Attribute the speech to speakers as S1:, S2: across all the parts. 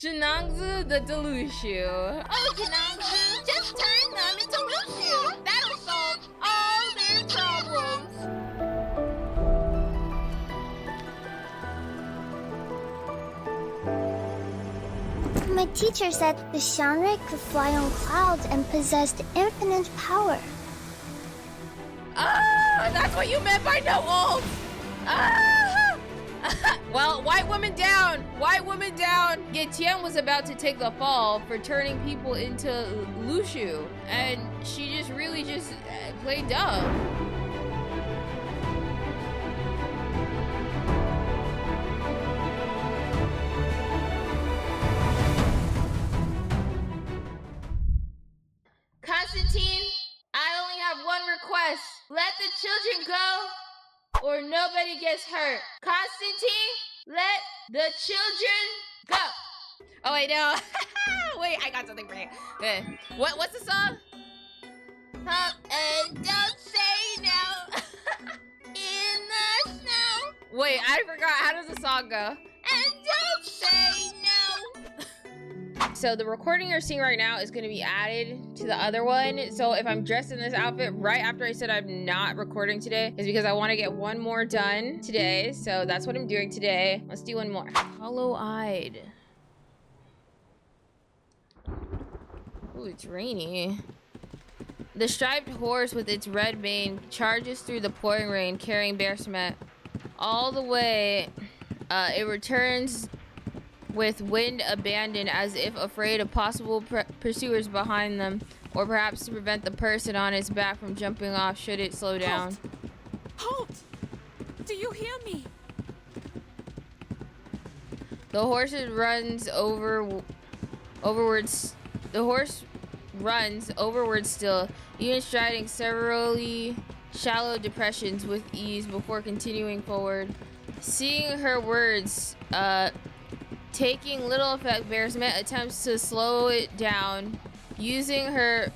S1: Janangzu the Delushu. Oh, Janangzu, just turn them into Lushu. That'll solve all their problems.
S2: My teacher said the Shuori could fly on clouds and possessed infinite power.
S1: Ah, that's what you meant by no ult. Ah! Well, white woman down. White woman down. Tian was about to take the fall for turning people into Lushu, and she just really just played dumb. Constantine, I only have one request. Let the children go, or nobody gets hurt. Constantine, let the children go. Oh wait, no. Wait, I got something for you. What's the song? And don't say no. In the snow. Wait, I forgot. How does the song go? And don't say no. So the recording you're seeing right now is going to be added to the other one. So if I'm dressed in this outfit right after I said I'm not recording today, is because I want to get one more done today. So that's what I'm doing today. Let's do one more. Hollow-eyed. Ooh, it's rainy. The striped horse with its red mane charges through the pouring rain carrying Bear Smet. All the way, it returns with wind abandoned as if afraid of possible pursuers behind them, or perhaps to prevent the person on its back from jumping off should it slow down.
S3: Halt! Do you hear me?
S1: The horse runs overwards. The horse runs overward still, even striding severally shallow depressions with ease before continuing forward. Seeing her words, taking little effect, Bear Smet attempts to slow it down, using her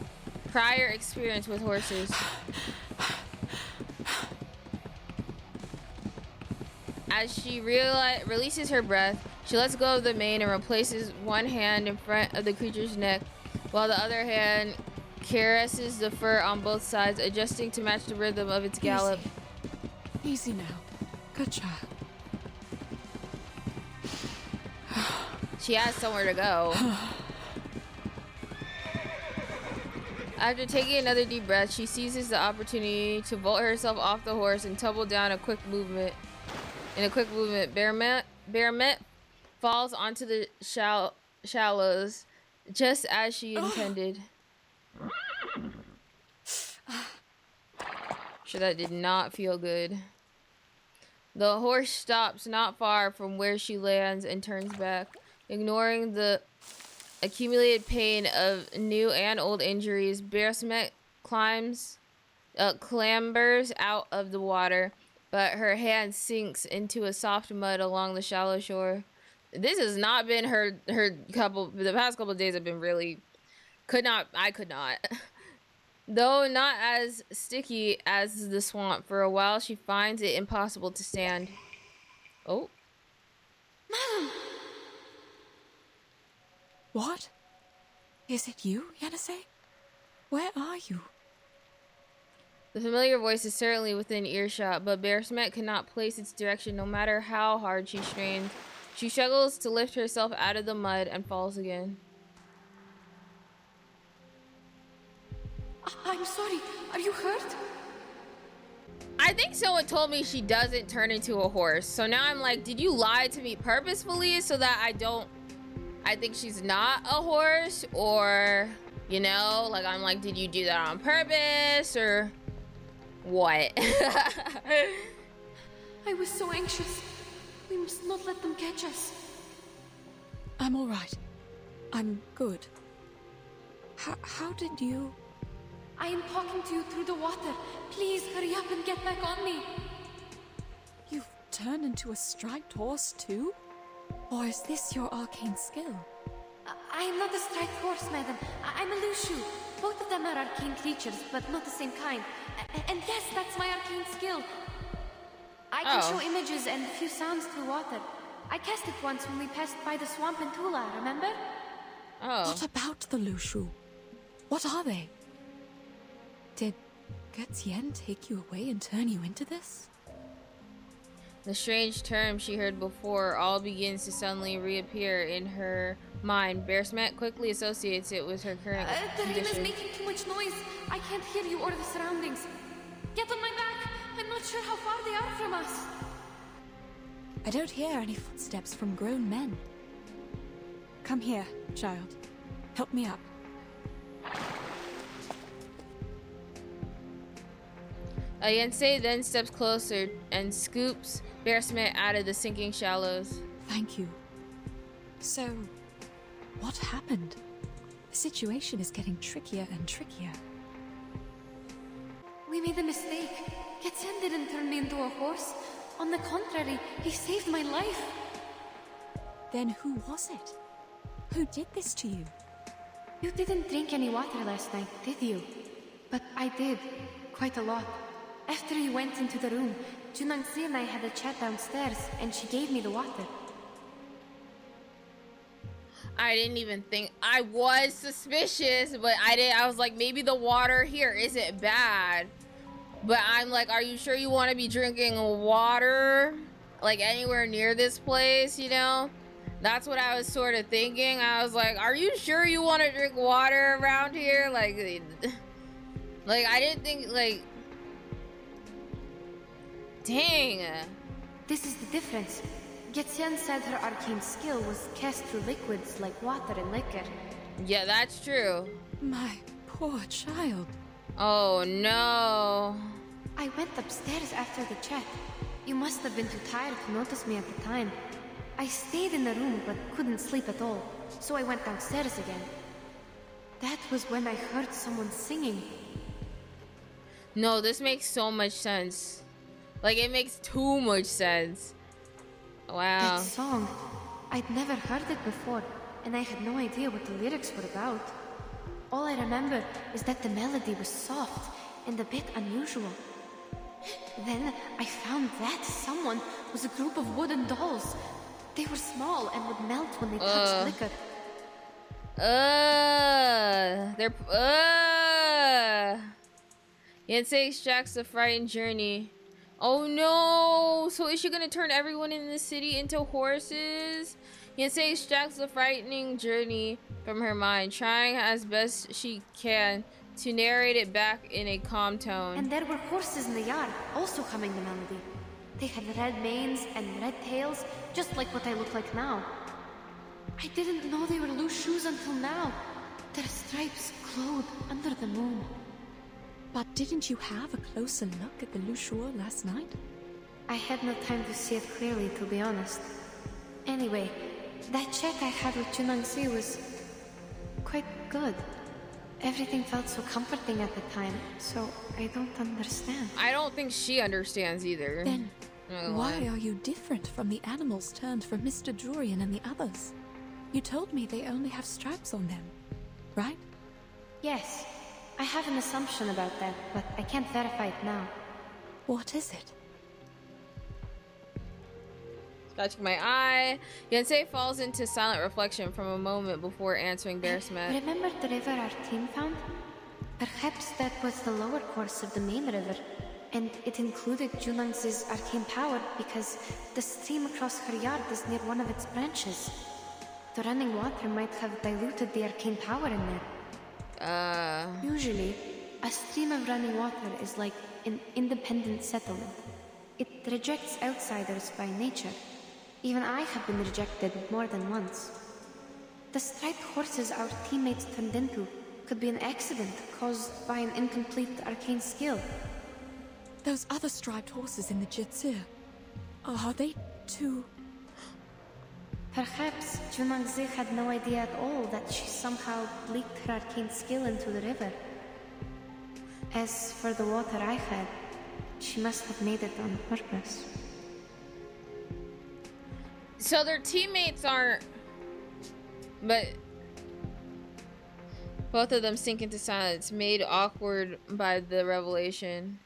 S1: prior experience with horses. As she releases her breath, she lets go of the mane and replaces one hand in front of the creature's neck, while the other hand caresses the fur on both sides, adjusting to match the rhythm of its gallop.
S3: Easy now. Good job.
S1: She has somewhere to go. After taking another deep breath, she seizes the opportunity to vault herself off the horse and tumble down in a quick movement. Bear Smet falls onto the shallows, just as she intended. Sure, that did not feel good. The horse stops not far from where she lands and turns back. Ignoring the accumulated pain of new and old injuries, Bear Smet clambers out of the water, but her hand sinks into a soft mud along the shallow shore. This has not been the past couple of days have been really, I could not. Though not as sticky as the swamp, for a while she finds it impossible to stand. Oh.
S3: Madam! What? Is it you, Yanase? Where are you?
S1: The familiar voice is certainly within earshot, but Bear Smet cannot place its direction no matter how hard she strains. She struggles to lift herself out of the mud and falls again.
S3: I'm sorry. Are you hurt?
S1: I think someone told me she doesn't turn into a horse. So now I'm like, did you lie to me purposefully so that I think she's not a horse? Or, you know, like I'm like, did you do that on purpose or what?
S3: I was so anxious. We must not let them catch us. I'm all right. I'm good. How did you... I am talking to you through the water. Please hurry up and get back on me. You've turned into a striped horse too? Or is this your arcane skill? I am not a striped horse, madam. I'm a Lushu. Both of them are arcane creatures, but not the same kind. And yes, that's my arcane skill. I can show images and a few sounds through water. I cast it once when we passed by the swamp in Tula, remember?
S1: Oh.
S3: What about the Lushu? What are they? Did Getien take you away and turn you into this?
S1: The strange term she heard before all begins to suddenly reappear in her mind. Bearsmet quickly associates it with her current
S3: The rain is
S1: condition.
S3: making too much noise. I can't hear you or the surroundings. Get on my back. I'm not sure how far they are from us. I don't hear any footsteps from grown men. Come here, child. Help me up.
S1: Yensei then steps closer and scoops Bearsmet out of the sinking shallows.
S3: Thank you. So, what happened? The situation is getting trickier and trickier. We made a mistake. Getsen didn't turn me into a horse. On the contrary, he saved my life. Then who was it? Who did this to you? You didn't drink any water last night, did you? But I did. Quite a lot. After you went into the room, Junangsi and I had a chat downstairs, and she gave me the water.
S1: I didn't even think. I was suspicious, but I was like, maybe the water here isn't bad. But I'm like, are you sure you want to be drinking water? Like anywhere near this place, you know? That's what I was sort of thinking. I was like, are you sure you want to drink water around here? Like I didn't think, like... Dang.
S3: This is the difference. Getsen said her arcane skill was cast through liquids like water and liquor.
S1: Yeah, that's true.
S3: My poor child.
S1: Oh no.
S3: I went upstairs after the chat. You must have been too tired to notice me at the time. I stayed in the room but couldn't sleep at all, so I went downstairs again. That was when I heard someone singing.
S1: No, this makes so much sense. Like, it makes too much sense. Wow.
S3: That song, I'd never heard it before, and I had no idea what the lyrics were about. All I remember is that the melody was soft and a bit unusual. Then I found that someone was a group of wooden dolls. They were small and would melt when they touched liquor.
S1: Yensei extracts the frightened journey. Oh no! So is she gonna turn everyone in the city into horses? Yensei extracts the frightening journey from her mind, trying as best she can to narrate it back in a calm tone.
S3: And there were horses in the yard, also humming the melody. They had red manes and red tails, just like what I look like now. I didn't know they were loose shoes until now. Their stripes glowed under the moon. But didn't you have a closer look at the Lushuo last night? I had no time to see it clearly, to be honest. Anyway, that chat I had with Junangsi was quite good. Everything felt so comforting at the time, so I don't understand.
S1: I don't think she understands either.
S3: Then, why are you different from the animals turned from Mr. Durian and the others? You told me they only have stripes on them, right? Yes. I have an assumption about that, but I can't verify it now. What is it?
S1: Scratching my eye. Yensei falls into silent reflection from a moment before answering Bearsmet.
S3: Remember the river our team found? Perhaps that was the lower course of the main river, and it included Junang's arcane power because the stream across her yard is near one of its branches. The running water might have diluted the arcane power in there. Usually, a stream of running water is like an independent settlement. It rejects outsiders by nature. Even I have been rejected more than once. The striped horses our teammates turned into could be an accident caused by an incomplete arcane skill. Those other striped horses in the Jitsu, are they too... Perhaps Junangzi had no idea at all that she somehow leaked her arcane skill into the river. As for the water I had, she must have made it on purpose.
S1: So their teammates aren't... But... Both of them sink into silence, made awkward by the revelation.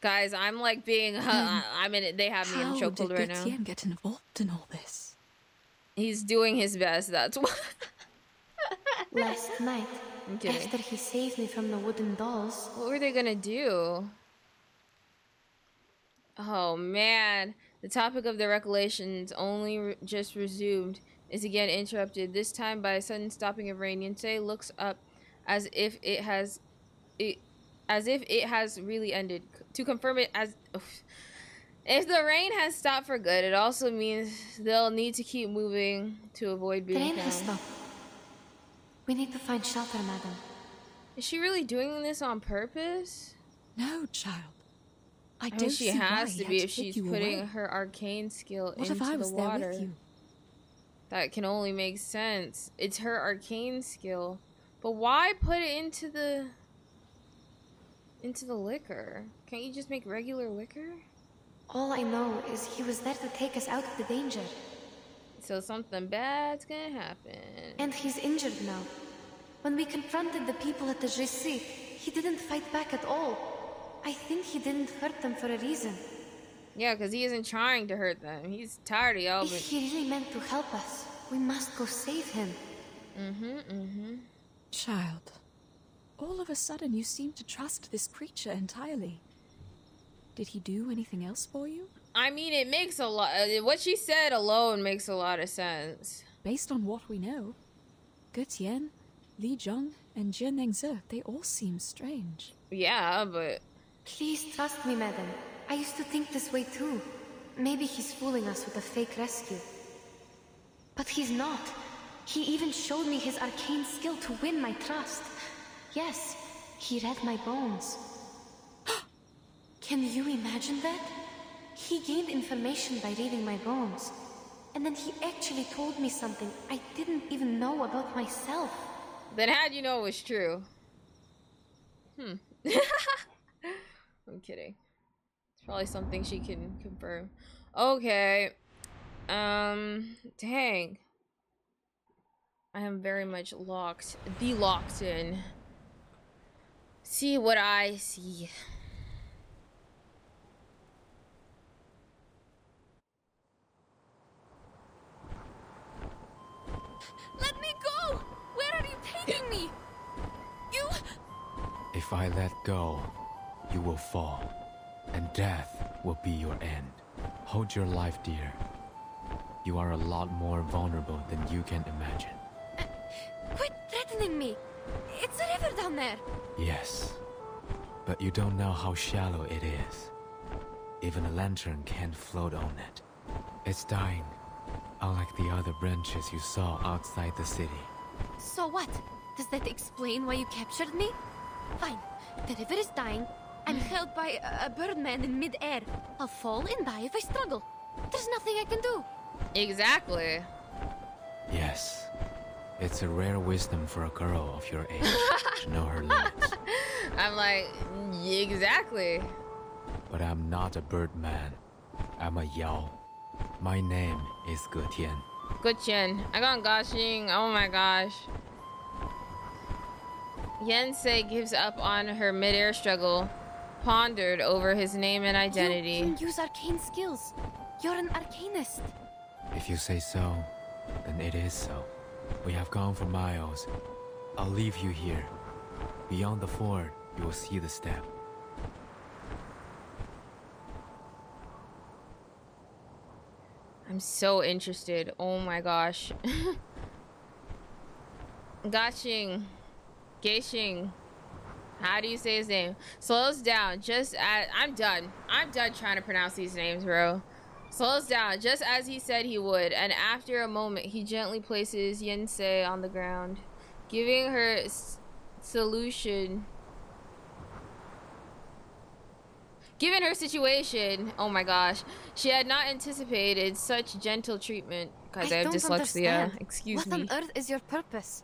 S1: Guys, I'm like being, I'm in it. They have me in chokehold right now.
S3: How did Gutian get involved in all this?
S1: He's doing his best, that's why.
S4: Last night, after he saved me from the wooden dolls.
S1: What were they gonna do? Oh man, the topic of the recollections only just resumed is again interrupted, this time by a sudden stopping of rain. Yensei looks up as if it has really ended. To confirm it as if the rain has stopped for good, it also means they'll need to keep moving to avoid being
S4: found. The rain has stopped. We need to find shelter, madam.
S1: Is she really doing this on purpose?
S3: No, child.
S1: I mean, she has to be if she's putting her arcane skill into the water. That can only make sense. It's her arcane skill. But why put it into the liquor? Can't you just make regular liquor?
S4: All I know is he was there to take us out of the danger.
S1: So something bad's gonna happen.
S4: And he's injured now. When we confronted the people at the Jessie, he didn't fight back at all. I think he didn't hurt them for a reason.
S1: Yeah, because he isn't trying to hurt them. He's tired of y'all.
S4: If he really meant to help us, we must go save him.
S3: Child, all of a sudden you seem to trust this creature entirely. Did he do anything else for you?
S1: I mean, it makes a lot... what she said alone makes a lot of sense.
S3: Based on what we know, Gutian, Li Zhong, and Jin Nengze, they all seem strange.
S1: Yeah, but...
S4: Please trust me, madam. I used to think this way too. Maybe he's fooling us with a fake rescue. But he's not. He even showed me his arcane skill to win my trust. Yes, he read my bones. Can you imagine that? He gained information by reading my bones. And then he actually told me something I didn't even know about myself.
S1: Then how'd you know it was true? I'm kidding. It's probably something she can confirm. Okay. Dang. I am very much locked in. See what I see.
S3: Let me go! Where are you taking me? You...
S5: If I let go, you will fall, and death will be your end. Hold your life dear. You are a lot more vulnerable than you can imagine.
S4: Quit threatening me! It's a river down there!
S5: Yes, but you don't know how shallow it is. Even a lantern can't float on it. It's dying, unlike the other branches you saw outside the city.
S4: So what? Does that explain why you captured me? Fine. The river is dying. I'm held by a birdman in mid-air. I'll fall and die if I struggle. There's nothing I can do.
S1: Exactly.
S5: Yes. It's a rare wisdom for a girl of your age to know her limits.
S1: I'm like, exactly.
S5: But I'm not a birdman. I'm a Yao. My name is Gutian.
S1: Gutian. I got Gashing. Oh my gosh. Yensei gives up on her mid-air struggle, pondered over his name and identity.
S4: You can use arcane skills. You're an arcanist.
S5: If you say so, then it is so. We have gone for miles. I'll leave you here. Beyond the ford, you will see the step.
S1: I'm so interested. Oh my gosh. Gaching. Geishing. How do you say his name? Slows down just as... I'm done trying to pronounce these names, bro. Slows down just as he said he would, and after a moment he gently places Yensei on the ground, giving her solution. Given her situation, oh my gosh, she had not anticipated such gentle treatment. Guys, I have dyslexia. Excuse me.
S4: What on earth is your purpose?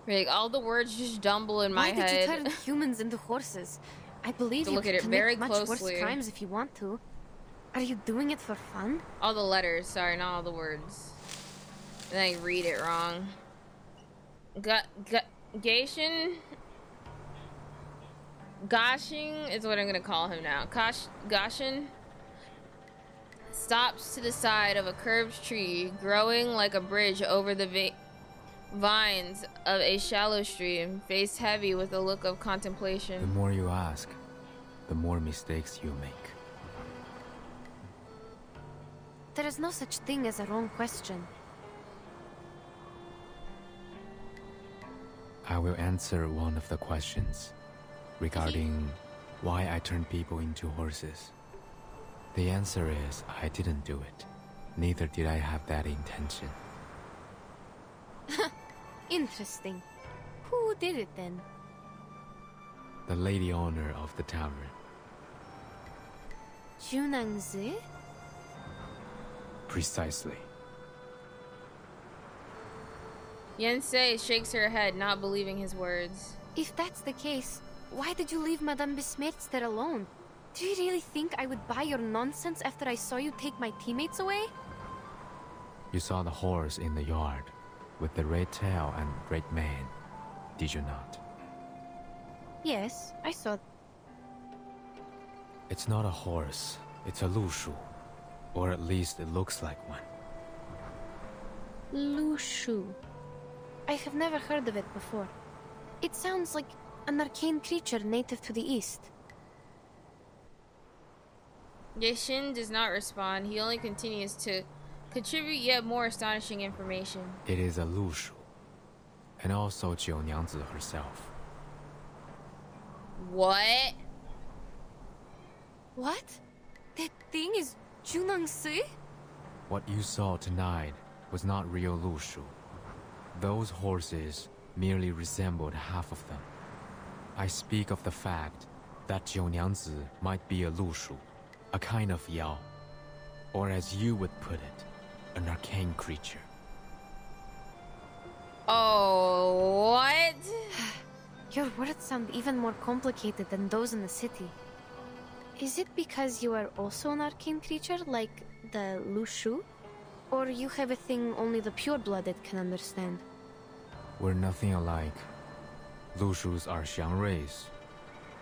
S1: Like, all the words just jumble in my head.
S4: Why did you turn humans into horses? I believe you can commit much worse crimes if you want to. Are you doing it for fun?
S1: All the letters, sorry, not all the words. And then I read it wrong. Gaishin? Gashing is what I'm gonna call him now. Gashin stops to the side of a curved tree, growing like a bridge over the vines of a shallow stream, face heavy with a look of contemplation.
S5: The more you ask, the more mistakes you make.
S4: There is no such thing as a wrong question.
S5: I will answer one of the questions regarding why I turned people into horses. The answer is I didn't do it. Neither did I have that intention.
S4: Interesting. Who did it then?
S5: The lady owner of the tavern.
S4: Junangzi?
S5: Precisely.
S1: Yensei shakes her head, not believing his words.
S4: If that's the case, why did you leave Madame Besmirtz there alone? Do you really think I would buy your nonsense after I saw you take my teammates away?
S5: You saw the horse in the yard with the red tail and red mane, did you not?
S4: Yes, I saw.
S5: It's not a horse, it's a lushu. Or at least it looks like one.
S4: Lushu. I have never heard of it before. It sounds like an arcane creature native to the east.
S1: Yeshin does not respond. He only continues to contribute yet more astonishing information.
S5: It is a lushu. And also Jiu Niangzi herself.
S1: What?
S4: What? That thing is Junangsi?
S5: What you saw tonight was not real lushu. Those horses merely resembled half of them. I speak of the fact that Jiu Niangzi might be a lushu, a kind of yao, or as you would put it, an arcane creature.
S1: Oh, what?
S4: Your words sound even more complicated than those in the city. Is it because you are also an arcane creature, like the Lushu? Or you have a thing only the pure-blooded can understand?
S5: We're nothing alike. Lushus are xiangruis,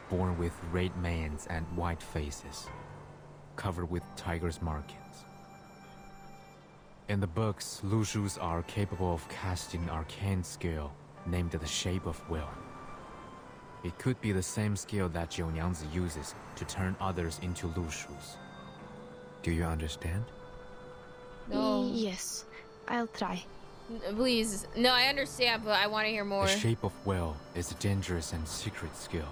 S5: born with red manes and white faces, covered with tiger's markings. In the books, Lushus are capable of casting arcane skill named the Shape of Will. It could be the same skill that Jiu Niangzi uses to turn others into Lushus. Do you understand?
S1: No.
S4: Yes, I'll try.
S1: Please. No, I understand, but I want to hear more.
S5: The Shape of Will is a dangerous and secret skill.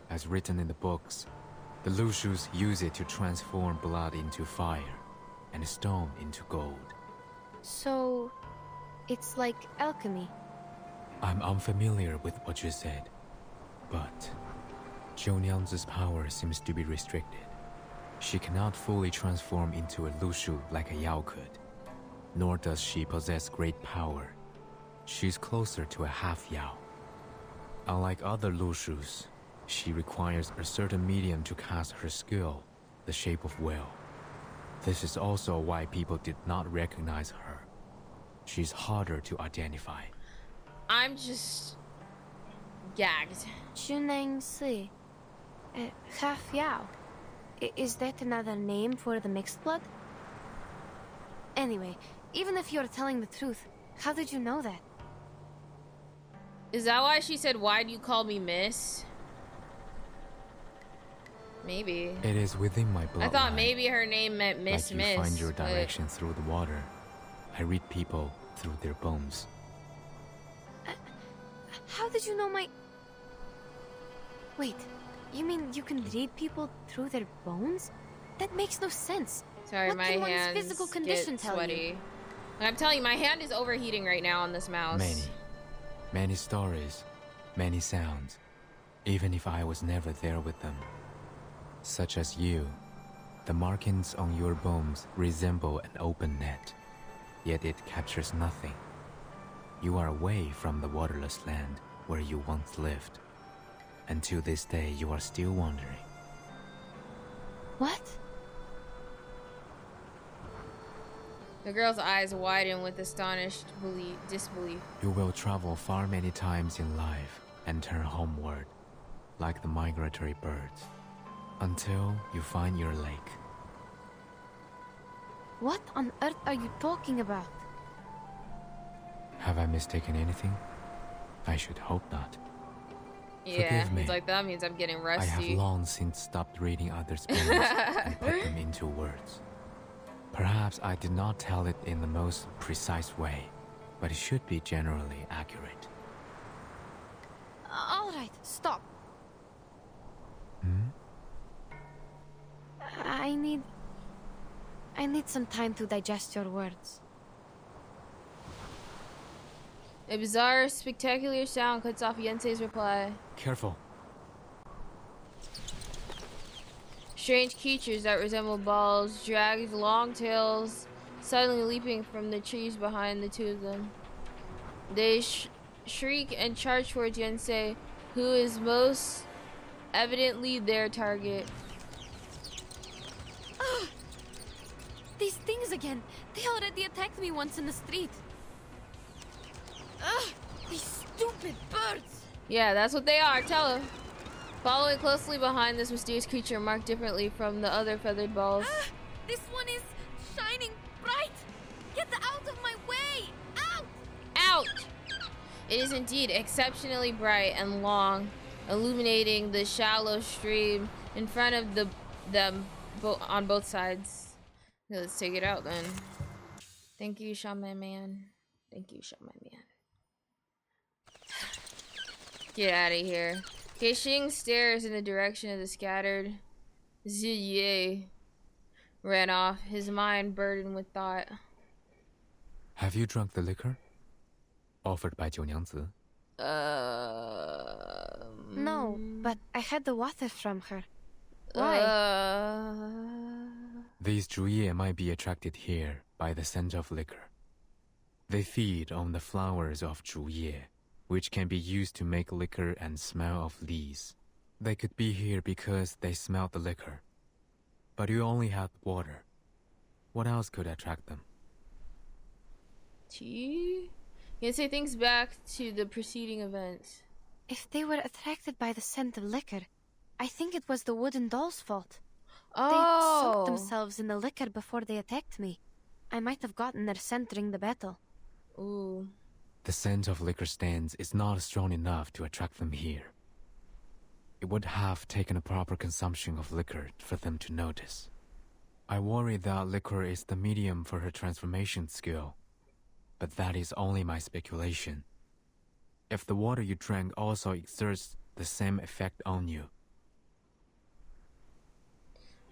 S5: As written in the books, the Lushus use it to transform blood into fire and stone into gold.
S4: So, it's like alchemy.
S5: I'm unfamiliar with what you said, but Jiu Niangzi's power seems to be restricted. She cannot fully transform into a Lushu like a Yao could, nor does she possess great power. She's closer to a half Yao. Unlike other Lushus, she requires a certain medium to cast her skill, the Shape of Will. This is also why people did not recognize her. She's harder to identify.
S1: I'm just gagged.
S4: Junangsi. Half Yao. Is that another name for the mixed blood? Anyway, even if you're telling the truth, how did you know that?
S1: Is that why she said, "Why do you call me Miss"? Maybe.
S5: It is within my bloodline.
S1: I thought maybe her name meant Miss
S5: like
S1: Miss.
S5: you find your
S1: but-
S5: direction through the water. I read people through their bones.
S4: How did you know my... Wait, you mean you can read people through their bones? That makes no sense.
S1: Sorry,
S4: What
S1: my
S4: can one's
S1: hands
S4: physical condition
S1: get
S4: tell
S1: sweaty.
S4: you?
S1: I'm telling you, my hand is overheating right now on this mouse.
S5: Many stories, many sounds, even if I was never there with them. Such as you, the markings on your bones resemble an open net, yet it captures nothing. You are away from the waterless land where you once lived, and to this day you are still wandering.
S4: What?
S1: The girl's eyes widen with astonished disbelief.
S5: You will travel far many times in life and turn homeward, like the migratory birds, until you find your lake.
S4: What on earth are you talking about?
S5: Have I mistaken anything? I should hope not.
S1: Yeah,
S5: Forgive me.
S1: he's like, that means I'm getting
S5: I have
S1: rusty.
S5: long since stopped reading others' feelings and put them into words. Perhaps I did not tell it in the most precise way, but it should be generally accurate.
S4: All right, stop. I need some time to digest your words.
S1: A bizarre, spectacular sound cuts off Yensei's reply.
S5: Careful.
S1: Strange creatures that resemble balls dragged long tails, suddenly leaping from the trees behind the two of them. They shriek and charge towards Yensei, who is most evidently their target.
S4: These things again. They already attacked me once in the street. Ugh, these stupid birds.
S1: Yeah, that's what they are, tell him. Following closely behind this mysterious creature marked differently from the other feathered balls.
S4: This one is shining bright. Get out of my way. Out!
S1: Out! It is indeed exceptionally bright and long, illuminating the shallow stream in front of them on both sides. Okay, let's take it out then. Thank you, Shaman Man. Thank you, Shaman Man. Get out of here. Keishing stares in the direction of the scattered. Ziye ran off, his mind burdened with thought.
S5: Have you drunk the liquor? Offered by Jiu Nyangzi?
S4: No, but I had the water from her. Why?
S5: These Zhuye might be attracted here by the scent of liquor. They feed on the flowers of Zhuye, which can be used to make liquor and smell of leaves. They could be here because they smelled the liquor. But you only had water. What else could attract them?
S1: Tea? Yensei thinks back to the preceding events.
S4: If they were attracted by the scent of liquor, I think it was the wooden doll's fault.
S1: Oh.
S4: They soaked themselves in the liquor before they attacked me. I might have gotten their scent during the battle.
S1: Ooh.
S5: The scent of liquor stands is not strong enough to attract them here. It would have taken a proper consumption of liquor for them to notice. I worry that liquor is the medium for her transformation skill, but that is only my speculation. If the water you drank also exerts the same effect on you.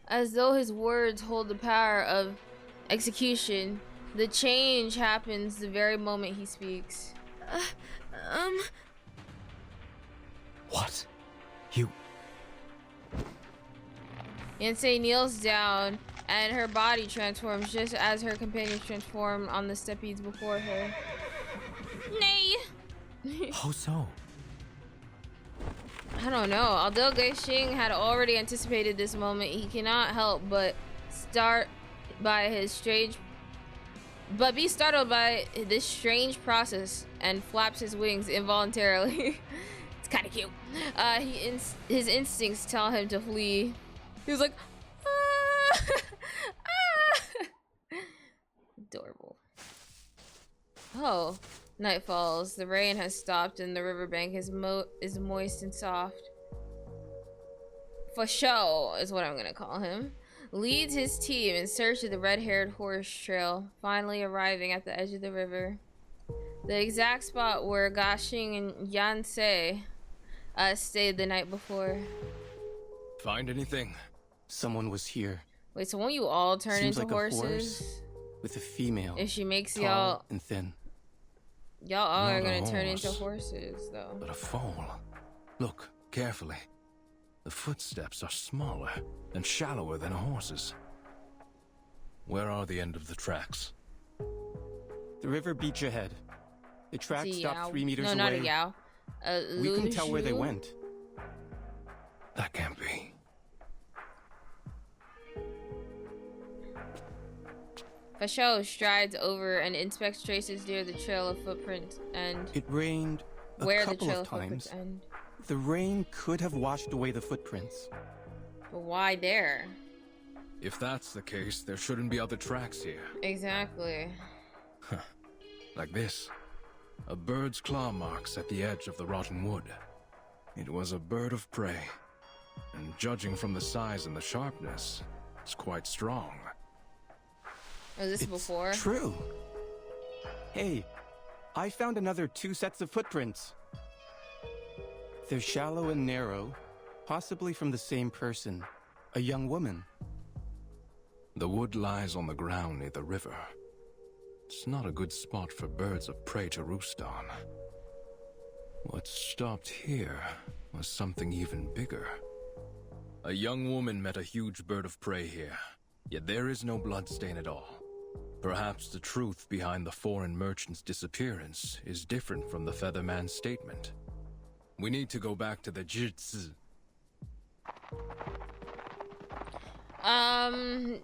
S1: As though his words hold the power of execution, the change happens the very moment he speaks.
S5: What? You...
S1: Yensei kneels down, and her body transforms just as her companions transform on the steppies before her. Nay!
S5: How so?
S1: I don't know. Although Geishing had already anticipated this moment, he cannot help but be startled by this strange process and flaps his wings involuntarily. It's kind of cute. His instincts tell him to flee. He was like, ah! Ah! Adorable. Oh, night falls. The rain has stopped and the riverbank is moist and soft. Fasho is what I'm gonna call him. Leads his team in search of the red-haired horse trail, finally arriving at the edge of the river. The exact spot where Gashing and Yansei stayed the night before.
S6: Find anything? Someone was here.
S1: Wait, so won't you all turn
S6: Seems
S1: into
S6: like
S1: horses?
S6: A horse with a female.
S1: If she makes
S6: tall
S1: y'all...
S6: and thin.
S1: Y'all all are
S6: Not a
S1: gonna turn into
S6: horse,
S1: horses, though.
S6: But a foal. Look carefully. The footsteps are smaller and shallower than a horse's. Where are the end of the tracks?
S7: The river beach ahead. The track stopped 3 meters away.
S1: No, not a Yao.
S7: We can tell where they
S1: Lushu?
S7: went.
S6: That can't be.
S1: Fasho strides over and inspects traces near the trail of footprints and
S7: It rained a
S1: where the
S7: couple
S1: trail
S7: of
S1: of footprints
S7: times.
S1: end.
S7: The rain could have washed away the footprints.
S1: But why there?
S6: If that's the case, there shouldn't be other tracks here.
S1: Exactly.
S6: Like this. A bird's claw marks at the edge of the rotten wood. It was a bird of prey. And judging from the size and the sharpness, it's quite strong.
S1: Was this before?
S7: True. Hey, I found another 2 sets of footprints. They're shallow and narrow, possibly from the same person, a young woman.
S6: The wood lies on the ground near the river. It's not a good spot for birds of prey to roost on. What stopped here was something even bigger. A young woman met a huge bird of prey here, yet there is no bloodstain at all. Perhaps the truth behind the foreign merchant's disappearance is different from the Featherman's statement. We need to go back to the Jitsu.
S1: I'm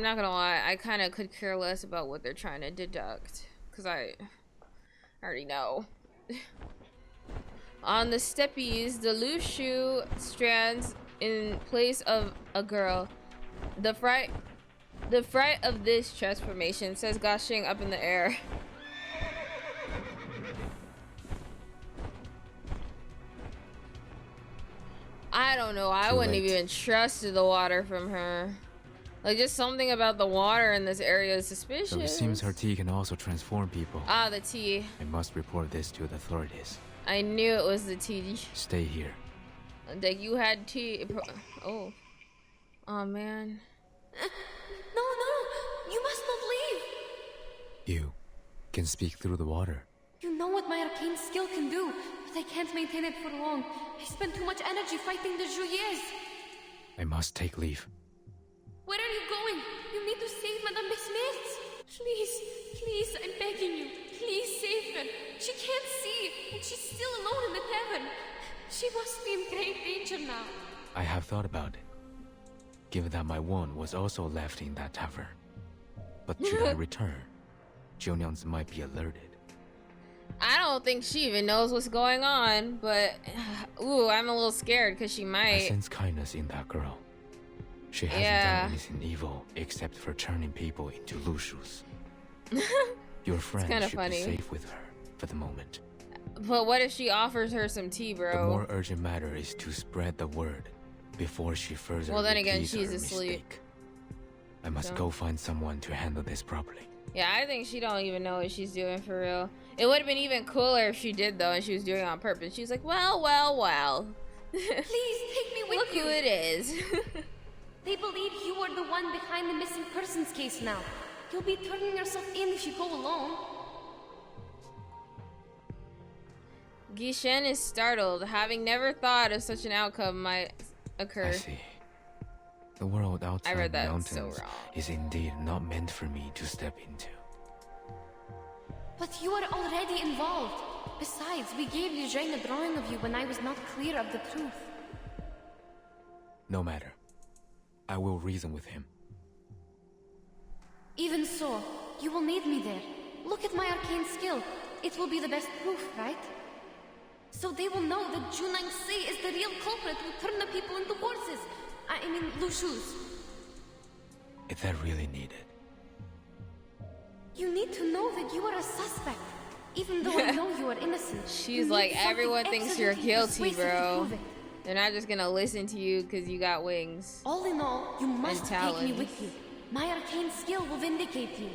S1: not gonna lie, I kind of could care less about what they're trying to deduct, because I already know. On the steppies, the loose shoe strands in place of a girl. The fright of this transformation, says Gashing up in the air. I don't know. I wouldn't even trust the water from her. Like, just something about the water in this area is suspicious.
S5: So it seems her tea can also transform people.
S1: Ah, the tea.
S5: I must report this to the authorities.
S1: I knew it was the tea.
S5: Stay here.
S1: Like, you had tea. Oh. Oh, man.
S4: No, you must not leave.
S5: You can speak through the water.
S4: You know what my arcane skill can do, but I can't maintain it for long. I spend too much energy fighting the Juliers.
S5: I must take leave.
S4: Where are you going? You need to save Madame de Smith. Please, I'm begging you. Please save her. She can't see, and she's still alone in the tavern. She must be in great danger now.
S5: I have thought about it. Given that my wand was also left in that tavern. But should I return, Jiunyang's might be alerted.
S1: I don't think she even knows what's going on, but ooh, I'm a little scared because she might.
S5: I sense kindness in that girl. She hasn't done anything evil except for turning people into lushus. Your friend should be safe with her for the moment.
S1: But what if she offers her some tea, bro?
S5: The more urgent matter is to spread the word before she further repeats her mistake. I must go find someone to handle this properly.
S1: Yeah, I think she don't even know what she's doing for real. It would have been even cooler if she did, though, and she was doing it on purpose. She's like, well.
S4: Please, take me with you.
S1: Look who it is.
S4: They believe you are the one behind the missing persons case now. You'll be turning yourself in if you go alone.
S1: Gishen is startled, having never thought of such an outcome might occur.
S5: I see. The world outside the mountains is indeed not meant for me to step into.
S4: But you are already involved. Besides, we gave Liu Zhang a drawing of you when I was not clear of the truth.
S5: No matter. I will reason with him.
S4: Even so, you will need me there. Look at my arcane skill. It will be the best proof, right? So they will know that Junang Si is the real culprit who turned the people into horses. I mean, lushus.
S5: Is that really needed?
S4: You need to know that you are a suspect, even though I know you are innocent.
S1: She's like, everyone thinks you're guilty, bro. They're not just gonna listen to you because you got wings.
S4: All in all, you must take me with you. My arcane skill will vindicate you.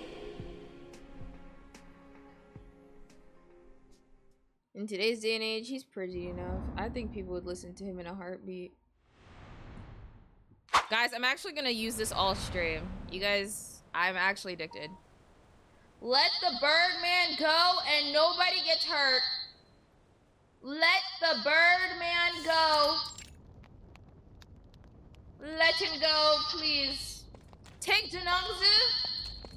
S1: In today's day and age, he's pretty enough. I think people would listen to him in a heartbeat. Guys, I'm actually gonna use this all stream. You guys, I'm actually addicted. Let the Birdman go and nobody gets hurt. Let the Birdman go. Let him go, please. Take Junangzu.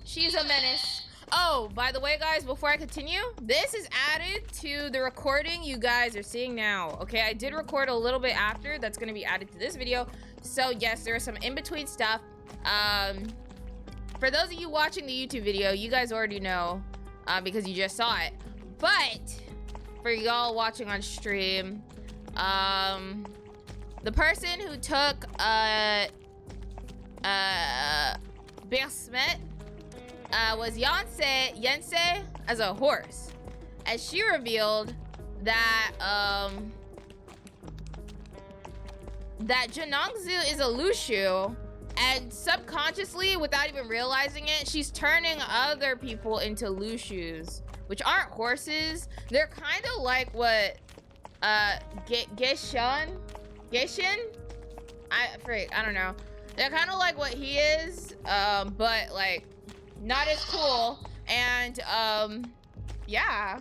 S1: She's a menace. Oh, by the way, guys, before I continue, this is added to the recording you guys are seeing now. Okay, I did record a little bit after. That's going to be added to this video. So, yes, there is some in-between stuff. For those of you watching the YouTube video, you guys already know because you just saw it. But for y'all watching on stream, The person who took Bersmet was Yense as a horse, as she revealed that that Janongzu is a Lushu, and subconsciously, without even realizing it, she's turning other people into Lushus, which aren't horses. They're kind of like what Geshin? I don't know. They're kind of like what he is, but like not as cool. And yeah,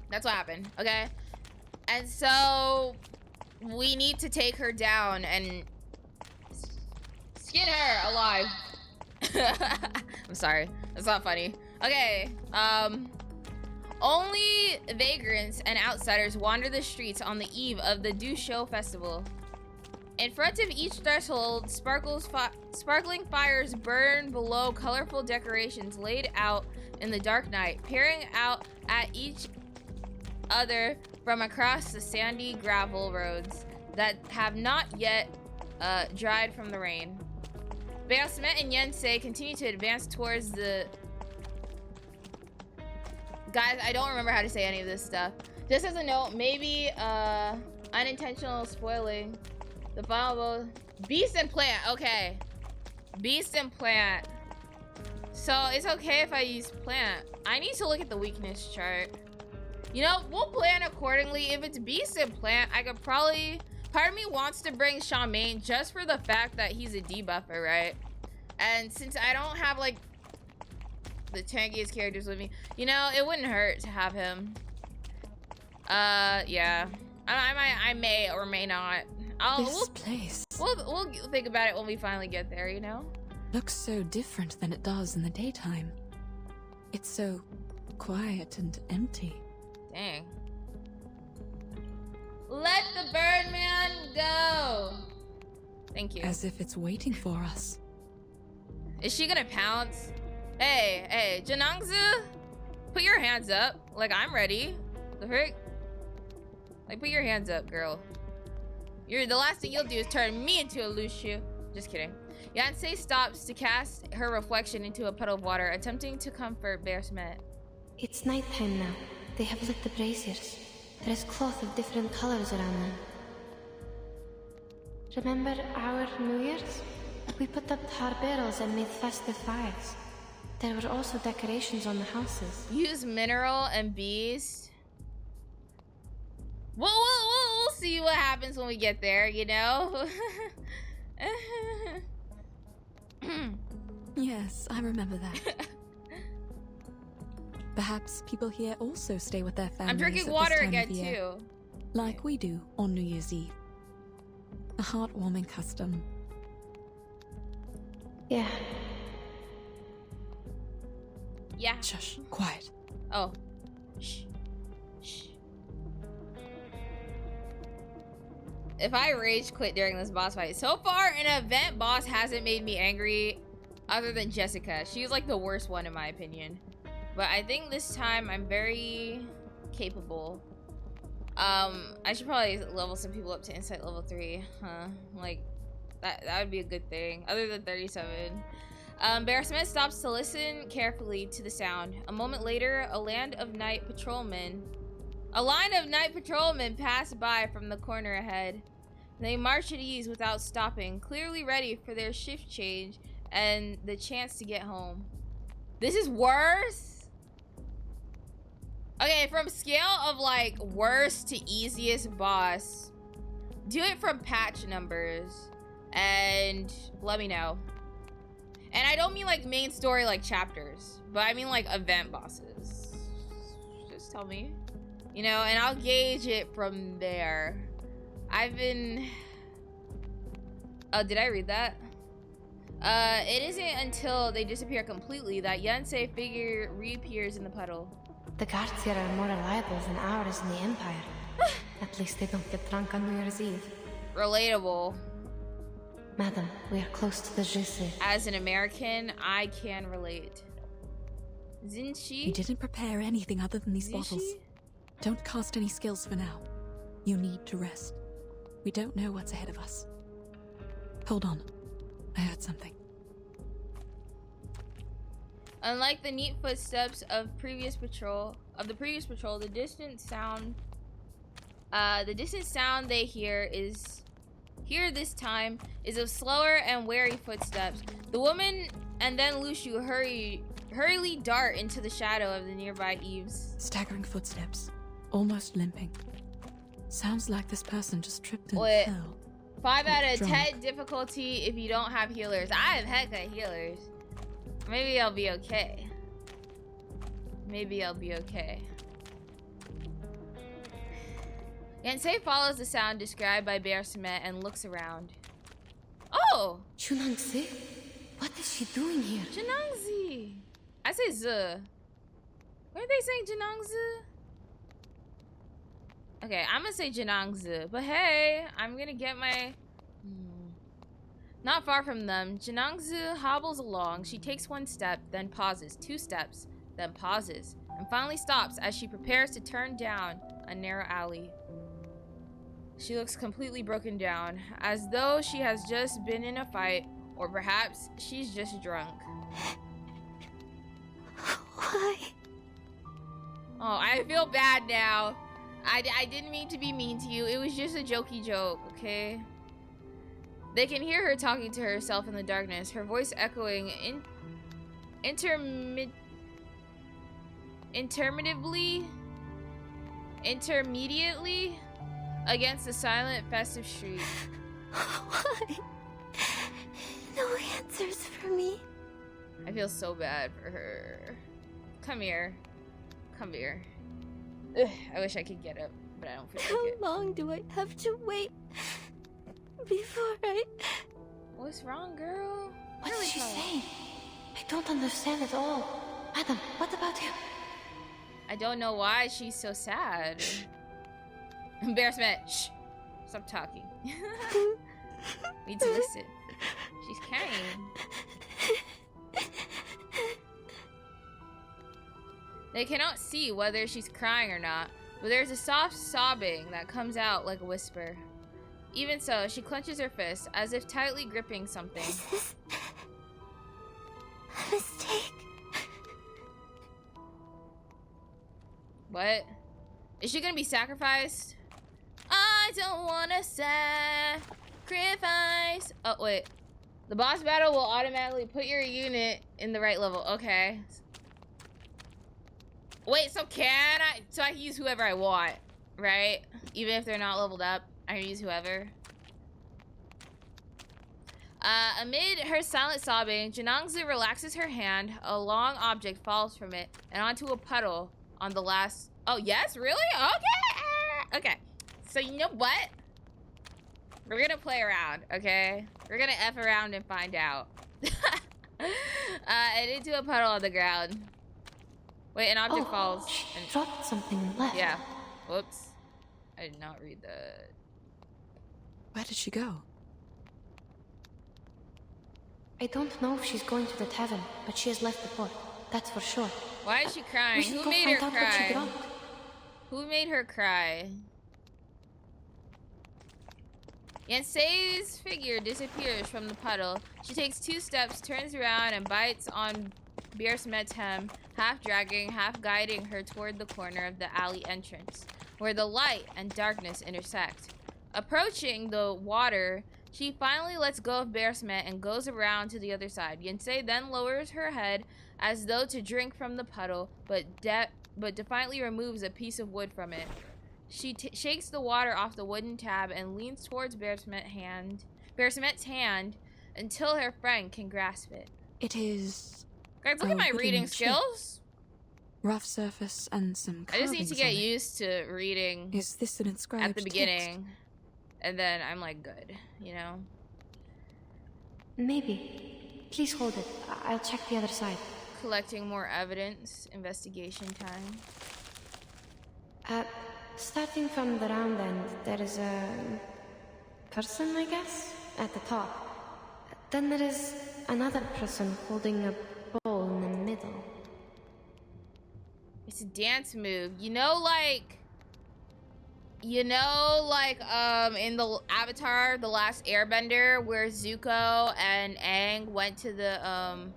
S1: that's what happened. Okay, and so we need to take her down and skin her alive. I'm sorry, that's not funny. Okay, only vagrants and outsiders wander the streets on the eve of the Dusho festival. In front of each threshold, sparkling fires burn below colorful decorations laid out in the dark night, peering out at each other from across the sandy gravel roads that have not yet dried from the rain. Beosmet and Yensei continue to advance towards the... Guys, I don't remember how to say any of this stuff. Just as a note, maybe unintentional spoiling. The final beast and plant. Okay, beast and plant. So it's okay if I use plant. I need to look at the weakness chart. You know, we'll plan accordingly. If it's beast and plant, I could probably... Part of me wants to bring Charmaine just for the fact that he's a debuffer, right? And since I don't have like the tankiest characters with me, you know, it wouldn't hurt to have him. Yeah, I may or may not. We'll think about it when we finally get there, you know?
S3: Looks so different than it does in the daytime. It's so quiet and empty.
S1: Dang. Let the Birdman go! Thank you.
S3: As if it's waiting for us.
S1: Is she gonna pounce? Hey, Janongzu, put your hands up. Like, I'm ready. The frick? Like, put your hands up, girl. The last thing you'll do is turn me into a Lushu. Just kidding. Yansei stops to cast her reflection into a puddle of water, attempting to comfort Bersmet.
S4: It's nighttime now. They have lit the braziers. There is cloth of different colors around them. Remember our New Year's? We put up tar barrels and made festive fires. There were also decorations on the houses.
S1: Use mineral and bees. We'll see what happens when we get there, you know?
S3: Yes, I remember that. Perhaps people here also stay with their families.
S1: I'm drinking water again too.
S3: Like we do on New Year's Eve. A heartwarming custom.
S4: Yeah.
S1: Yeah.
S3: Shush, quiet.
S1: Oh. Shh. Shh. If I rage quit during this boss fight, so far an event boss hasn't made me angry other than Jessica. She's like the worst one in my opinion. But I think this time I'm very capable. I should probably level some people up to insight level 3, huh? Like, that would be a good thing, other than 37. Bearsmith stops to listen carefully to the sound. A moment later, a line of night patrolmen pass by from the corner ahead. They march at ease without stopping, clearly ready for their shift change and the chance to get home. This is worse? Okay, from scale of like worst to easiest boss, do it from patch numbers and let me know. And I don't mean like main story like chapters, but I mean like event bosses. Just tell me, you know, and I'll gauge it from there. Oh, did I read that? It isn't until they disappear completely that Yonsei figure reappears in the puddle.
S4: The guards here are more reliable than ours in the Empire. At least they don't get drunk on New Year's Eve.
S1: Relatable.
S4: Madam, we are close to the Chikuseren.
S1: As an American, I can relate. Zinshi?
S3: You didn't prepare anything other than these bottles. Don't cast any skills for now. You need to rest. We don't know what's ahead of us. Hold on. I heard something.
S1: Unlike the neat footsteps of the previous patrol, the distant sound they hear this time is of slower and wary footsteps. The woman and then Lushu hurriedly dart into the shadow of the nearby eaves.
S3: Staggering footsteps, almost limping. Sounds like this person just tripped and
S1: Wait.
S3: fell.
S1: 5 out of
S3: Drunk.
S1: 10 difficulty if you don't have healers. I have hecka healers. Maybe I'll be okay. Maybe I'll be okay. Yansei follows the sound described by Bear Cement and looks around. Oh!
S4: Chunangzi? What is she doing here?
S1: Janangzi! I say Z. Why are they saying Janangzi? Okay, I'm gonna say Janangzi, but hey, I'm gonna get my... Not far from them, Janangzi hobbles along. She takes 1 step, then pauses, 2 steps, then pauses, and finally stops as she prepares to turn down a narrow alley. She looks completely broken down, as though she has just been in a fight, or perhaps she's just drunk.
S2: Why?
S1: Oh, I feel bad now. I didn't mean to be mean to you. It was just a jokey joke, okay? They can hear her talking to herself in the darkness, her voice echoing intermittently against the silent, festive street.
S2: Why? No answers for me.
S1: I feel so bad for her. Come here. Come here. Ugh, I wish I could get up, but I don't feel like it.
S2: How long do I have to wait before I...
S1: What's wrong, girl?
S4: What is she saying? I don't understand at all. Adam, what about him?
S1: I don't know why she's so sad. Embarrassment. Shh. Stop talking. Need to listen. She's carrying. They cannot see whether she's crying or not, but there's a soft sobbing that comes out like a whisper. Even so, she clenches her fist, as if tightly gripping something.
S2: Is this a mistake?
S1: What? Is she gonna be sacrificed? I don't wanna sacrifice. Oh, wait. The boss battle will automatically put your unit in the right level. Okay. Wait, so can I? So I can use whoever I want, right? Even if they're not leveled up, I can use whoever. Amid her silent sobbing, Janangzi relaxes her hand. A long object falls from it and onto a puddle on the last... Oh, yes? Really? Okay. Okay. So you know what? We're gonna play around, okay? We're gonna F around and find out. And into a puddle on the ground. Wait, an object falls.
S4: She
S1: And...
S4: dropped something and left.
S1: Yeah. Whoops. I did not read that.
S3: Where did she go?
S4: I don't know if she's going to the tavern, but she has left the port. That's for sure.
S1: Why is she crying?
S4: We should
S1: Who
S4: go
S1: made
S4: find
S1: her
S4: out what she
S1: cry?
S4: dropped.
S1: Who made her cry? Yansei's figure disappears from the puddle. She takes 2 steps, turns around, and bites on Biersmet's hem, half dragging, half guiding her toward the corner of the alley entrance, where the light and darkness intersect. Approaching the water, she finally lets go of Biersmet and goes around to the other side. Yansei then lowers her head as though to drink from the puddle, but defiantly removes a piece of wood from it. She shakes the water off the wooden tab and leans towards Biersmet's hand until her friend can grasp it.
S3: It is...
S1: Guys, look at my reading skills.
S3: Rough surface and some
S1: I just need
S3: carvings
S1: to get
S3: on it.
S1: used to reading
S3: Is this an inscribed
S1: at the
S3: text?
S1: beginning, and then I'm like good, you know?
S4: Maybe. Please hold it. I'll check the other side.
S1: Collecting more evidence, investigation time.
S4: Starting from the round end, there is a person, I guess, at the top. Then there is another person holding a bowl in the middle.
S1: It's a dance move. You know, like... You know, like, in the Avatar, The Last Airbender, where Zuko and Aang went to the,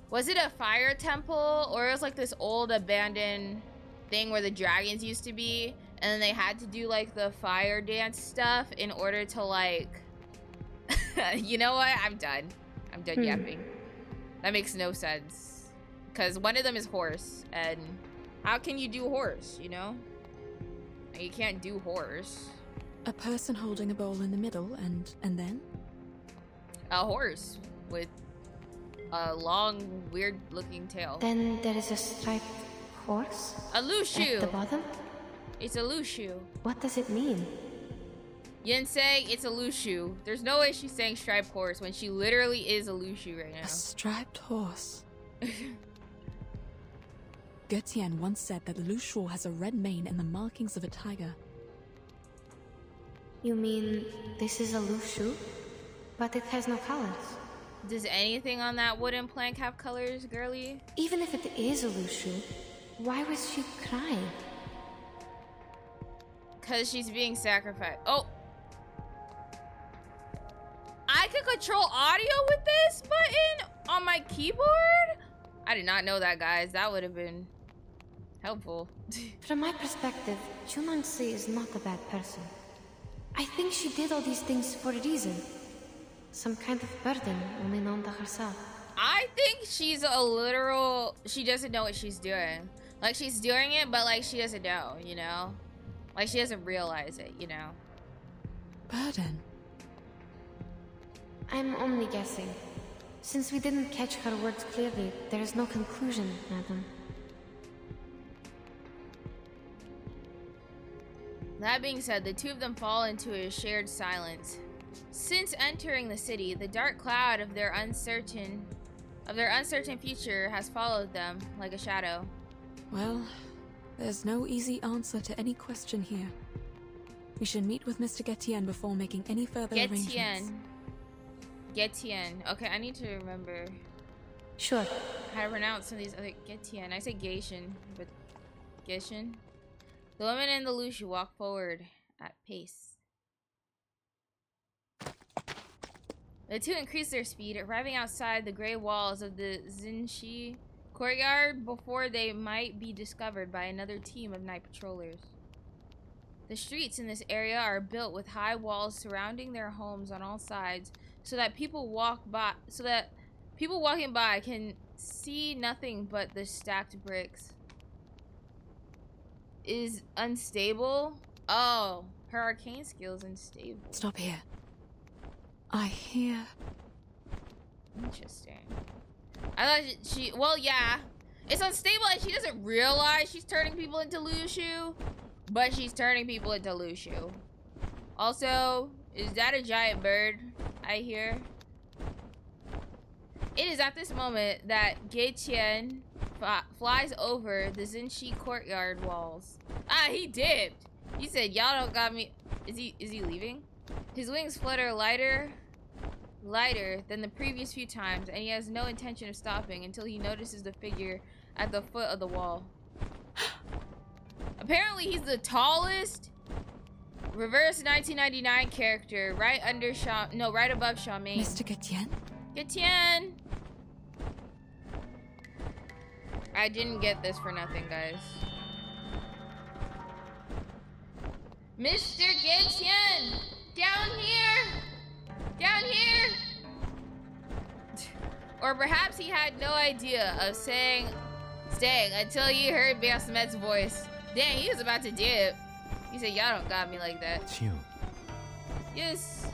S1: was it a fire temple? Or it was like this old abandoned thing where the dragons used to be, and then they had to do like the fire dance stuff in order to like, you know what? I'm done yapping. That makes no sense. Because one of them is horse, and how can you do horse, you know? You can't do horse.
S3: A person holding a bowl in the middle, and then?
S1: A horse with a long, weird-looking tail.
S4: Then there is a striped horse?
S1: A Lushu!
S4: At the bottom?
S1: It's a Lushu.
S4: What does it mean?
S1: Yensei, it's a Lushu. There's no way she's saying striped horse when she literally is a Lushu right now.
S3: A striped horse. Getian once said that the Lushu has a red mane and the markings of a tiger.
S4: You mean this is a Lushu? But it has no colors.
S1: Does anything on that wooden plank have colors, girly?
S4: Even if it is a Lushu, why was she crying?
S1: Because she's being sacrificed. Oh! I could control audio with this button on my keyboard? I did not know that, guys. That would have been helpful.
S4: From my perspective, Chunangsi is not a bad person. I think she did all these things for a reason. Some kind of burden only known to herself.
S1: I think she's a literal... She doesn't know what she's doing. Like, she's doing it, but, like, she doesn't know, you know? Like, she doesn't realize it, you know?
S3: Burden?
S4: I'm only guessing. Since we didn't catch her words clearly, there is no conclusion, madam.
S1: That being said, the two of them fall into a shared silence. Since entering the city, the dark cloud of their uncertain future has followed them like a shadow.
S3: Well, there's no easy answer to any question here. We should meet with Mr. Getian before making any further arrangements.
S1: Getian. Okay, I need to remember.
S4: Sure.
S1: How to pronounce some of these other Getian. I say Geishin, but Geishin. The woman and the Lushu walk forward at pace. The two increase their speed, arriving outside the gray walls of the Zinshi courtyard before they might be discovered by another team of night patrollers. The streets in this area are built with high walls surrounding their homes on all sides, so that people walking by can see nothing but the stacked bricks. Is unstable? Oh, her arcane skill is unstable.
S3: Stop here. I hear...
S1: Interesting. I thought she... Well, yeah. It's unstable and she doesn't realize she's turning people into Lushu. But she's turning people into Lushu. Also, is that a giant bird I hear? It is at this moment that Getian flies over the Zinshi courtyard walls. Ah, he dipped. He said, "Y'all don't got me." Is he leaving? His wings flutter lighter than the previous few times, and he has no intention of stopping until he notices the figure at the foot of the wall. Apparently, he's the tallest reverse 1999 character, right above Charmaine.
S3: Mr. Getian?
S1: Getian! I didn't get this for nothing, guys. Mr. Getian! Down here! Down here! Or perhaps he had no idea of staying until he heard Basmet's voice. Dang, he was about to dip. He said, "Y'all don't got me like that."
S5: It's you.
S1: Yes.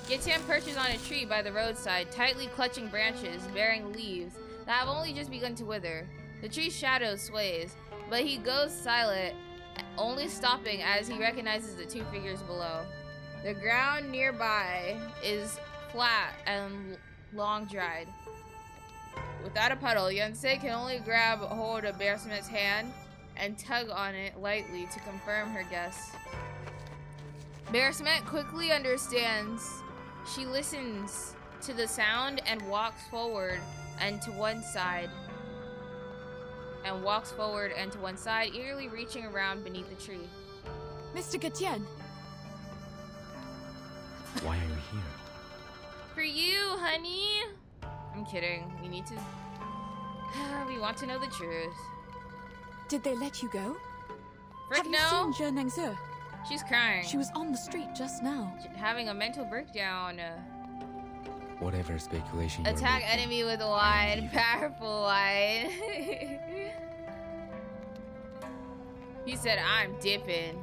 S1: Getian perches on a tree by the roadside, tightly clutching branches bearing leaves that have only just begun to wither. The tree's shadow sways, but he goes silent, only stopping as he recognizes the two figures below. The ground nearby is flat and long dried. Without a puddle, Yonsei can only grab a hold of Basmet's hand and tug on it lightly to confirm her guess. Basmet quickly understands. She listens to the sound and walks forward and to one side. Eagerly reaching around beneath the tree.
S3: Mr. Gatien.
S5: Why are you here?
S1: For you, honey. I'm kidding. We need to... we want to know the truth.
S3: Did they let you go?
S1: Frick,
S3: Have you
S1: no.
S3: seen Zhe?
S1: She's crying.
S3: She was on the street just now.
S1: Having a mental breakdown.
S5: Whatever speculation you're
S1: Attack
S5: making,
S1: enemy with a
S5: I'm
S1: wide,
S5: leaving.
S1: powerful wide. He said, I'm dipping.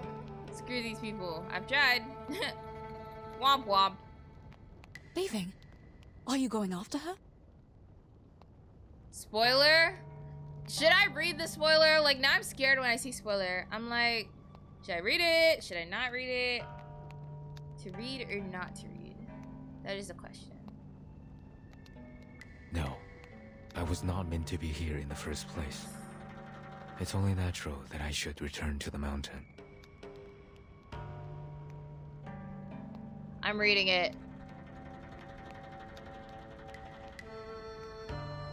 S1: Screw these people. I've tried. Womp womp.
S3: Leaving? Are you going after her?
S1: Spoiler? Should I read the spoiler? Like, now I'm scared when I see spoiler. I'm like, should I read it? Should I not read it? To read or not to read? That is the question.
S5: No, I was not meant to be here in the first place. It's only natural that I should return to the mountain.
S1: I'm reading it.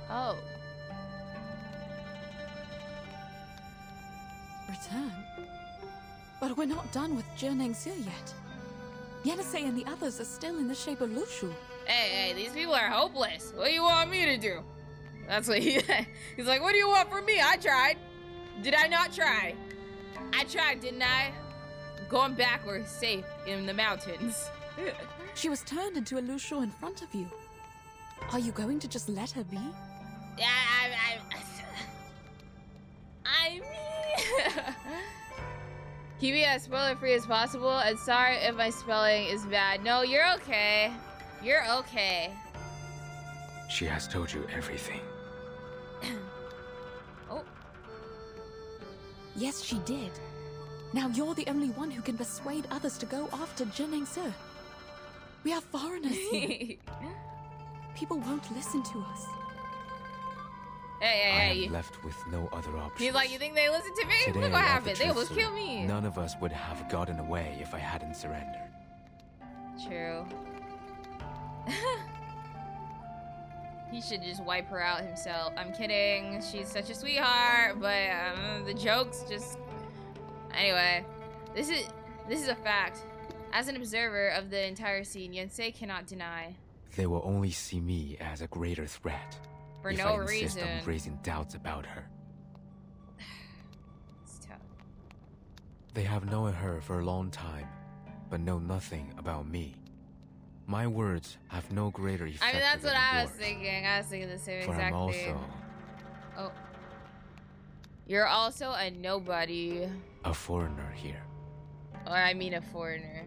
S1: Oh.
S3: Return? But we're not done with Zhe yet. Yenisei and the others are still in the shape of Lushu.
S1: Hey, these people are hopeless. What do you want me to do? That's what he's like, what do you want from me? I tried. Did I not try? I tried, didn't I? Going back, we're safe in the mountains.
S3: She was turned into a Lushu in front of you. Are you going to just let her be?
S1: Yeah, I mean... Keep it as spoiler-free as possible, and sorry if my spelling is bad. No, you're okay. You're okay.
S5: She has told you everything.
S1: Oh.
S3: Yes, she did. Now you're the only one who can persuade others to go after Zhe. We are foreigners here. People won't listen to us.
S1: Hey.
S5: I am left with no other option.
S1: He's like, you think they listen to me?
S5: Today,
S1: Look what
S5: at the
S1: happened. They almost
S5: truth,
S1: killed me.
S5: None of us would have gotten away if I hadn't surrendered.
S1: True. He should just wipe her out himself. I'm kidding. She's such a sweetheart, but the jokes just... Anyway, this is a fact. As an observer of the entire scene, Yonsei cannot deny.
S5: They will only see me as a greater threat.
S1: For
S5: if
S1: no
S5: I insist
S1: reason.
S5: on raising doubts about her.
S1: It's tough.
S5: They have known her for a long time, but know nothing about me. My words have no greater effect.
S1: I mean, that's what I was
S5: yours,
S1: thinking. I was thinking the same
S5: for
S1: exact
S5: I'm
S1: thing.
S5: also
S1: Oh. You're also a nobody.
S5: a foreigner here.
S1: Or I mean a foreigner.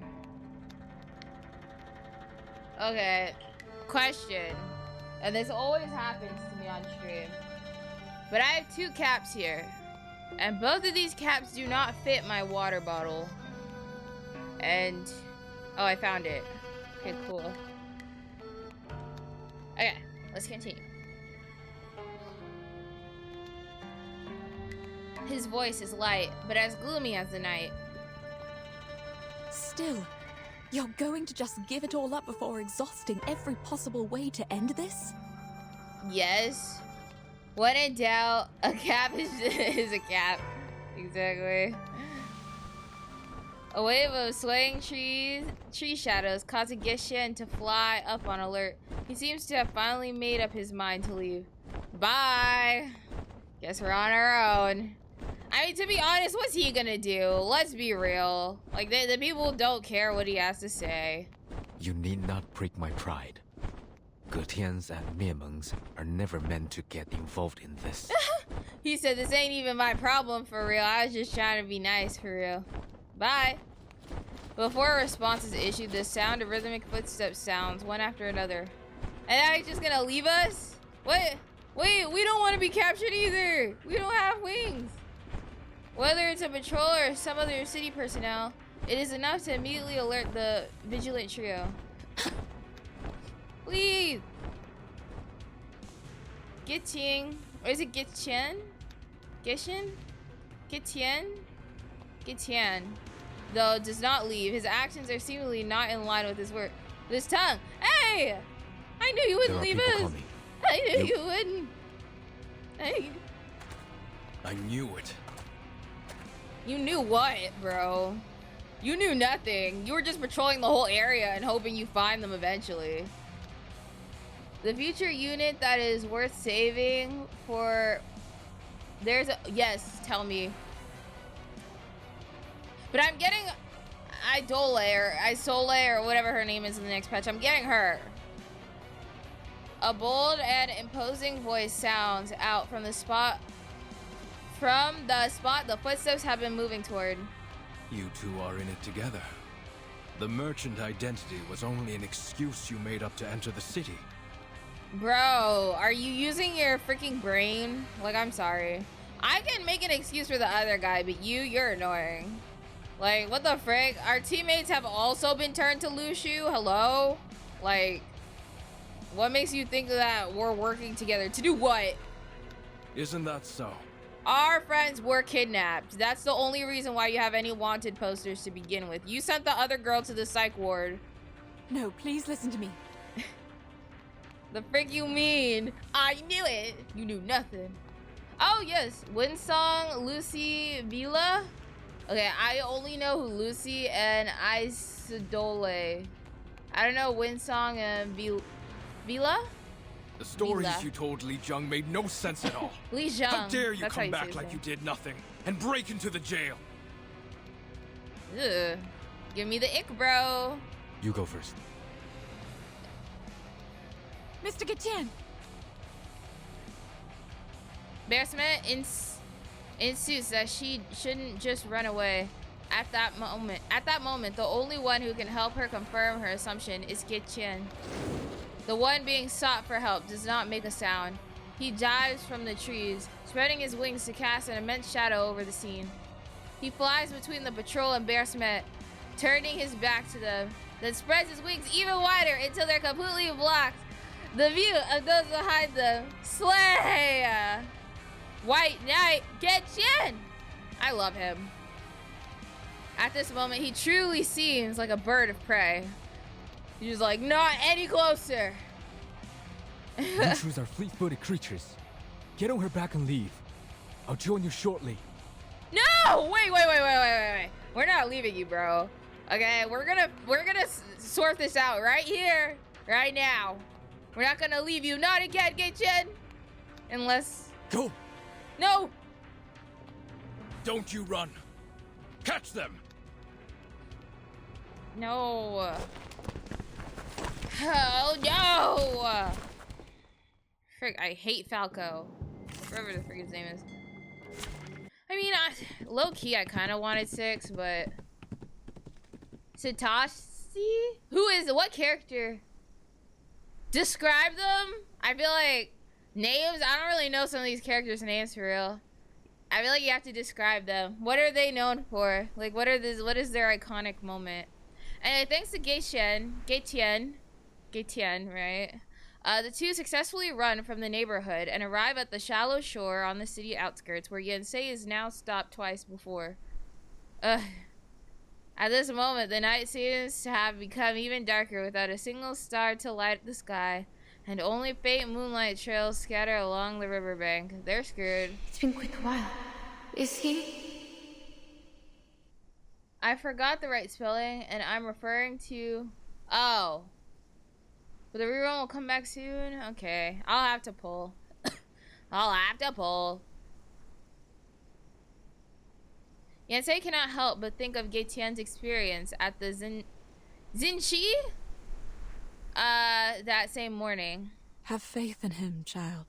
S1: Okay. Question. And this always happens to me on stream. But I have 2 caps here. And both of these caps do not fit my water bottle. And... oh, I found it. Okay, cool. Okay, let's continue. His voice is light, but as gloomy as the night.
S3: Still, you're going to just give it all up before exhausting every possible way to end this?
S1: Yes. When in doubt, a cap is a cap. Exactly. A wave of swaying tree shadows causing Gishin to fly up on alert. He seems to have finally made up his mind to leave. Bye. Guess we're on our own. I mean, to be honest, what's he gonna do? Let's be real. Like, the people don't care what he has to say.
S5: You need not prick my pride. Getians and Miemengs are never meant to get involved in this.
S1: He said, this ain't even my problem for real. I was just trying to be nice for real. Bye. Before a response is issued, the sound of rhythmic footsteps sounds one after another. And now he's just gonna leave us? What? Wait, we don't want to be captured either. We don't have wings. Whether it's a patrol or some other city personnel, it is enough to immediately alert the vigilant trio. Please. Gitting. Or is it Gitchen? Gishin? Gitien? Gitien. Though does not leave. His actions are seemingly not in line with his work. With his tongue. Hey! I knew you wouldn't leave us.
S5: Coming.
S1: I knew you wouldn't.
S6: I knew it.
S1: You knew what, bro? You knew nothing. You were just patrolling the whole area and hoping you find them eventually. The future unit that is worth saving for... There's a... Yes, tell me. But I'm getting Isole or whatever her name is in the next patch. I'm getting her. A bold and imposing voice sounds out from the spot. From the spot the footsteps have been moving toward.
S6: You two are in it together. The merchant identity was only an excuse you made up to enter the city.
S1: Bro, are you using your freaking brain? Like, I'm sorry. I can make an excuse for the other guy, but you're annoying. Like, what the frick? Our teammates have also been turned to Lushu? Hello? Like, what makes you think that we're working together? To do what?
S6: Isn't that so?
S1: Our friends were kidnapped. That's the only reason why you have any wanted posters to begin with. You sent the other girl to the psych ward.
S3: No, please listen to me.
S1: The frick you mean? I knew it. You knew nothing. Oh, yes. Winsong, Lucy, Vila. Okay, I only know who Lucy and Isidole. I don't know Winsong and Vila?
S6: The stories
S1: Vila.
S6: you told Li Jung made no sense at all.
S1: Li Jung.
S6: How dare you
S1: That's
S6: come
S1: how
S6: back
S1: say
S6: like
S1: his
S6: you
S1: name.
S6: did nothing and break into the jail?
S1: Ugh. Give me the ick, bro.
S5: You go first.
S3: Mr. Gatien!
S1: Bearsmet insists that she shouldn't just run away. At that moment, the only one who can help her confirm her assumption is Gatien. The one being sought for help does not make a sound. He dives from the trees, spreading his wings to cast an immense shadow over the scene. He flies between the patrol and Bearsmet, turning his back to them, then spreads his wings even wider until they're completely blocked the view of those behind them. Slay! White Knight, Gatien! I love him. At this moment, he truly seems like a bird of prey. He's just like, not any closer.
S5: Creatures are fleet-footed creatures. Get on her back and leave. I'll join you shortly.
S1: No! Wait. We're not leaving you, bro. Okay, we're gonna sort this out right here, right now. We're not gonna leave you. Not again, Gatien. Unless...
S5: Go!
S1: No!
S6: Don't you run. Catch them!
S1: No. Oh, no! Frick, I hate Falco. Whatever the frick his name is. I mean, low-key, I kind of wanted 6, but... Satoshi? What character? Describe them? I feel like names, I don't really know some of these characters' names for real. I feel like you have to describe them. What are they known for? Like, what is their iconic moment? And thanks to Gatien, right? The two successfully run from the neighborhood and arrive at the shallow shore on the city outskirts where Yensei is now stopped twice before. At this moment, the night seems to have become even darker without a single star to light the sky, and only faint moonlight trails scatter along the riverbank. They're screwed.
S4: It's been quite a while. Is he?
S1: I forgot the right spelling, and I'm referring to... Oh. But the rerun will come back soon? Okay. I'll have to pull. Yensei cannot help but think of Gatien's experience at the Zinchi? That same morning.
S3: Have faith in him, child.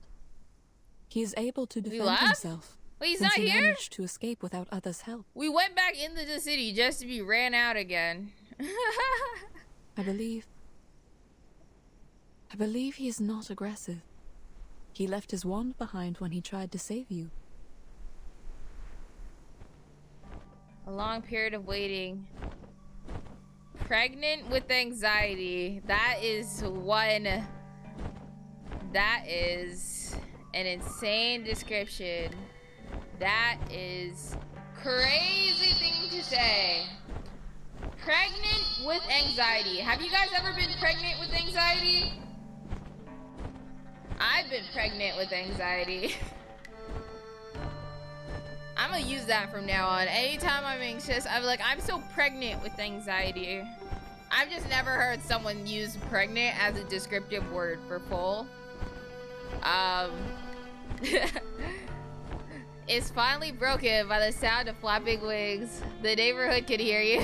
S3: He is able to defend
S1: left?
S3: himself.
S1: Wait, he's
S3: since
S1: not
S3: he
S1: here?
S3: managed to escape without others' help.
S1: We went back into the city just to be ran out again.
S3: I believe he is not aggressive. He left his wand behind when he tried to save you.
S1: A long period of waiting. Pregnant with anxiety. That is an insane description. That is crazy thing to say. Pregnant with anxiety. Have you guys ever been pregnant with anxiety? I've been pregnant with anxiety. I'm gonna use that from now on. Anytime I'm anxious, I'm like, I'm so pregnant with anxiety. I've just never heard someone use pregnant as a descriptive word for full. It's finally broken by the sound of flapping wings. The neighborhood can hear you.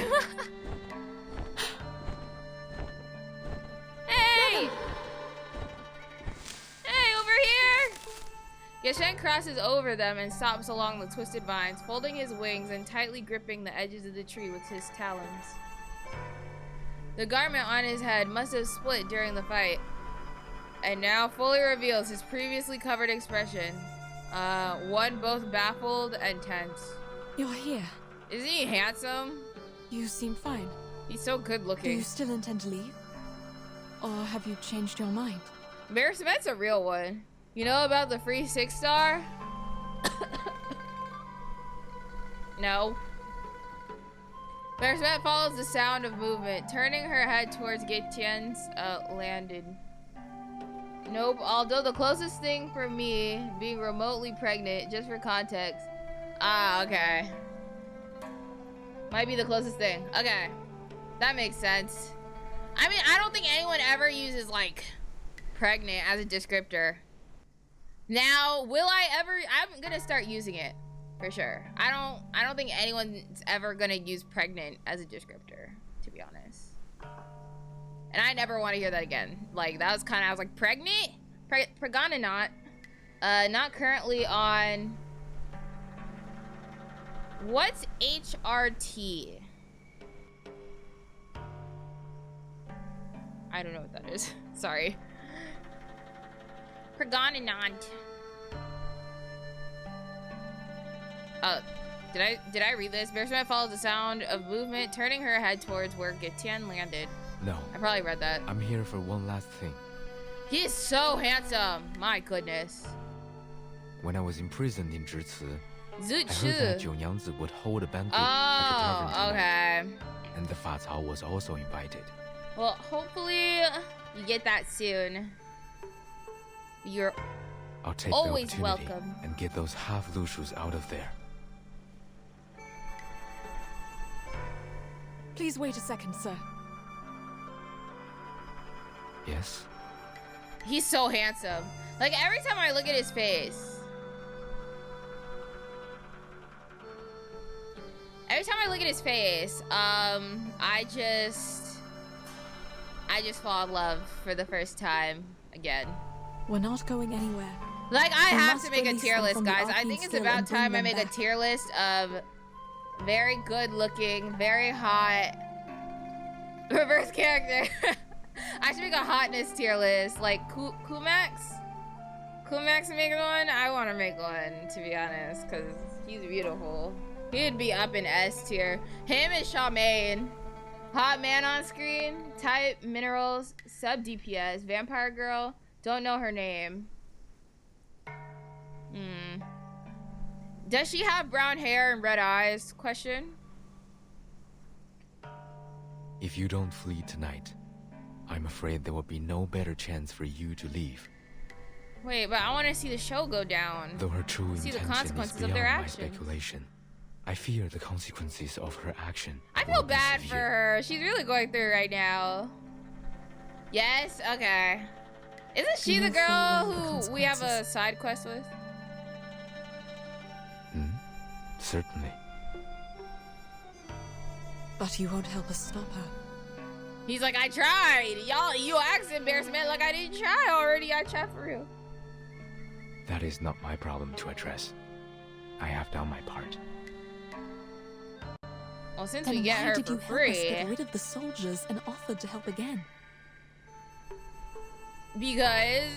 S1: Hey! Hey, over here! Geshen crosses over them and stops along the twisted vines, folding his wings and tightly gripping the edges of the tree with his talons. The garment on his head must have split during the fight, and now fully reveals his previously covered expression. One both baffled and tense.
S3: You're here.
S1: Isn't he handsome?
S3: You seem fine.
S1: He's so good
S3: Do
S1: looking.
S3: you still intend to leave? Or have you changed your mind?
S1: Bearsmet's a real one. You know about the free 6-star? No. Bearsmet follows the sound of movement, turning her head towards Gaetien's landed. Nope, although the closest thing for me being remotely pregnant, just for context. Ah, okay. Might be the closest thing. Okay. That makes sense. I mean, I don't think anyone ever uses, like, pregnant as a descriptor. Now, will I ever? I'm gonna start using it for sure. I don't think anyone's ever gonna use pregnant as a descriptor, to be honest. And I never want to hear that again. Like, that was kind of, I was like, pregnant? Pregana not. Not currently on. What's HRT? I don't know what that is. Sorry. Pregonanant. Did I read this? Bearsmet follows the sound of movement, turning her head towards where Gaetian landed.
S5: No.
S1: I probably read that.
S5: I'm here for one last thing.
S1: He is so handsome. My goodness.
S5: When I was imprisoned in Zhici, I heard that
S1: Zuchu.
S5: Jiunyangzi would hold a banquet at the tavern
S1: Oh,
S5: tonight.
S1: okay.
S5: And the Fa Cao was also invited.
S1: Well, hopefully you get that soon. You're
S5: I'll take
S1: always
S5: the opportunity
S1: welcome.
S5: and get those half Lushus out of there.
S3: Please wait a second, sir.
S5: Yes?
S1: He's so handsome. Like, every time I look at his face. Every time I look at his face, I just fall in love for the first time again.
S3: We're not going anywhere.
S1: Like, I
S3: We
S1: have
S3: must
S1: to make a
S3: release
S1: tier
S3: them
S1: list,
S3: from the
S1: guys. I
S3: arcane
S1: think it's
S3: skill
S1: about
S3: and bring
S1: time I
S3: them
S1: make a
S3: back.
S1: tier list of very good looking, very hot reverse character. I should make a hotness tier list. Like, Kumax? Kumax make one? I want to make one, to be honest, because he's beautiful. He'd be up in S tier. Him and Charmaine. Hot man on screen. Type minerals. Sub DPS. Vampire girl. Don't know her name. Does she have brown hair and red eyes? Question.
S5: If you don't flee tonight, I'm afraid there will be no better chance for you to leave.
S1: Wait, but I want to see the show go down.
S5: Though her true
S1: See the
S5: intention is
S1: consequences of
S5: beyond
S1: their
S5: my
S1: actions.
S5: speculation, I fear the consequences of her action.
S1: I
S5: will
S1: feel
S5: be
S1: bad for
S5: severe.
S1: her. She's really going through it right now. Yes? Okay. Isn't she
S3: You
S1: the
S3: will full well
S1: girl
S3: the
S1: who we have a
S3: consequences.
S1: side quest with?
S5: Certainly.
S3: But you won't help us stop her.
S1: He's like, I tried. Y'all, you asked embarrassment like I didn't try already. I tried for real.
S5: That is not my problem to address. I have done my part.
S1: Well, since
S3: Then
S1: we get
S3: why
S1: her
S3: did
S1: for
S3: you help us
S1: free,
S3: get rid of the soldiers and offered to help again?
S1: because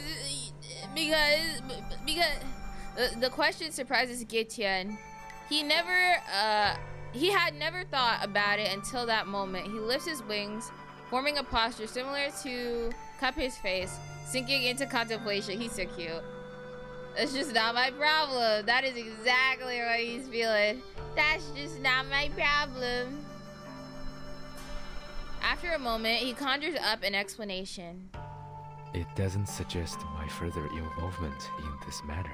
S1: the question surprises Gaetian. He had never thought about it until that moment. He lifts his wings, forming a posture similar to cup his face, sinking into contemplation. He's so cute. That's just not my problem. That is exactly what he's feeling. That's just not my problem. After a moment, he conjures up an explanation.
S5: It doesn't suggest my further involvement in this matter.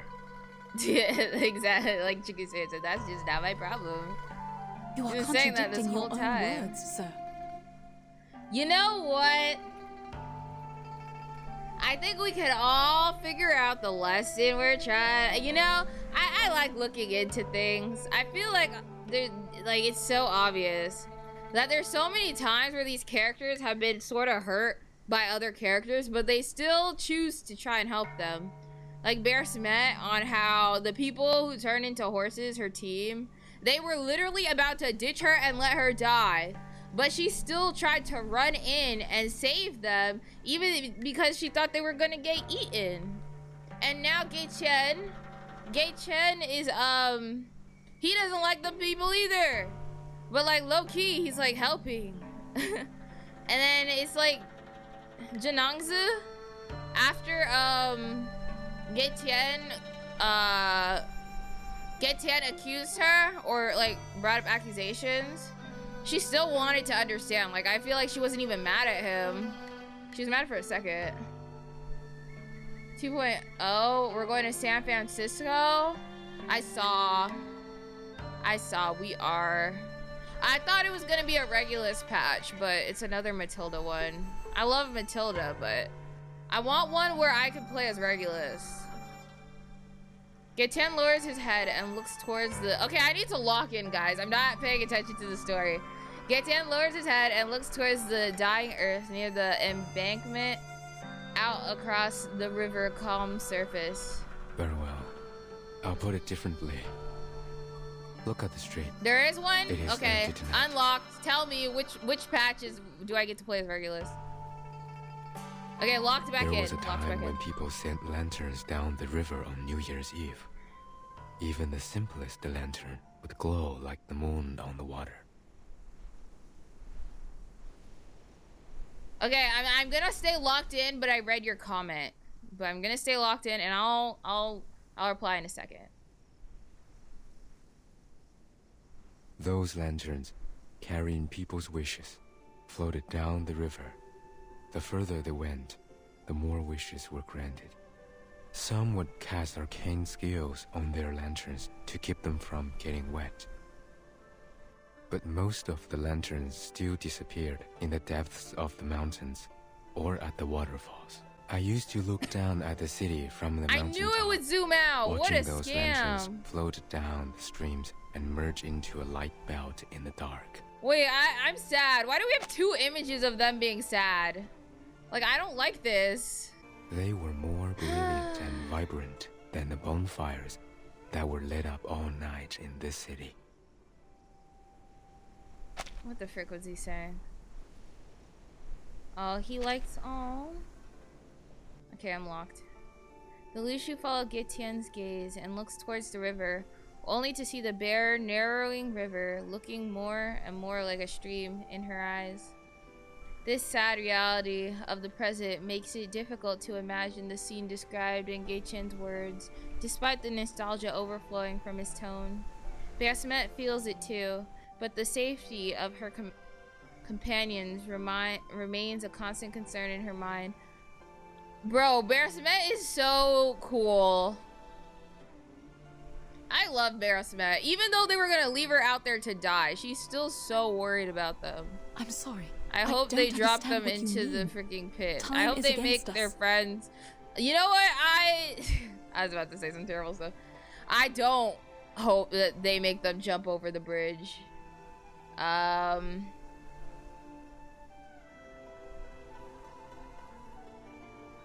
S1: Yeah, exactly. Like Chikuseren said, that's just not my problem.
S3: You are
S1: He was saying that
S3: contradicting
S1: this whole
S3: your own
S1: time.
S3: words, sir.
S1: You know what? I think we can all figure out the lesson we're trying. You know, I like looking into things. I feel like it's so obvious that there's so many times where these characters have been sort of hurt by other characters, but they still choose to try and help them. Like Bear Smet on how the people who turned into horses, her team, they were literally about to ditch her and let her die. But she still tried to run in and save them, even because she thought they were gonna get eaten. And now Gei Chen is, he doesn't like the people either. But like low key, he's like helping. And then it's like, Janangzi, after, Gei Tian accused her, or like brought up accusations, she still wanted to understand. Like, I feel like she wasn't even mad at him. She was mad for a second. 2.0, we're going to San Francisco. I saw, we are. I thought it was gonna be a Regulus patch, but it's another Matilda one. I love Matilda, but I want one where I can play as Regulus. Gaten lowers his head and looks towards the... Okay, I need to lock in, guys. I'm not paying attention to the story. Gaten lowers his head and looks towards the dying earth near the embankment out across the river calm surface.
S5: Very well. I'll put it differently. Look at the street.
S1: There is one?
S5: It is
S1: okay,
S5: empty tonight.
S1: unlocked. Tell me which patches do I get to play as Regulus? Okay, locked back in.
S5: There was a
S1: Locked back
S5: time
S1: in.
S5: when people sent lanterns down the river on New Year's Eve. Even the simplest lantern would glow like the moon on the water.
S1: Okay, I'm gonna stay locked in, but I read your comment. But I'm gonna stay locked in, and I'll reply in a second.
S5: Those lanterns, carrying people's wishes, floated down the river. The further they went, the more wishes were granted. Some would cast arcane skills on their lanterns to keep them from getting wet. But most of the lanterns still disappeared in the depths of the mountains or at the waterfalls. I used to look down at the city from the mountain
S1: I knew it would zoom out. What
S5: watching
S1: a
S5: those
S1: scam.
S5: lanterns float down the streams and merge into a light belt in the dark.
S1: Wait, I'm sad. Why do we have two images of them being sad? Like, I don't like this.
S5: They were more brilliant and vibrant than the bonfires that were lit up all night in this city.
S1: What the frick was he saying? Oh, he likes... Oh. Okay, I'm locked. The Lushu followed Getien's gaze and looks towards the river, only to see the bare, narrowing river looking more and more like a stream in her eyes. This sad reality of the present makes it difficult to imagine the scene described in Getien's words, despite the nostalgia overflowing from his tone. Basmet feels it too, but the safety of her companions remains a constant concern in her mind. Bro, Basmet is so cool. I love Basmet. Even though they were gonna leave her out there to die, she's still so worried about them.
S3: I'm sorry.
S1: I hope they drop them into the freaking pit. I hope they make their friends. You know what? I was about to say some terrible stuff. I don't hope that they make them jump over the bridge.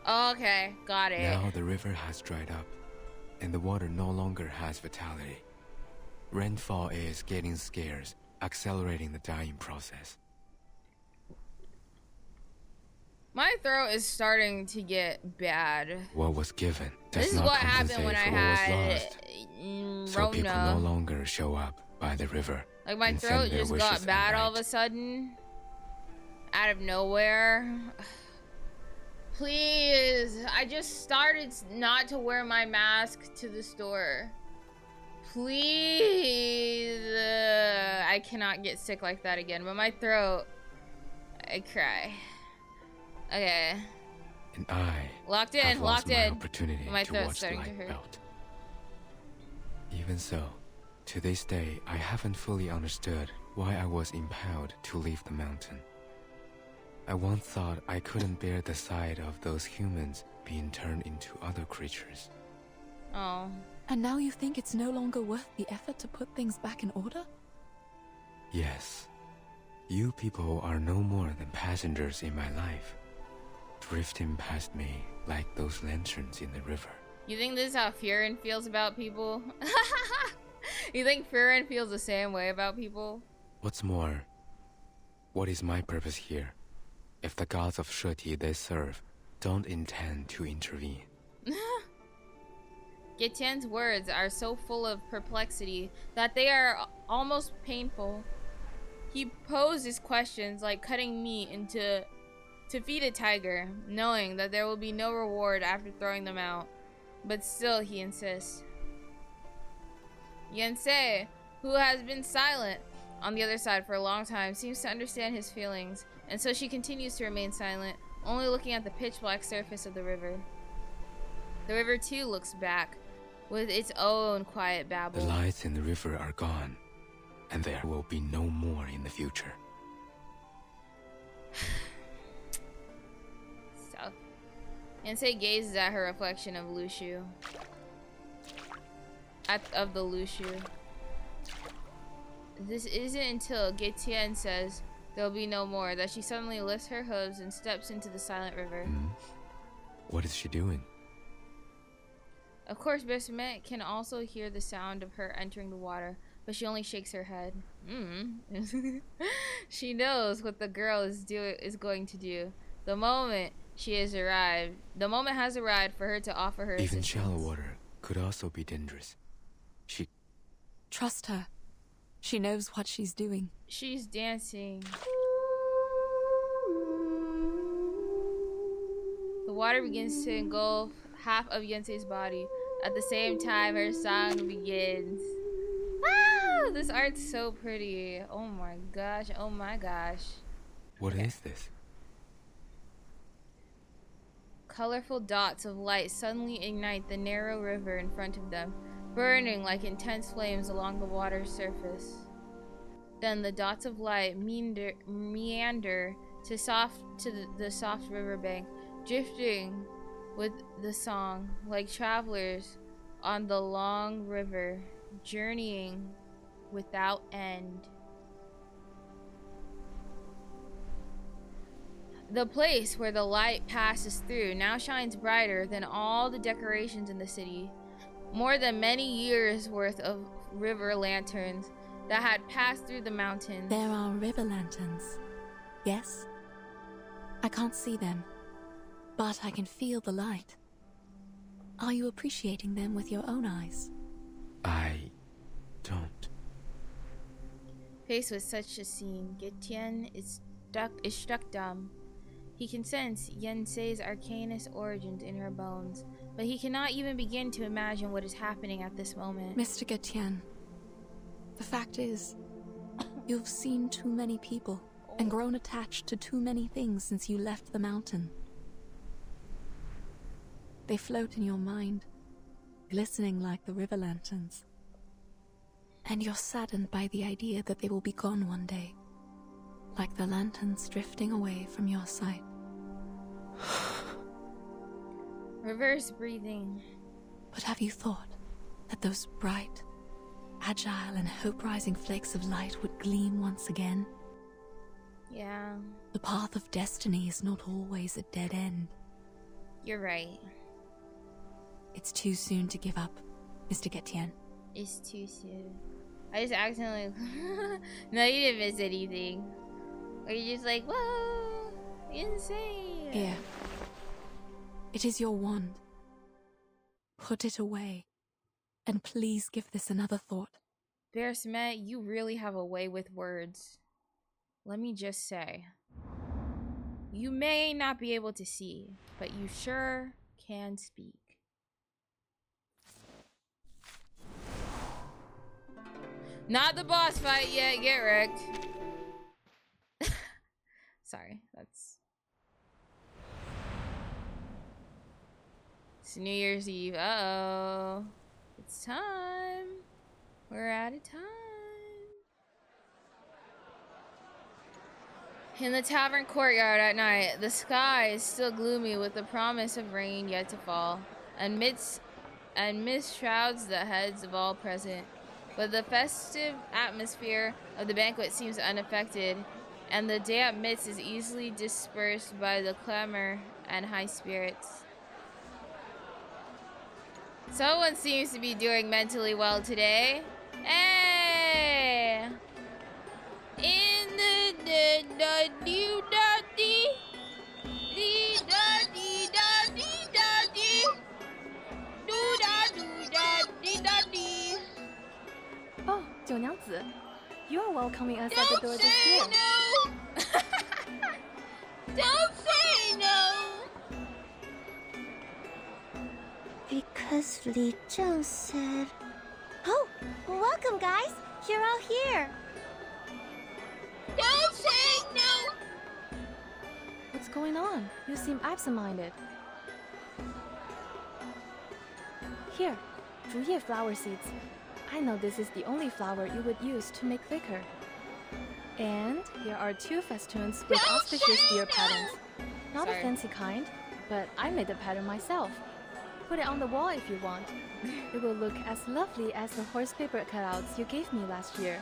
S1: Okay, got it.
S5: Now the river has dried up, and the water no longer has vitality. Rainfall is getting scarce, accelerating the dying process.
S1: My throat is starting to get bad.
S5: What was given does
S1: This is
S5: not
S1: what
S5: compensate
S1: happened when I
S5: for what was
S1: had
S5: lost. So people no
S1: Rona.
S5: longer show up by the river.
S1: Like my
S5: and
S1: throat
S5: send their
S1: just
S5: wishes
S1: got bad
S5: at
S1: all of
S5: night.
S1: a sudden. Out of nowhere. Please, I just started not to wear my mask to the store. Please. I cannot get sick like that again, but my throat, I cry. Okay.
S5: And I
S1: Locked in,
S5: have lost
S1: locked
S5: my
S1: in.
S5: opportunity
S1: My
S5: to
S1: throat's
S5: watch the
S1: starting to
S5: light
S1: hurt.
S5: belt. Even so, to this day, I haven't fully understood why I was impelled to leave the mountain. I once thought I couldn't bear the sight of those humans being turned into other creatures.
S1: Oh.
S3: And now you think it's no longer worth the effort to put things back in order?
S5: Yes. You people are no more than passengers in my life, drifting past me like those lanterns in the river.
S1: You think this is how Furin feels about people? You think Furin feels the same way about people?
S5: What's more, what is my purpose here if the gods of Shuori they serve don't intend to intervene?
S1: Getien's words are so full of perplexity that they are almost painful. He poses questions like cutting meat to feed a tiger, knowing that there will be no reward after throwing them out. But still he insists. Yensei, who has been silent on the other side for a long time, seems to understand his feelings, and so she continues to remain silent, only looking at the pitch black surface of the river. The river too looks back, with its own quiet babble.
S5: The lights in the river are gone, and there will be no more in the future.
S1: South. Yensei gazes at her reflection of Lushu. Of the Lushu. This isn't until Getien says there'll be no more that she suddenly lifts her hooves and steps into the silent river.
S5: What is she doing?
S1: Of course, Besmet can also hear the sound of her entering the water, but she only shakes her head. She knows what the girl is going to do. The moment has arrived for her to offer her
S5: Even
S1: assistance.
S5: shallow water could also be dangerous.
S3: Trust her. She knows what she's doing.
S1: She's dancing. The water begins to engulf half of Yensei's body. At the same time, her song begins. Wow, this art's so pretty. Oh my gosh, oh my gosh.
S5: What is this?
S1: Colorful dots of light suddenly ignite the narrow river in front of them, burning like intense flames along the water's surface. Then the dots of light meander to the soft riverbank, drifting with the song like travelers on the long river, journeying without end. The place where the light passes through now shines brighter than all the decorations in the city. More than many years worth of river lanterns that had passed through the mountains.
S3: There are river lanterns. Yes? I can't see them, but I can feel the light. Are you appreciating them with your own eyes?
S5: I don't.
S1: Faced with such a scene, Getien is struck dumb. He can sense Yensei's arcanist origins in her bones, but he cannot even begin to imagine what is happening at this moment.
S3: Mr. Getien, the fact is, you've seen too many people and grown attached to too many things since you left the mountain. They float in your mind, glistening like the river lanterns. And you're saddened by the idea that they will be gone one day, like the lanterns drifting away from your sight.
S1: Reverse breathing.
S3: But have you thought that those bright, agile and hope-rising flakes of light would gleam once again?
S1: Yeah.
S3: The path of destiny is not always a dead end.
S1: You're right.
S3: It's too soon to give up, Mr. Getien.
S1: It's too soon. I just accidentally... No, you didn't miss anything. Or you're just like, whoa, insane.
S3: Here. It is your wand. Put it away. And please give this another thought.
S1: Bearsmet, you really have a way with words. Let me just say. You may not be able to see, but you sure can speak. Not the boss fight yet, get wrecked. Sorry, that's... It's New Year's Eve. Uh-oh. It's time. We're out of time. In the tavern courtyard at night, the sky is still gloomy with the promise of rain yet to fall, and mist shrouds the heads of all present. But the festive atmosphere of the banquet seems unaffected, and the damp mist is easily dispersed by the clamor and high spirits. Someone seems to be doing mentally well today. Hey! In the dee da dee dee da dee da dee da dee do da dee da dee.
S8: Oh, 九娘子, you are welcoming us at the door this year.
S1: No. Don't say no.
S2: Because Li Zheng said... Oh, welcome, guys. You're all here.
S1: Don't say no.
S8: What's going on? You seem absent-minded. Here, 竹叶 flower seeds. I know this is the only flower you would use to make liquor. And here are 2 festoons with auspicious deer patterns. Not a fancy kind, but I made the pattern myself. Put it on the wall if you want. It will look as lovely as the horse paper cutouts you gave me last year.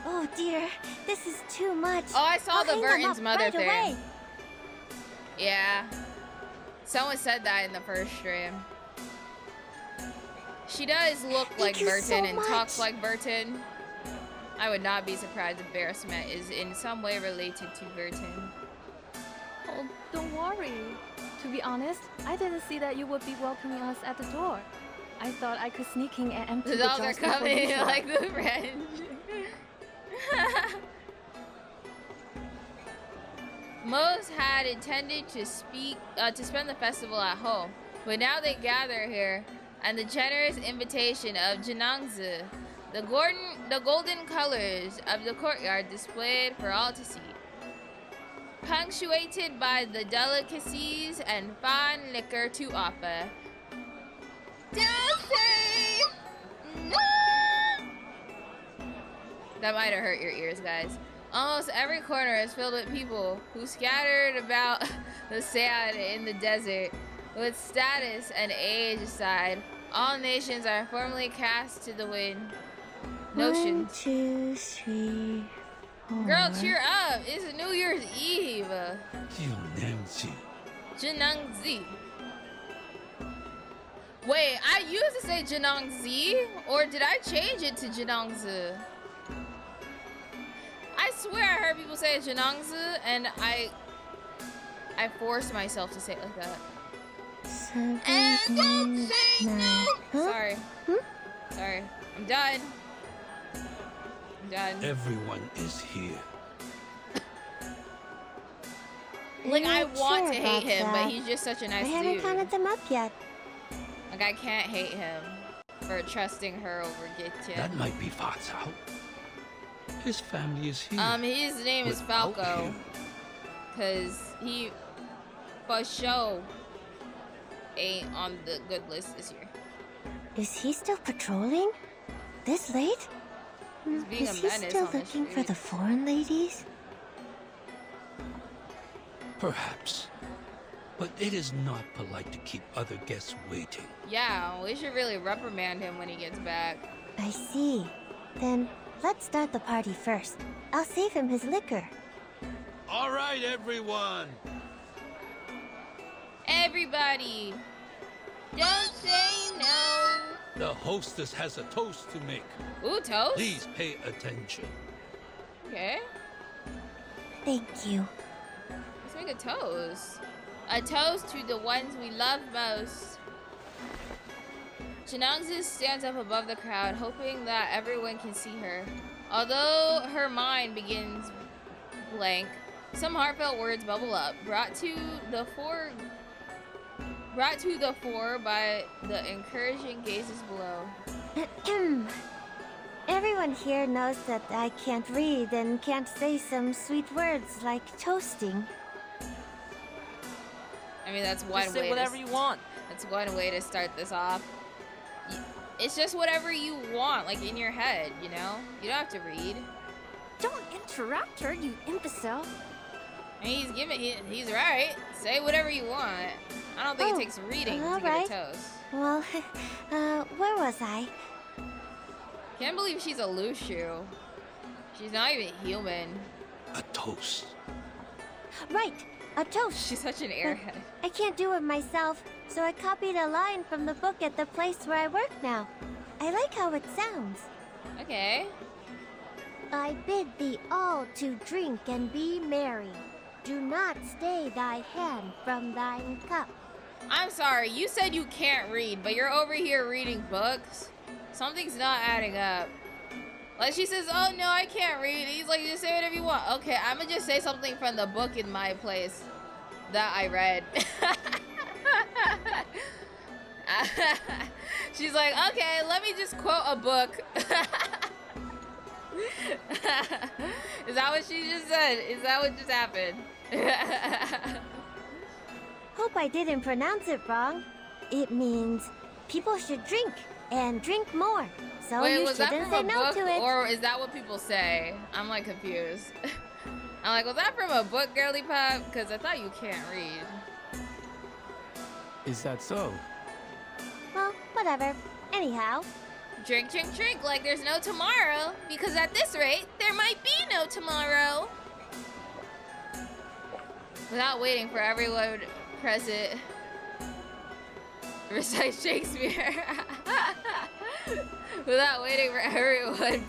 S2: Oh dear, this is too much.
S1: Oh, I saw the
S2: I'll hang them
S1: Burton's
S2: up
S1: mother
S2: right
S1: thing.
S2: away.
S1: Yeah. Someone said that in the first stream. She does look like
S2: you
S1: Burton
S2: so
S1: and
S2: much.
S1: talks like Burton. I would not be surprised if Bearsmet is in some way related to Burton.
S8: Oh, don't worry. To be honest, I didn't see that you would be welcoming us at the door. I thought I could sneak in and empty
S1: The
S8: the
S1: dogs are
S8: jars before
S1: coming
S8: you showed.
S1: like the French. Most had intended to spend the festival at home, but now they gather here, and the generous invitation of Jinangzi, the golden colors of the courtyard displayed for all to see, punctuated by the delicacies and fine liquor to offer. Don't say no. That might have hurt your ears, guys. Almost every corner is filled with people who scattered about the sand in the desert. With status and age aside, all nations are formally cast to the wind. Notions.
S2: 1, 2, 3, 4.
S1: Girl, cheer up! It's New Year's Eve. Jinangzi. Wait, I used to say Jinangzi, or did I change it to Jinangzi? I swear I heard people say Jinangzi, and I forced myself to say it like that.
S2: 7,
S1: And don't
S2: 8,
S1: say
S2: 9.
S1: no.
S2: Huh?
S1: Sorry. Sorry. I'm done. I'm done.
S9: Everyone is here.
S1: Like, I
S2: Not
S1: want
S2: sure
S1: to hate
S2: about
S1: him,
S2: that.
S1: but he's just such a
S2: I
S1: nice
S2: haven't
S1: dude.
S2: counted them up yet.
S1: Like, I can't hate him for trusting her over Gitya.
S9: That might be Fa Cao. His family is here.
S1: His name is
S9: Without
S1: Falco.
S9: him.
S1: Cause he, for sure, ain't on the good list this year.
S2: Is he still patrolling? This late?
S1: He's being
S2: Is
S1: a
S2: he
S1: menace
S2: still
S1: on the
S2: looking for
S1: street.
S2: the foreign ladies?
S9: Perhaps. But it is not polite to keep other guests waiting.
S1: Yeah, we should really reprimand him when he gets back.
S2: I see. Then let's start the party first. I'll save him his liquor.
S9: All right, everyone.
S1: Everybody, don't say no.
S9: The hostess has a toast to make.
S1: Ooh, toast?
S9: Please pay attention.
S1: Okay,
S2: Thank you.
S1: let's make a toast. A toast to the ones we love most. Jinangzi stands up above the crowd, hoping that everyone can see her. Although her mind begins blank, some heartfelt words bubble up, brought to the fore by the encouraging gazes below.
S2: Everyone here knows that I can't read and can't say some sweet words like toasting.
S1: I mean, that's one
S10: Just
S1: way.
S10: say whatever you want.
S1: That's one way to start this off. It's just whatever you want, like in your head, you know? You don't have to read.
S10: Don't interrupt her, you imbecile.
S1: And he's right. Say whatever you want. I don't think it takes reading to get a toast.
S2: Well, where was I?
S1: Can't believe she's a Lushu. She's not even human.
S9: A toast.
S2: Right, a toast.
S1: She's such an airhead.
S2: I can't do it myself, so I copied a line from the book at the place where I work now. I like how it sounds.
S1: Okay.
S2: I bid thee all to drink and be merry. Do not stay thy hand from thine cup.
S1: I'm sorry, you said you can't read, but you're over here reading books? Something's not adding up. Like, she says, oh no, I can't read. He's like, just say whatever you want. Okay, I'm gonna just say something from the book in my place that I read. She's like, okay, let me just quote a book. Is that what she just said? Is that what just happened?
S2: Hope I didn't pronounce it wrong. It means people should drink and drink more. So
S1: Wait,
S2: you
S1: was that
S2: shouldn't
S1: from
S2: say
S1: a
S2: no
S1: book,
S2: to it.
S1: or is that what people say? I'm like confused. I'm like, was that from a book, girly pop? Because I thought you can't read.
S7: Is that so?
S2: Well, whatever. Anyhow.
S1: Drink, drink, drink like there's no tomorrow. Because at this rate, there might be no tomorrow. Without waiting for everyone present, recite Shakespeare. Without waiting for everyone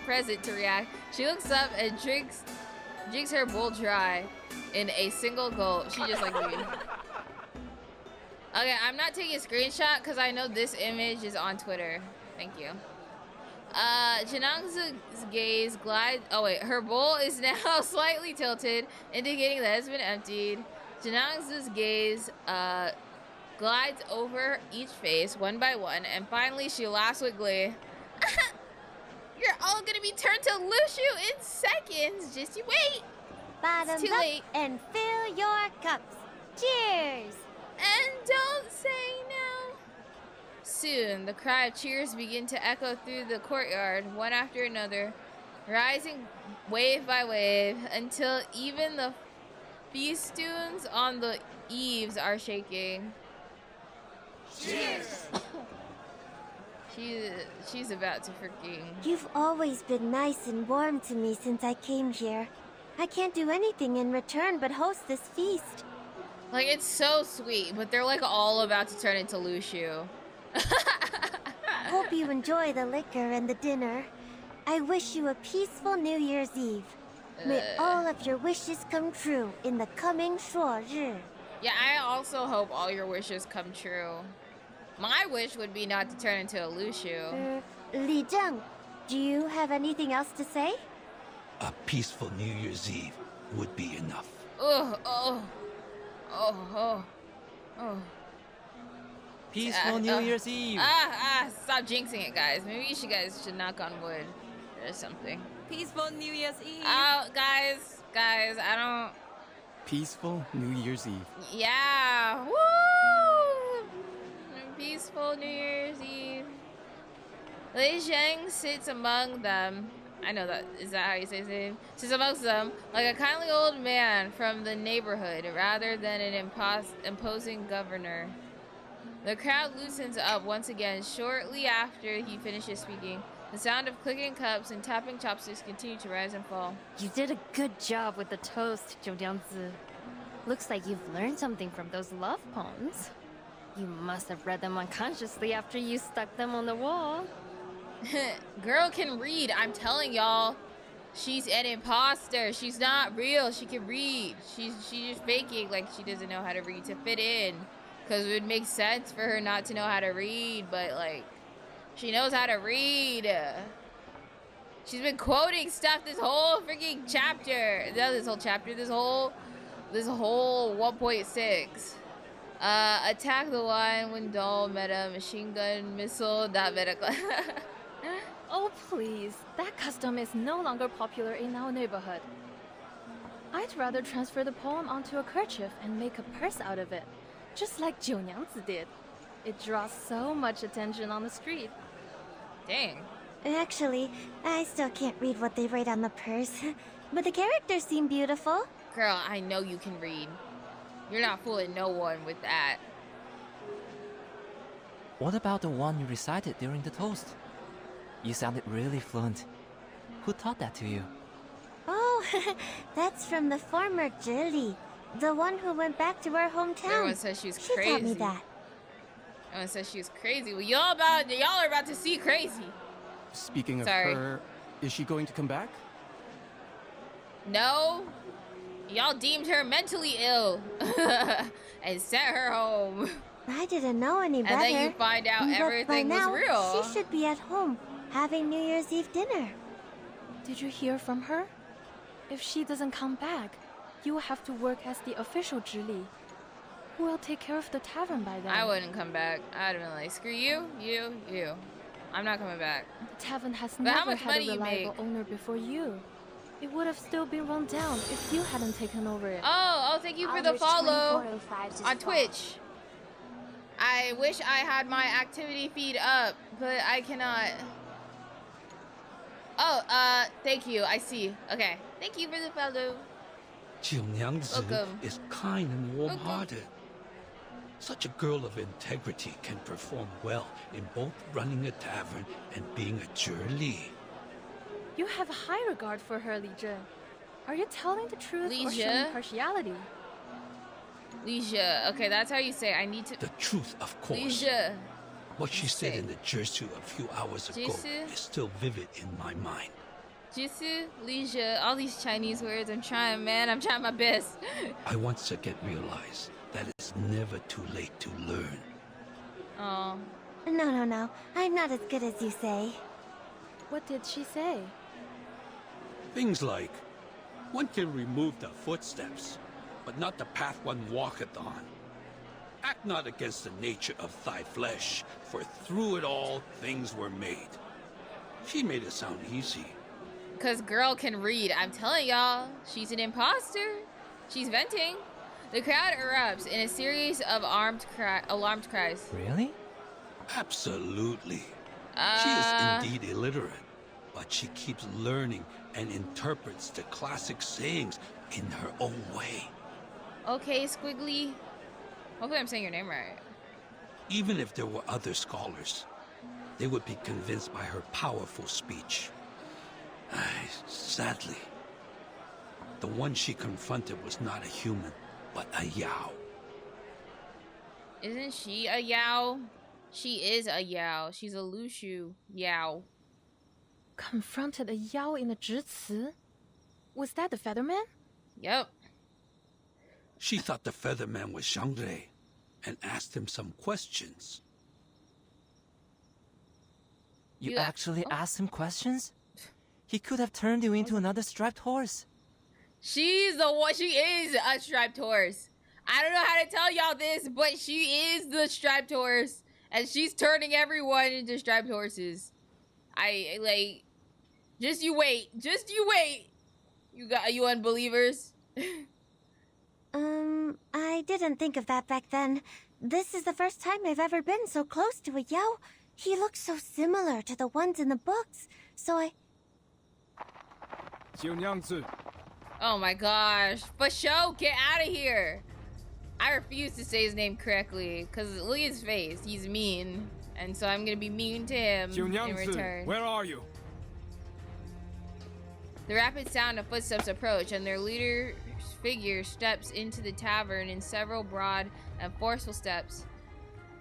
S1: present to react, she looks up and drinks her bowl dry in a single gulp. She just like me. Okay, I'm not taking a screenshot because I know this image is on Twitter. Thank you. Janang's gaze glides. Oh wait, her bowl is now slightly tilted, indicating that it's been emptied. Janang's gaze glides over each face one by one, and finally she laughs with glee. You're all gonna be turned to Lushu in seconds. Just you wait.
S2: Bottoms
S1: it's too
S2: up
S1: late.
S2: and fill your cups. Cheers!
S1: And don't say no. Soon, the cry of cheers begin to echo through the courtyard, one after another, rising wave by wave, until even the festoons on the eaves are shaking.
S2: Cheers!
S1: She's about to freaking...
S2: You've always been nice and warm to me since I came here. I can't do anything in return but host this feast.
S1: Like, it's so sweet, but they're like all about to turn into Lushu.
S2: Hope you enjoy the liquor and the dinner. I wish you a peaceful New Year's Eve. May all of your wishes come true in the coming Shuori.
S1: Yeah, I also hope all your wishes come true. My wish would be not to turn into a Lushu.
S2: Li Zheng, do you have anything else to say?
S9: A peaceful New Year's Eve would be enough.
S1: Oh.
S11: Peaceful New Year's Eve.
S1: Stop jinxing it, guys. Maybe you guys should knock on wood or something.
S10: Peaceful New Year's Eve.
S1: Oh, guys, I don't...
S7: Peaceful New Year's Eve.
S1: Yeah, woo! Peaceful New Year's Eve. Lei Zheng sits among them. I know that. Is that how you say his name? Sits amongst them like a kindly old man from the neighborhood rather than an imposing governor. The crowd loosens up once again shortly after he finishes speaking. The sound of clicking cups and tapping chopsticks continue to rise and fall.
S10: You did a good job with the toast, Zhou Liangzi. Looks like you've learned something from those love poems. You must have read them unconsciously after you stuck them on the wall.
S1: Girl can read, I'm telling y'all. She's an imposter. She's not real. She can read. She's just faking like she doesn't know how to read to fit in. Because it would make sense for her not to know how to read, but like, she knows how to read. She's been quoting stuff this whole freaking chapter. No, this whole chapter. This whole 1.6. Attack the line when dull meta machine gun missile dot meta.
S8: Oh please, that custom is no longer popular in our neighborhood. I'd rather transfer the poem onto a kerchief and make a purse out of it, just like Zhou Nyangzi did. It draws so much attention on the street.
S1: Dang.
S2: Actually, I still can't read what they write on the purse. But the characters seem beautiful.
S1: Girl, I know you can read. You're not fooling no one with that.
S11: What about the one you recited during the toast? You sounded really fluent. Who taught that to you?
S2: Oh, that's from the former Zhili, the one who went back to her hometown.
S1: Everyone says she's
S2: She
S1: crazy.
S2: taught me that.
S1: Everyone says she's crazy. Well, y'all are about to see crazy.
S7: Speaking of
S1: Sorry.
S7: her, is she going to come back?
S1: No. Y'all deemed her mentally ill and sent her home.
S2: I didn't know any better.
S1: And then you find out
S2: But
S1: everything
S2: by
S1: was
S2: now,
S1: real.
S2: She should be at home, having New Year's Eve dinner.
S8: Did you hear from her? If she doesn't come back, you will have to work as the official Zhili. Who will take care of the tavern by then?
S1: I wouldn't come back. I'd have been like, screw you, you. I'm not coming back.
S8: The tavern has
S1: But how
S8: never
S1: much
S8: had
S1: money
S8: a
S1: you
S8: reliable
S1: make?
S8: owner before you. It would have still been run down if you hadn't taken over it.
S1: Oh, thank you for the follow on Twitch. I wish I had my activity feed up, but I cannot. Oh, thank you. I see. Okay. Thank you for the follow.
S9: 九娘子
S1: Welcome.
S9: is kind and warm-hearted. Such a girl of integrity can perform well in both running a tavern and being a Zhili.
S8: You have a high regard for her, Li Zhen. Are you telling the truth
S1: Li
S8: or
S1: Zhe?
S8: showing partiality?
S1: Leisha. Okay, that's how you say it. I need to.
S9: The truth, of course.
S1: Leisha.
S9: What she said
S1: Say.
S9: in the Jersey a few hours ago
S1: Jisu?
S9: is still vivid in my mind.
S1: Jisu, Leisha. All these Chinese words. I'm trying, man. I'm trying my best.
S9: I once again realized that it's never too late to learn.
S1: Oh.
S2: No. I'm not as good as you say.
S8: What did she say?
S9: Things like, one can remove the footsteps, but not the path one walketh on. Act not against the nature of thy flesh, for through it all things were made. She made it sound easy.
S1: Because girl can read. I'm telling y'all, she's an imposter. She's venting. The crowd erupts in a series of alarmed cries.
S11: Really?
S9: Absolutely. She is indeed illiterate, but she keeps learning and interprets the classic sayings in her own way.
S1: Okay, Squiggly. Hopefully I'm saying your name right.
S9: Even if there were other scholars, they would be convinced by her powerful speech. Sadly, the one she confronted was not a human, but a Yao.
S1: Isn't she a Yao? She is a Yao. She's a Lushu Yao.
S8: Confronted a Yao in a Zhici? Was that the Featherman?
S1: Yep.
S9: She thought the Featherman was Zhang Rei and asked him some questions.
S11: You
S1: You-
S11: actually
S1: oh.
S11: asked him questions? He could have turned you into another striped horse.
S1: She's the one. She is a striped horse. I don't know how to tell y'all this, but she is the striped horse. And she's turning everyone into striped horses. Just you wait. Just you wait. You unbelievers.
S2: I didn't think of that back then. This is the first time I've ever been so close to a Yao. He looks so similar to the ones in the books, so I...
S1: Oh my gosh. Basho, get out of here. I refuse to say his name correctly, because look at his face. He's mean. And so I'm going to be mean to him in return.
S12: Where are you?
S1: The rapid sound of footsteps approach, and their leader's figure steps into the tavern in several broad and forceful steps.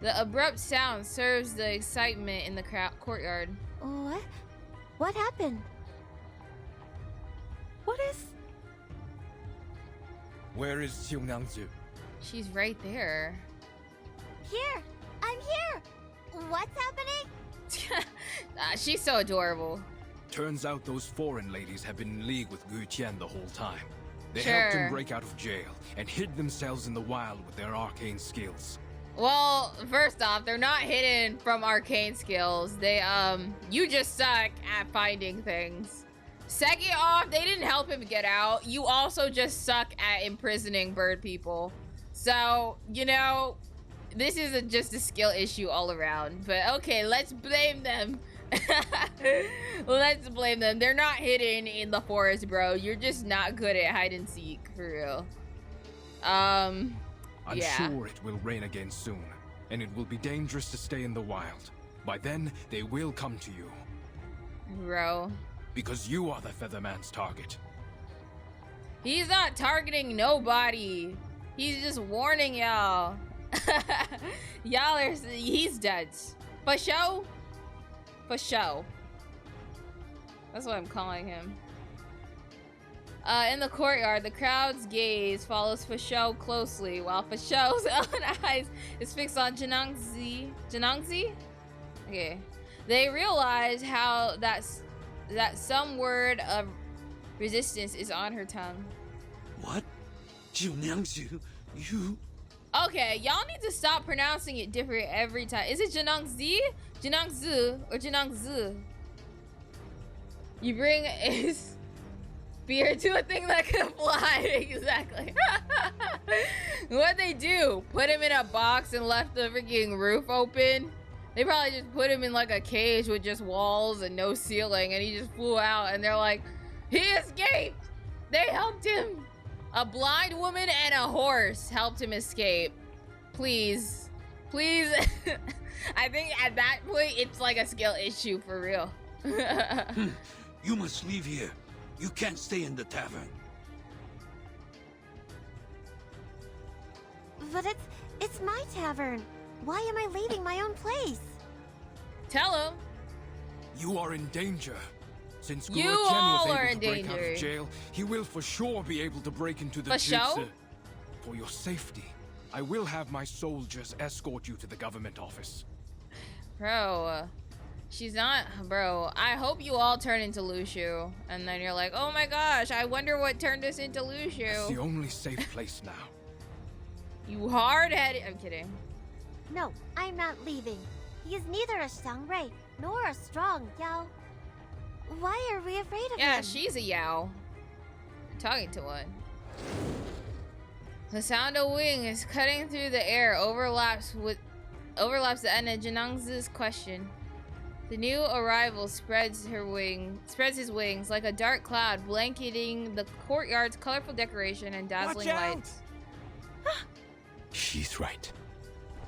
S1: The abrupt sound serves the excitement in the courtyard.
S2: What? What happened?
S8: What is...
S12: Where is Xiongnyangzi?
S1: She's right there.
S2: Here! I'm here! What's happening?
S1: She's so adorable.
S12: Turns out those foreign ladies have been in league with Gu Tian the whole time. They
S1: Sure.
S12: helped him break out of jail and hid themselves in the wild with their arcane skills.
S1: Well, first off, they're not hidden from arcane skills. They, you just suck at finding things. Second off, they didn't help him get out. You also just suck at imprisoning bird people. So, you know, this is just a skill issue all around. But okay, let's blame them Let's blame them. They're not hidden in the forest, bro. You're just not good at hide and seek, for real.
S12: I'm
S1: yeah.
S12: sure it will rain again soon, and it will be dangerous to stay in the wild. By then, they will come to you.
S1: Bro.
S12: Because you are the Featherman's target.
S1: He's not targeting nobody. He's just warning y'all. Y'all are... He's dead. For show? For show. That's what I'm calling him. In the courtyard, the crowd's gaze follows Fasho closely, while Fasho's own eyes is fixed on Janangzi. Janangzi? Okay. They realize how that some word of resistance is on her tongue.
S9: What? Janangzi? You...
S1: Okay, y'all need to stop pronouncing it different every time. Is it Janangzi, Janangzi, or Janangzi? You bring a spear to a thing that can fly. Exactly. What'd they do? Put him in a box and left the freaking roof open? They probably just put him in like a cage with just walls and no ceiling, and he just flew out, and they're like, he escaped! They helped him! A blind woman and a horse helped him escape. Please. Please. I think at that point, it's like a skill issue for real.
S9: You must leave here. You can't stay in the tavern.
S2: But it's my tavern. Why am I leaving my own place?
S1: Tell him.
S12: You are in danger. Since
S1: You
S12: Guru Chen
S1: all
S12: was
S1: are
S12: able
S1: in
S12: to break out
S1: danger.
S12: of jail, he will for sure be able to break into the
S1: For sure?
S12: Jitsu. For your safety, I will have my soldiers escort you to the government office.
S1: Bro, she's not, bro. I hope you all turn into Lushu. And then you're like, oh my gosh, I wonder what turned us into
S12: It's
S1: Lushu.
S12: the only safe place now.
S1: You hard-headed. I'm kidding.
S2: No, I'm not leaving. He is neither a Xiangrui nor a strong Yao. Why are we afraid of him?
S1: Yeah, she's a Yao. I'm talking to one. The sound of wings cutting through the air overlaps the end of Janangzi's question. The new arrival spreads his wings like a dark cloud, blanketing the courtyard's colorful decoration and dazzling
S7: Watch out!
S1: lights.
S5: She's right.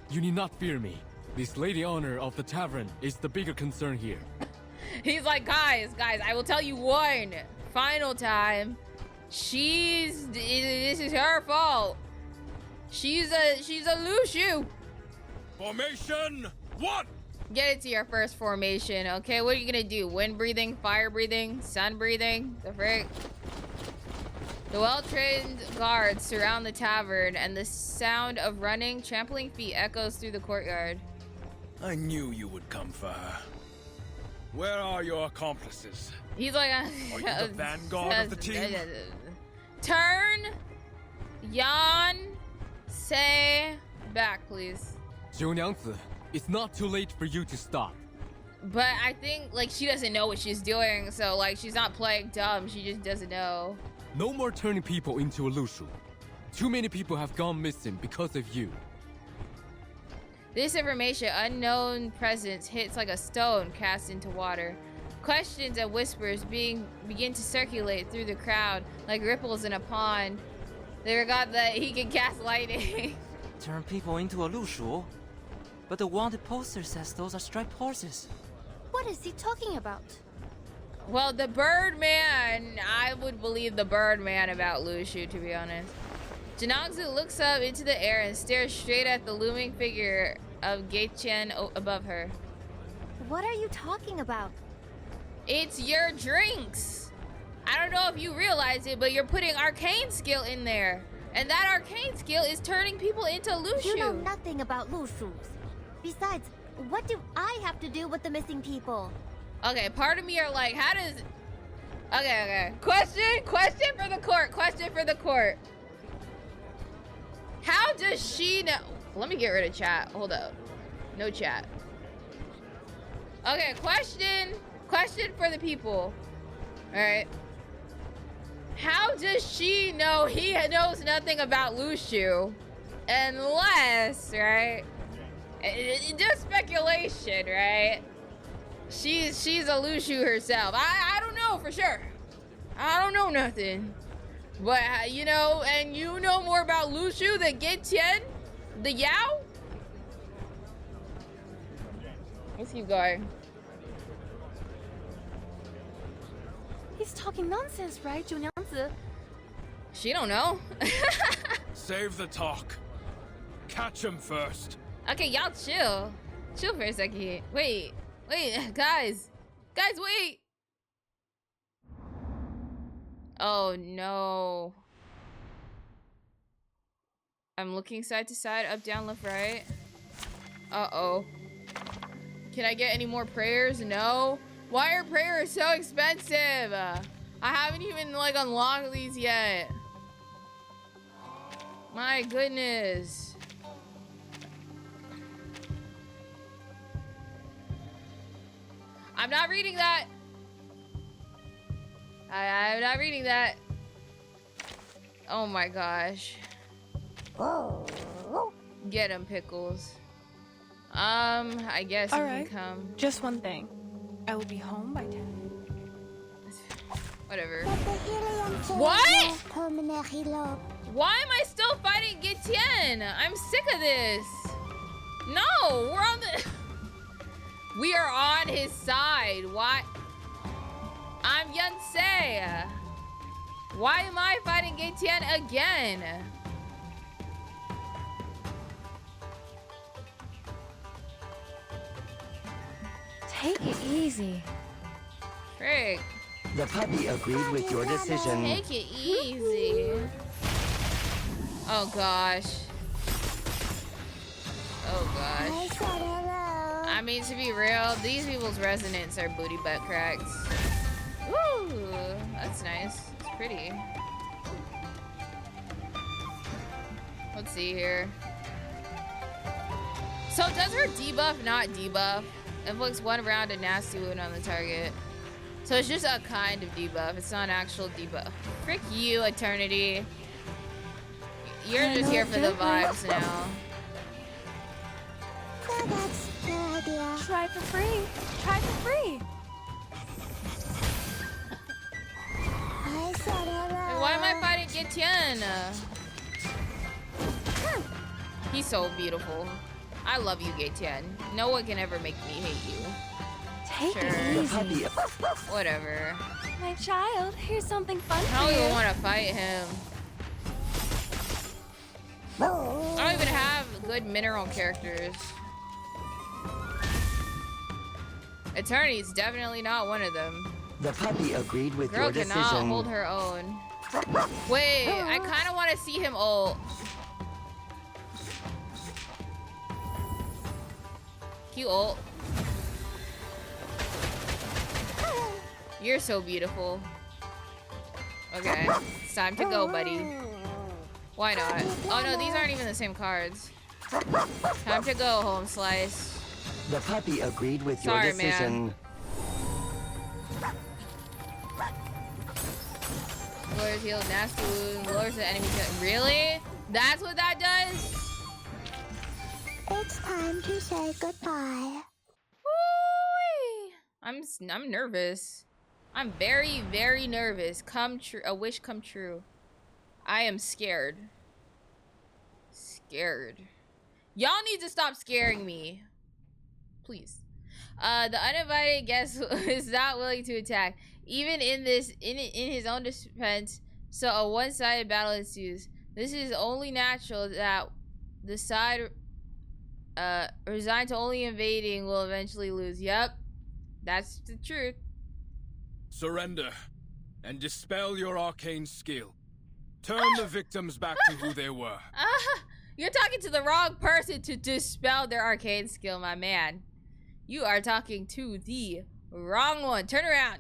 S13: You need not fear me. This lady owner of the tavern is the bigger concern here.
S1: He's like, guys, I will tell you one final time. This is her fault. She's a Lushu.
S12: Formation 1!
S1: Get it to your first formation, okay? What are you gonna do? Wind breathing, fire breathing, sun breathing? The frick? The well-trained guards surround the tavern, and the sound of running, trampling feet echoes through the courtyard.
S12: I knew you would come for her. Where are your accomplices?
S1: He's like,
S12: Are you the vanguard of the team?
S1: Turn, Yan, say back, please.
S13: Zhou it's not too late for you to stop.
S1: But I think, like, she doesn't know what she's doing, so, like, she's not playing dumb. She just doesn't know.
S13: No more turning people into a Lushu. Too many people have gone missing because of you.
S1: This information, unknown presence, hits like a stone cast into water. Questions and whispers begin to circulate through the crowd like ripples in a pond. They forgot that he can cast lightning.
S11: Turn people into a Lushu? But the wanted poster says those are striped horses.
S2: What is he talking about?
S1: Well, the Birdman, I would believe the Birdman about Lushu, to be honest. Janangzu looks up into the air and stares straight at the looming figure of Geichen above her.
S2: What are you talking about?
S1: It's your drinks. I don't know if you realize it, but you're putting arcane skill in there. And that arcane skill is turning people into Lushu.
S2: You know nothing about Lushus. Besides, what do I have to do with the missing people?
S1: Okay, part of me are like, how does... Okay. Question for the court. How does she know? Let me get rid of chat. Hold up. No chat. Okay, question for the people. All right. How does she know he knows nothing about Lushu? Unless, right? Just speculation, right? She's a Lushu herself. I don't know for sure. I don't know nothing. But you know, and you know more about Lushu than Getian, the Yao. Let's keep going.
S8: He's talking nonsense, right, 九娘子?
S1: She don't know.
S12: Save the talk. Catch him first.
S1: Okay, y'all chill. Chill for a second. Wait, guys, wait. Oh no. I'm looking side to side, up, down, left, right. Uh-oh. Can I get any more prayers? No. Why are prayers so expensive? I haven't even like unlocked these yet. My goodness. I'm not reading that. I'm not reading that. Oh my gosh. Get him, Pickles. I guess you can come.
S8: Just one thing. I will be home by 10.
S1: Whatever. What? Why am I still fighting Getian? I'm sick of this. No, we're on the... We are on his side. Why? I'm Yonsei. Why am I fighting Getian again?
S8: Take it easy.
S1: Frick.
S14: The puppy agreed with your decision.
S1: Take it easy. Oh gosh. Oh gosh. I mean, to be real, these people's resonance are booty butt cracks. Woo! That's nice. It's pretty. Let's see here. So does her debuff not debuff? Inflicts 1 round of nasty wound on the target. So it's just a kind of debuff. It's not an actual debuff. Frick you, Eternity. You're just here for the vibes now.
S2: That's a good idea.
S8: Try for free. Try for free.
S2: I said hello.
S1: Why am I fighting Getian? He's so beautiful. I love you, Getian. No one can ever make me hate you.
S8: Take
S1: Sure.
S8: it easy.
S1: Whatever.
S8: My child, here's something fun
S1: I
S8: for
S1: don't
S8: you.
S1: even want to fight him. I don't even have good mineral characters. Eternity's definitely not one of them.
S14: The puppy agreed with
S1: Girl
S14: your decision.
S1: cannot hold her own. Wait, I kind of want to see him ult. You ult. You're so beautiful. Okay, it's time to go, buddy. Why not? Oh no, these aren't even the same cards. Time to go, home slice.
S14: The puppy agreed with your
S1: Sorry,
S14: decision.
S1: man. Lowers heal, nasty wound, lowers the enemy to... Really? That's what that does?
S2: It's time to say goodbye.
S1: I'm nervous. I'm very, very nervous. Come true. A wish come true. I am scared. Scared. Y'all need to stop scaring me. Please. The uninvited guest is not willing to attack, even in his own defense. So a one-sided battle ensues. This is only natural that the side resigned to only invading will eventually lose. Yep, that's the truth.
S12: Surrender and dispel your arcane skill. Turn the victims back to who they were.
S1: You're talking to the wrong person to dispel their arcane skill, my man. You are talking to the wrong one. Turn around.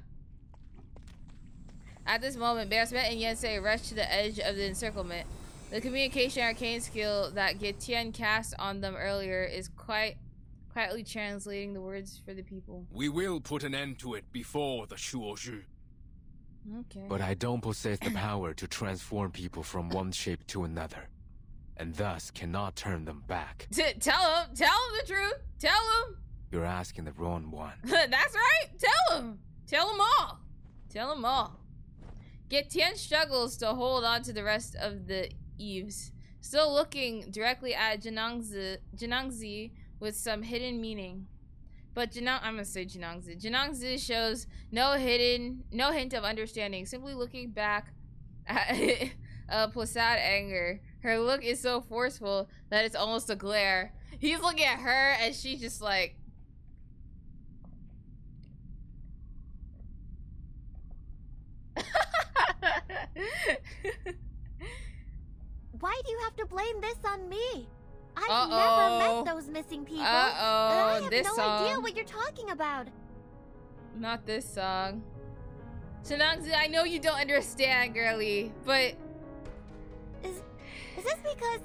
S1: At this moment, Bearsmet and Yensei rush to the edge of the encirclement. The communication arcane skill that Getian cast on them earlier is quietly translating the words for the people.
S12: We will put an end to it before the Shuori.
S1: Okay.
S5: But I don't possess the power to transform people from one shape to another, and thus cannot turn them back.
S1: Tell him the truth. Tell him.
S5: You're asking the wrong one.
S1: That's right. Tell him. Tell them all. Tell them all. Tian struggles to hold on to the rest of the eaves, still looking directly at Jinangzi with some hidden meaning. But I'm gonna say Jinangzi. Jinangzi shows no hint of understanding, simply looking back at placid anger. Her look is so forceful that it's almost a glare. He's looking at her and she's just like,
S2: Why do you have to blame this on me? I've never met those missing people. And I have
S1: this
S2: no
S1: song.
S2: idea what you're talking about.
S1: Not this song. Jinangzi, I know you don't understand, girly, but
S2: Is this because...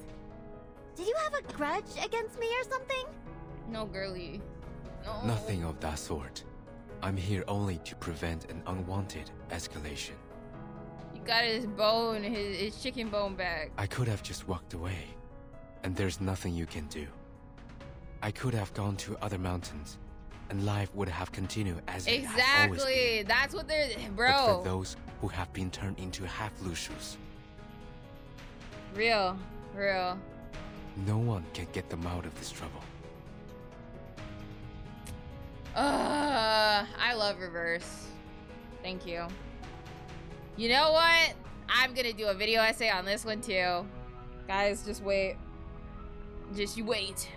S2: Did you have a grudge against me or something?
S1: no, girly. No.
S5: Nothing of that sort. I'm here only to prevent an unwanted escalation.
S1: You got his bone, his chicken bone back.
S5: I could have just walked away, and there's nothing you can do. I could have gone to other mountains, and life would have continued as it has always been.
S1: Exactly. That's what they're, bro.
S5: But for those who have been turned into half-Lushus,
S1: Real.
S5: no one can get them out of this trouble.
S1: I love reverse. Thank you. You know what? I'm gonna do a video essay on this one too. Guys, just wait. Just you wait.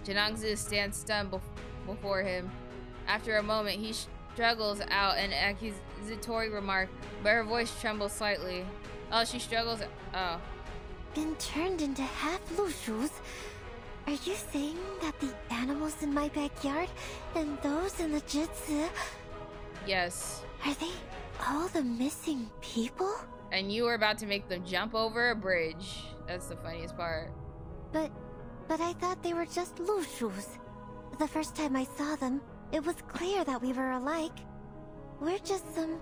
S1: Jinangzi stands stunned before him. After a moment, he struggles out an accusatory remark, but her voice trembles slightly. Oh, she struggles. Oh.
S2: Been turned into half-Lushus? Are you saying that the animals in my backyard and those in the Jitsu...
S1: Yes.
S2: Are they all the missing people?
S1: And you were about to make them jump over a bridge. That's the funniest part.
S2: But I thought they were just Lushus. The first time I saw them, it was clear that we were alike. We're just some...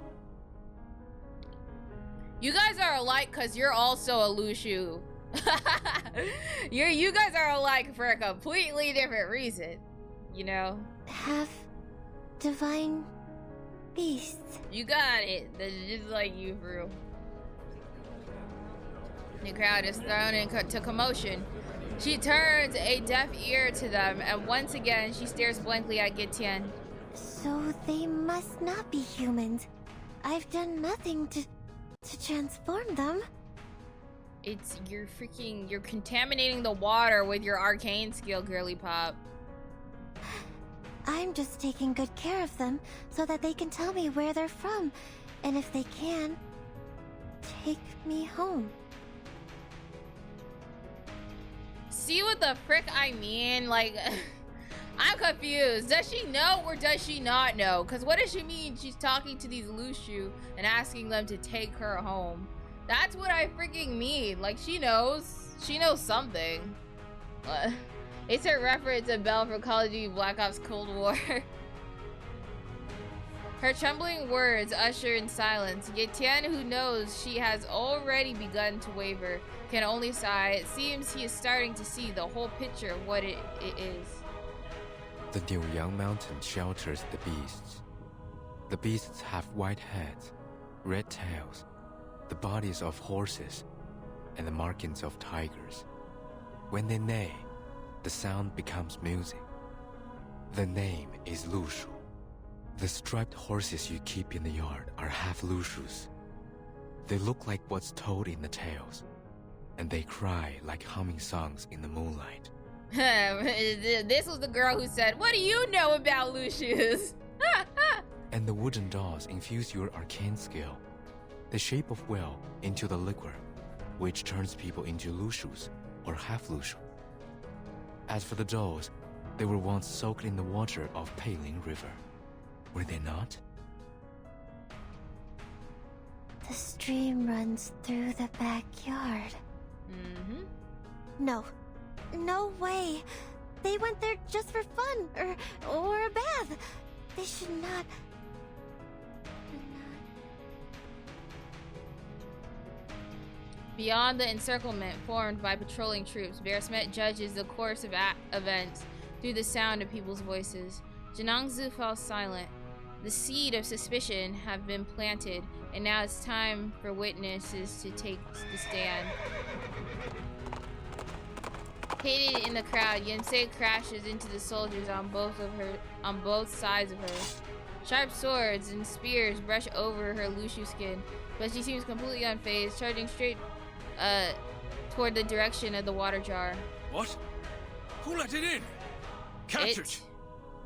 S1: You guys are alike because you're also a Lushu. You guys are alike for a completely different reason. You know?
S2: Have divine beasts.
S1: You got it. That's just like you, for real. The crowd is thrown into commotion. She turns a deaf ear to them, and once again, she stares blankly at Tian.
S2: So they must not be humans. I've done nothing to transform them.
S1: It's you're contaminating the water with your arcane skill, girly pop.
S2: I'm just taking good care of them so that they can tell me where they're from, and if they can, take me home.
S1: See what the frick I mean? Like, I'm confused. Does she know or does she not know? Because what does she mean she's talking to these Lushu and asking them to take her home? That's what I freaking mean. Like, she knows. She knows something. It's a reference to Belle from Call of Duty Black Ops Cold War. Her trembling words usher in silence. Tian, who knows she has already begun to waver, can only sigh. It seems he is starting to see the whole picture of what it is.
S5: The Niuyang Mountain shelters the beasts. The beasts have white heads, red tails, the bodies of horses, and the markings of tigers. When they neigh, the sound becomes music. The name is Lushu. The striped horses you keep in the yard are half Lushus. They look like what's told in the tales, and they cry like humming songs in the moonlight.
S1: This was the girl who said, "What do you know about Lushus?"
S5: And the wooden dolls infuse your arcane skill, the shape of will, into the liquor, which turns people into Lushus or half Lushu. As for the dolls, they were once soaked in the water of Peiling River. Were they not?
S2: The stream runs through the backyard.
S1: Mm-hmm.
S2: No. No way. They went there just for fun, or a bath. They should not...
S1: Beyond the encirclement formed by patrolling troops, Bearsmet judges the course of events. through the sound of people's voices. Janangzu falls silent. The seed of suspicion have been planted, and now it's time for witnesses to take the stand. Hidden in the crowd, Yensei crashes into the soldiers on both sides of her. Sharp swords and spears brush over her Lushu skin, but she seems completely unfazed, charging straight toward the direction of the water jar.
S12: What? Who let it in? Catch it!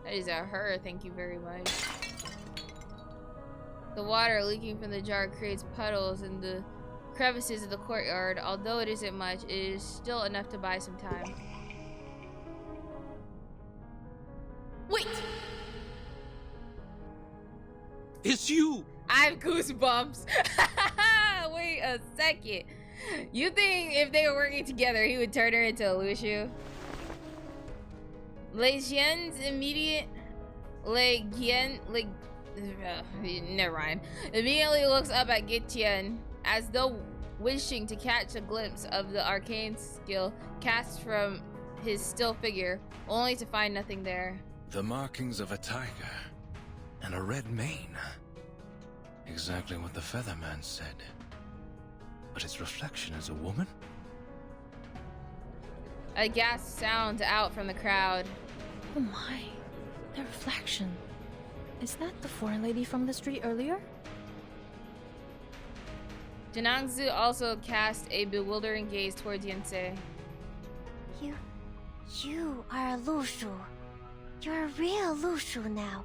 S1: That is a her, thank you very much. The water leaking from the jar creates puddles in the crevices of the courtyard. Although it isn't much, it is still enough to buy some time.
S3: Wait!
S9: It's you!
S1: I have goosebumps. Wait a second. You think if they were working together, he would turn her into a Lushu? Lei Xian's immediate... never mind. Immediately looks up at Gitian, as though wishing to catch a glimpse of the arcane skill cast from his still figure, only to find nothing there.
S6: The markings of a tiger and a red mane. Exactly what the Featherman said. But its reflection is a woman?
S1: A gasp sounds out from the crowd.
S8: Oh my, the reflection. Is that the foreign lady from the street earlier?
S1: Janangzu also cast a bewildering gaze towards Yensei.
S2: You are a Lushu. You're a real Lushu now.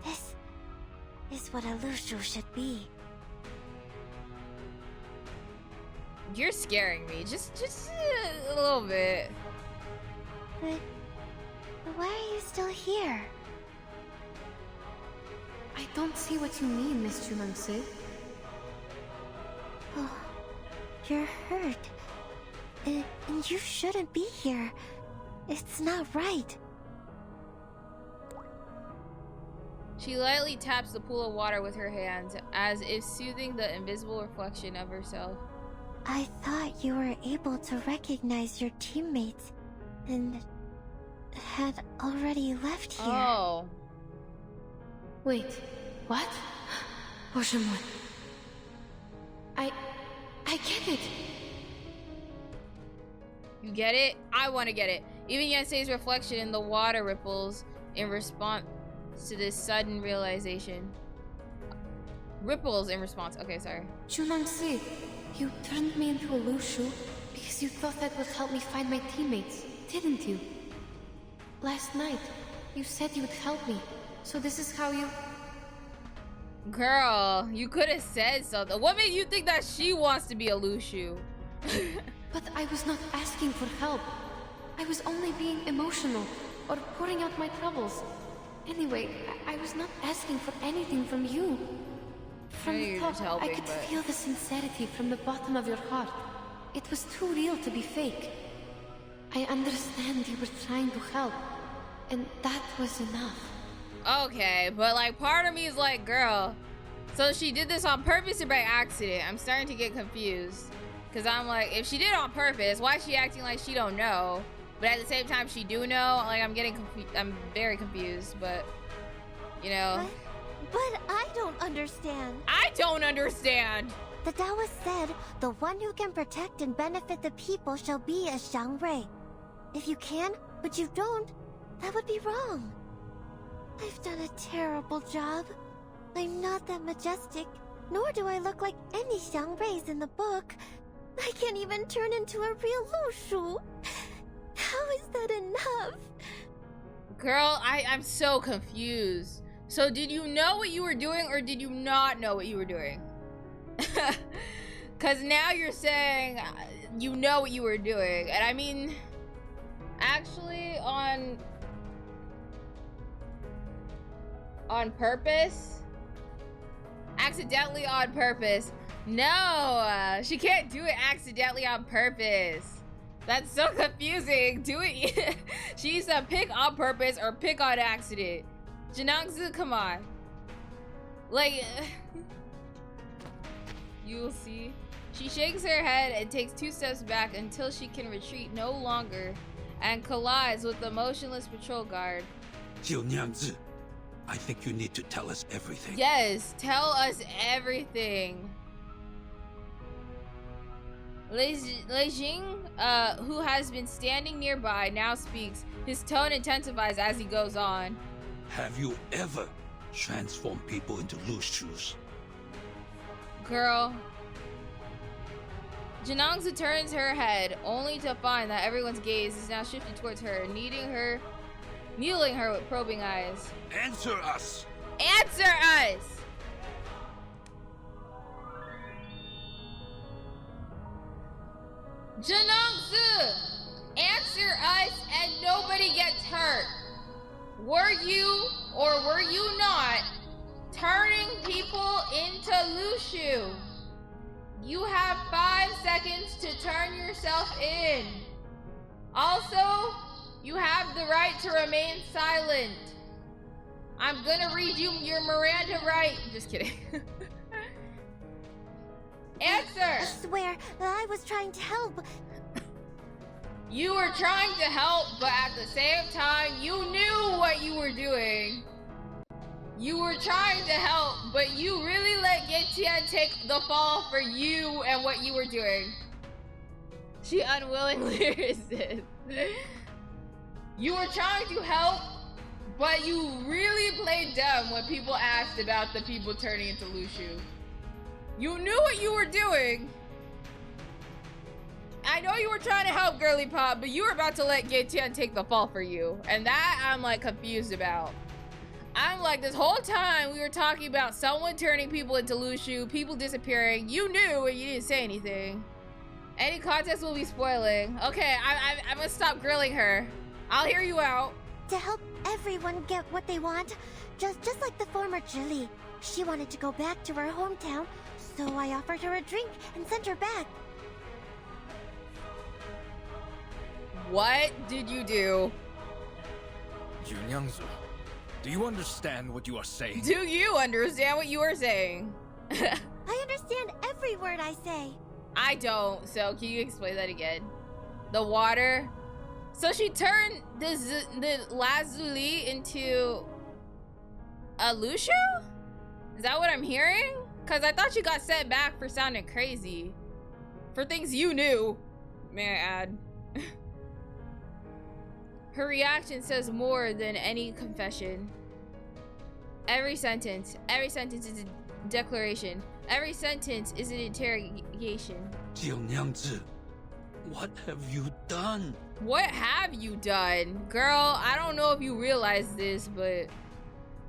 S2: This is what a Lushu should be.
S1: You're scaring me, just a little bit.
S2: But why are you still here?
S4: I don't see what you mean, Miss Junangse.
S2: Oh, you're hurt. And you shouldn't be here. It's not right.
S1: She lightly taps the pool of water with her hands, as if soothing the invisible reflection of herself.
S2: I thought you were able to recognize your teammates and had already left here.
S1: Oh.
S4: Wait, what? Oshamon. I get it.
S1: You get it? I want to get it. Even Yensei's reflection in the water ripples in response to this sudden realization. Ripples in response. Okay, sorry.
S4: Junangse, you turned me into a Lushu because you thought that would help me find my teammates, didn't you? Last night, you said you would help me, so this is how you...
S1: Girl, you could have said something. What made you think that she wants to be a Lushu?
S4: But I was not asking for help. I was only being emotional, or pouring out my troubles. Anyway, I was not asking for anything from you. From the top, I could feel the sincerity from the bottom of your heart. It was too real to be fake. I understand you were trying to help, and that was enough.
S1: Okay, but like part of me is like, girl, so she did this on purpose or by accident? I'm starting to get confused. Cause I'm like, if she did it on purpose, why is she acting like she don't know? But at the same time, she do know. Like, I'm very confused, but, you know.
S2: But I don't understand.
S1: I don't understand.
S2: The Taoist said, the one who can protect and benefit the people shall be a Xiangrui. If you can, but you don't, that would be wrong. I've done a terrible job. I'm not that majestic, nor do I look like any Xiangruis in the book. I can't even turn into a real Lushu. How is that enough?
S1: Girl, I'm so confused. So did you know what you were doing or did you not know what you were doing? Because now you're saying you know what you were doing. And I mean, actually on purpose? Accidentally on purpose. No, she can't do it accidentally on purpose. That's so confusing. Do it. She needs to pick on purpose or pick on accident. Janangzu, come on. Like, you will see. She shakes her head and takes 2 steps back until she can retreat no longer and collides with the motionless patrol guard.
S9: 九娘子, I think you need to tell us everything.
S1: Yes, tell us everything. Lei Jing, who has been standing nearby, now speaks. His tone intensifies as he goes on.
S9: Have you ever transformed people into loose shoes?
S1: Girl. Janongzu turns her head, only to find that everyone's gaze is now shifted towards her, needling her with probing eyes.
S9: Answer us!
S1: Answer us! Janongzu! Answer us and nobody gets hurt. Were you, or were you not, turning people into Lushu? You have 5 seconds to turn yourself in. Also, you have the right to remain silent. I'm gonna read you your Miranda right. Just kidding. Answer!
S2: I swear that I was trying to help.
S1: You were trying to help, but at the same time, you knew what you were doing. You were trying to help, but you really let Getian take the fall for you and what you were doing. She unwillingly resists. You were trying to help, but you really played dumb when people asked about the people turning into Lushu. You knew what you were doing. I know you were trying to help, Girly Pop, but you were about to let Getian take the fall for you. And that I'm like confused about. I'm like, this whole time we were talking about someone turning people into Lushu, people disappearing. You knew and you didn't say anything. Any context will be spoiling. Okay, I'm gonna stop grilling her. I'll hear you out.
S2: To help everyone get what they want, just like the former Julie. She wanted to go back to her hometown, so I offered her a drink and sent her back.
S1: What did you do?
S12: Junyangzu, do you understand what you are saying?
S1: Do you understand what you are saying?
S2: I understand every word I say.
S1: I don't, so can you explain that again? The water? So she turned the Lazuli into a Lushu? Is that what I'm hearing? Because I thought she got sent back for sounding crazy. For things you knew, may I add. Her reaction says more than any confession. Every sentence is a declaration. Every sentence is an interrogation.
S9: 九娘子, what have you done?
S1: What have you done? Girl, I don't know if you realize this, but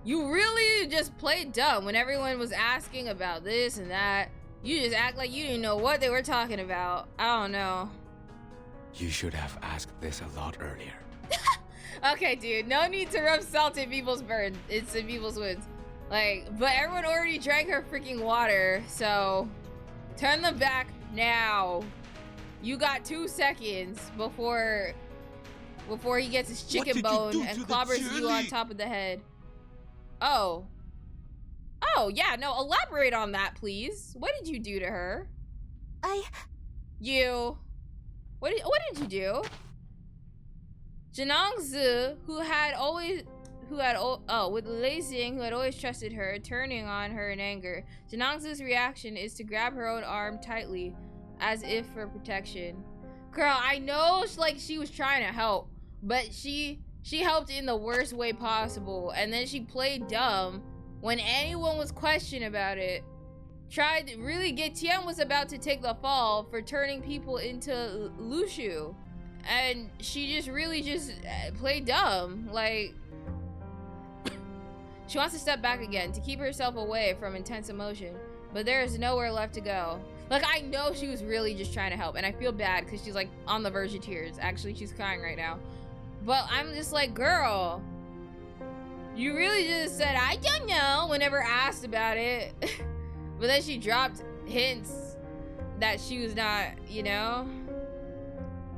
S1: you really just played dumb when everyone was asking about this and that. You just act like you didn't know what they were talking about. I don't know.
S5: You should have asked this a lot earlier.
S1: Okay, dude, no need to rub salt in people's burns. It's in people's wounds. Like, but everyone already drank her freaking water, so turn them back now. You got 2 seconds before he gets his chicken bone and clobbers you on top of the head. Oh, yeah, no, elaborate on that, please. What did you do to her? What did you do? Janongzi, with Lei Xing, who had always trusted her, turning on her in anger. Janongzi's reaction is to grab her own arm tightly, as if for protection. Girl, I know she was trying to help, but she helped in the worst way possible, and then she played dumb when anyone was questioned about it. Getian was about to take the fall for turning people into Lushu. And she just really played dumb. Like, she wants to step back again to keep herself away from intense emotion, but there is nowhere left to go. Like, I know she was really just trying to help, and I feel bad because she's like on the verge of tears. Actually, she's crying right now. But I'm just like, girl, you really just said, I don't know, whenever asked about it. But then she dropped hints that she was not, you know?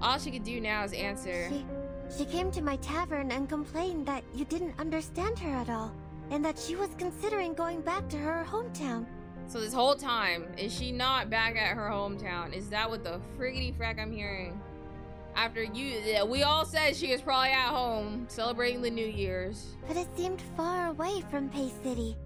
S1: All she could do now is answer.
S2: She came to my tavern and complained that you didn't understand her at all, and that she was considering going back to her hometown.
S1: So this whole time, is she not back at her hometown? Is that what the friggity frack I'm hearing? After we all said she was probably at home celebrating the New Year's.
S2: But it seemed far away from Pei City.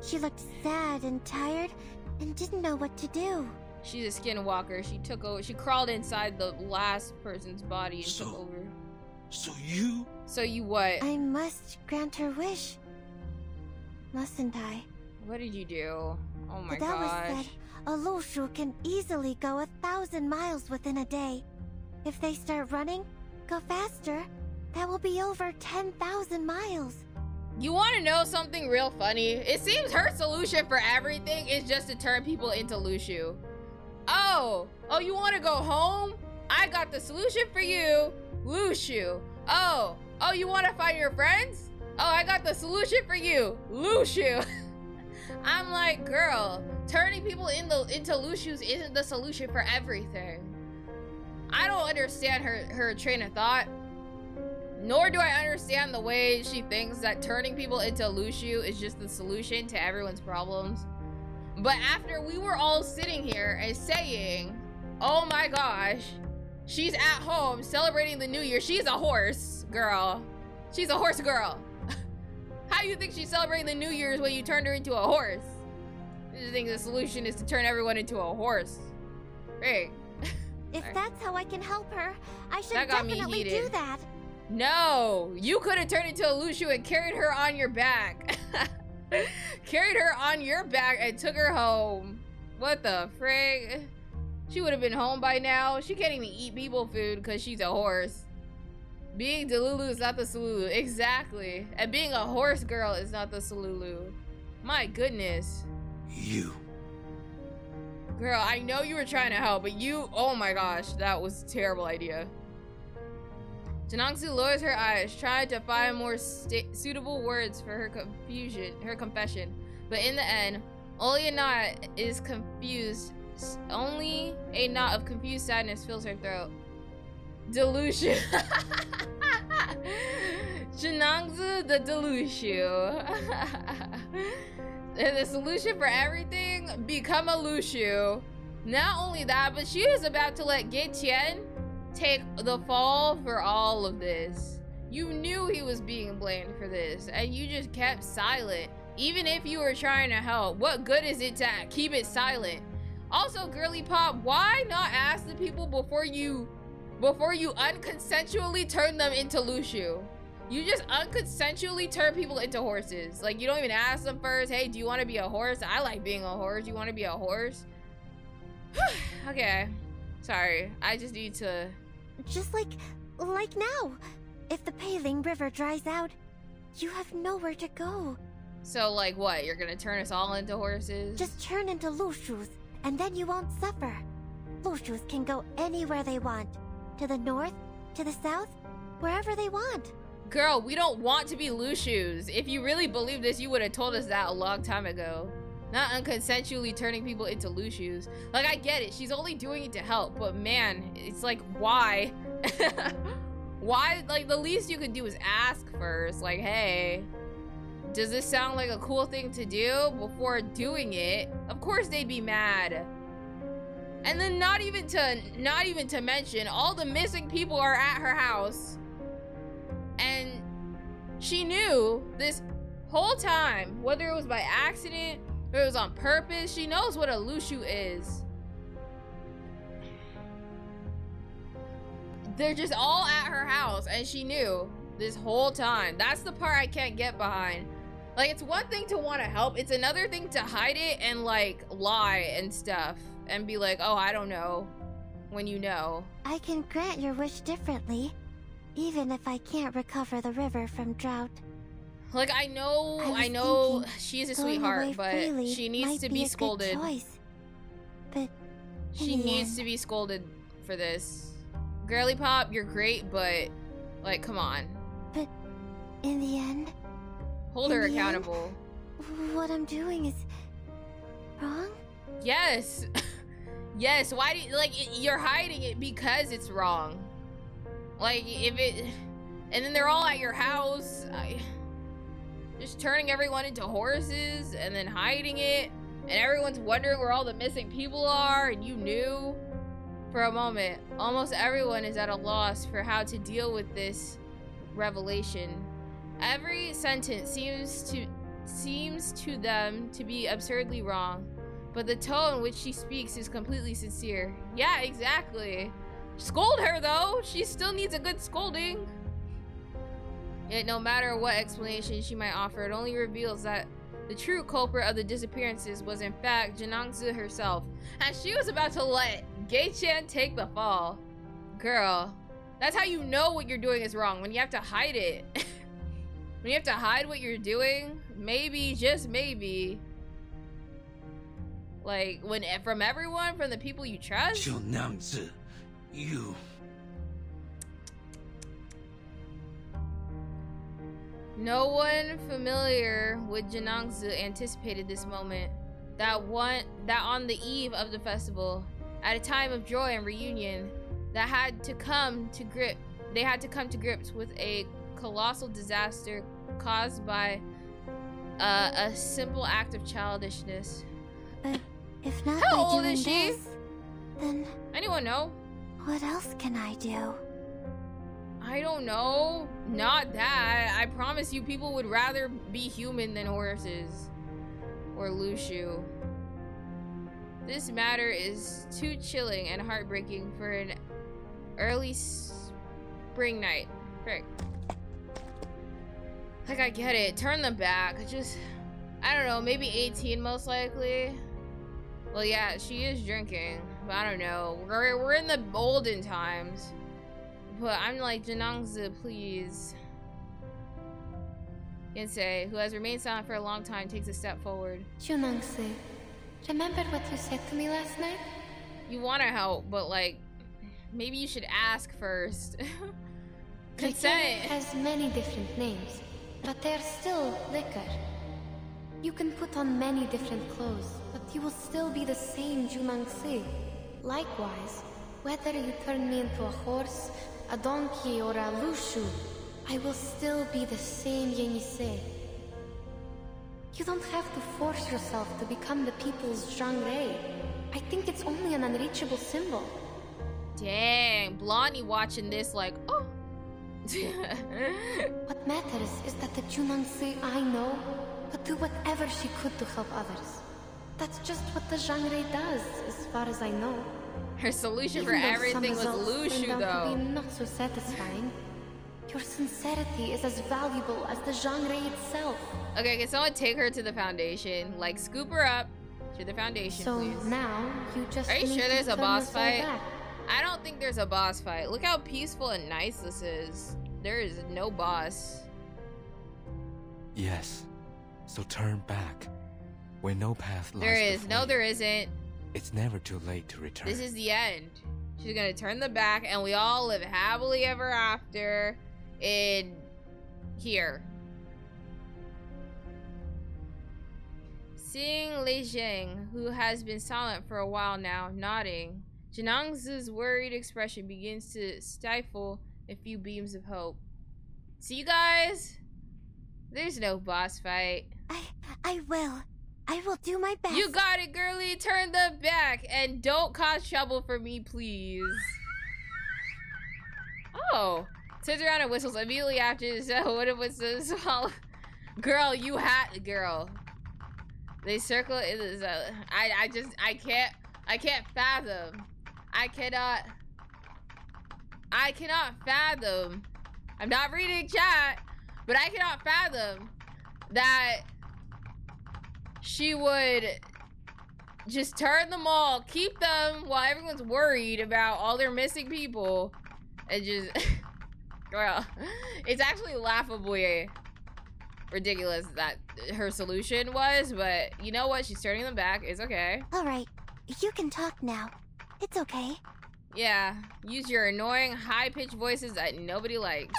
S2: She looked sad and tired and didn't know what to do.
S1: She's a skinwalker. She took over. She crawled inside the last person's body and took over.
S9: So you?
S1: So you what?
S2: I must grant her wish. Mustn't I?
S1: What did you do? Oh my
S2: That was
S1: gosh.
S2: said, a Lushu can easily go 1,000 miles within a day. If they start running, go faster, that will be over 10,000 miles.
S1: You want to know something real funny? It seems her solution for everything is just to turn people into Lushu. Oh, you want to go home? I got the solution for you, Lushu. Oh, you want to find your friends? Oh, I got the solution for you, Lushu. I'm like, girl, turning people into Lushus isn't the solution for everything. I don't understand her train of thought. Nor do I understand the way she thinks that turning people into Lushu is just the solution to everyone's problems. But after we were all sitting here and saying, oh my gosh, she's at home celebrating the New Year. She's a horse girl. She's a horse girl. How do you think she's celebrating the New Year's when you turned her into a horse? I just think the solution is to turn everyone into a horse. Great.
S2: If that's how I can help her, I should
S1: That got me
S2: definitely
S1: heated.
S2: do that.
S1: No, you could have turned into a Lushu and carried her on your back. Carried her on your back and took her home. What the frig? She would have been home by now. She can't even eat people food because she's a horse. Being Delulu is not the Salulu. Exactly. And being a horse girl is not the Salulu. My goodness.
S9: You.
S1: Girl, I know you were trying to help, but you, oh my gosh, that was a terrible idea. Janangsu lowers her eyes, trying to find more suitable words for her confession. But in the end, only a knot of confused sadness fills her throat. Delusion. Janangsu the Delushu. And the solution for everything, become a Lushu. Not only that, but she was about to let Ge Tian take the fall for all of this. You knew he was being blamed for this, and you just kept silent. Even if you were trying to help, what good is it to keep it silent? Also, Girly Pop, why not ask the people before you unconsensually turn them into Lushu? You just unconsensually turn people into horses. Like, you don't even ask them first, hey, do you want to be a horse? I like being a horse. You want to be a horse? Okay. Sorry. I just need to...
S2: Just like now. If the Peiling River dries out, you have nowhere to go.
S1: So, like, what? You're gonna turn us all into horses?
S2: Just turn into Lushus, and then you won't suffer. Lushus can go anywhere they want. To the north, to the south, wherever they want.
S1: Girl, we don't want to be Lushus. If you really believe this, you would have told us that a long time ago. Not unconsensually turning people into Lushus. Like, I get it. She's only doing it to help. But man, it's like, why? Why? Like, the least you could do is ask first. Like, hey, does this sound like a cool thing to do? Before doing it, of course they'd be mad. And then not even to mention, all the missing people are at her house. And she knew this whole time, whether it was by accident or it was on purpose, she knows what a Lushu is. They're just all at her house, and she knew this whole time. That's the part I can't get behind. Like, it's one thing to want to help, it's another thing to hide it and, like, lie and stuff. And be like, oh, I don't know, when you know.
S2: I can grant your wish differently, even if I can't recover the river from drought.
S1: Like, I know she's a sweetheart, but she needs to be scolded.
S2: But
S1: she needs to be scolded for this. Girly Pop, you're great, but, like, come on.
S2: But in the end...
S1: Hold her accountable.
S2: What I'm doing is... wrong?
S1: Yes. Yes, why do you, like, you're hiding it because it's wrong. Like, if it... And then they're all at your house. Just turning everyone into horses and then hiding it. And everyone's wondering where all the missing people are and you knew. For a moment, almost everyone is at a loss for how to deal with this revelation. Every sentence seems to them to be absurdly wrong, but the tone in which she speaks is completely sincere. Yeah, exactly. Scold her though. She still needs a good scolding. Yet no matter what explanation she might offer, it only reveals that the true culprit of the disappearances was in fact Jinangzi herself, and she was about to let Gei-chan take the fall. Girl, that's how you know what you're doing is wrong, when you have to hide it. When you have to hide what you're doing, maybe, just maybe, like, when from everyone, from the people you trust.
S9: Jinangzi, you.
S1: No one familiar with Jinangzi anticipated this moment. That on the eve of the festival, at a time of joy and reunion, they had to come to grips with a colossal disaster caused by a simple act of childishness.
S2: But if not
S1: How
S2: by
S1: old
S2: doing
S1: is she?
S2: this, then
S1: Anyone know?
S2: what else can I do?
S1: I don't know. Not that. I promise you people would rather be human than horses. Or Lushu. This matter is too chilling and heartbreaking for an early spring night. Frick. Like, I get it. Turn them back. I don't know. Maybe 18 most likely. Well, yeah, she is drinking. But I don't know. We're in the olden times. But I'm like, Jinangzi, please. Yensei, who has remained silent for a long time, takes a step forward.
S4: Jinangzi, remember what you said to me last night?
S1: You want to help, but like, maybe you should ask first. Consent.
S4: Liquor has many different names, but they're still liquor. You can put on many different clothes, but you will still be the same Jinangzi. Likewise, whether you turn me into a horse, a donkey, or a lushu, I will still be the same Yenisei. You don't have to force yourself to become the people's Zhangrei. I think it's only an unreachable symbol.
S1: Dang, Blondie watching this like, oh.
S4: What matters is that the Jinangzi I know would do whatever she could to help others. That's just what the Zhangrei does, as far as I know.
S1: Her solution
S4: Even
S1: for
S4: though
S1: everything was
S4: some results
S1: Lushu,
S4: turned out to
S1: though.
S4: be not so satisfying. Your sincerity is as valuable as the Zhangrei itself.
S1: Okay, can someone take her to the foundation? Like, scoop her up to the foundation,
S4: So
S1: please.
S4: now you just
S1: Are you
S4: need
S1: sure
S4: to
S1: there's a
S4: turn
S1: boss
S4: us all
S1: fight?
S4: back.
S1: I don't think there's a boss fight. Look how peaceful and nice this is. There is no boss.
S5: Yes. So turn back. Where no path lies
S1: There is.
S5: before
S1: No,
S5: you.
S1: there isn't.
S5: It's never too late to return.
S1: This is the end. She's gonna turn the back and we all live happily ever after in here. Seeing Lei Zheng, who has been silent for a while now, nodding, Jinangzi's worried expression begins to stifle a few beams of hope. See you guys? There's no boss fight.
S2: I will. I will do my best.
S1: You got it, girly. Turn the back and don't cause trouble for me, please. Oh. Turns around and whistles immediately after what it was this girl, you had girl. They circle it is I can't fathom. I cannot fathom. I'm not reading chat, but I cannot fathom that she would just turn them all, keep them while everyone's worried about all their missing people, and just girl, it's actually laughably ridiculous that her solution was, but you know what? She's turning them back. It's okay.
S2: All right, you can talk now. It's okay.
S1: Yeah, use your annoying high-pitched voices that nobody likes.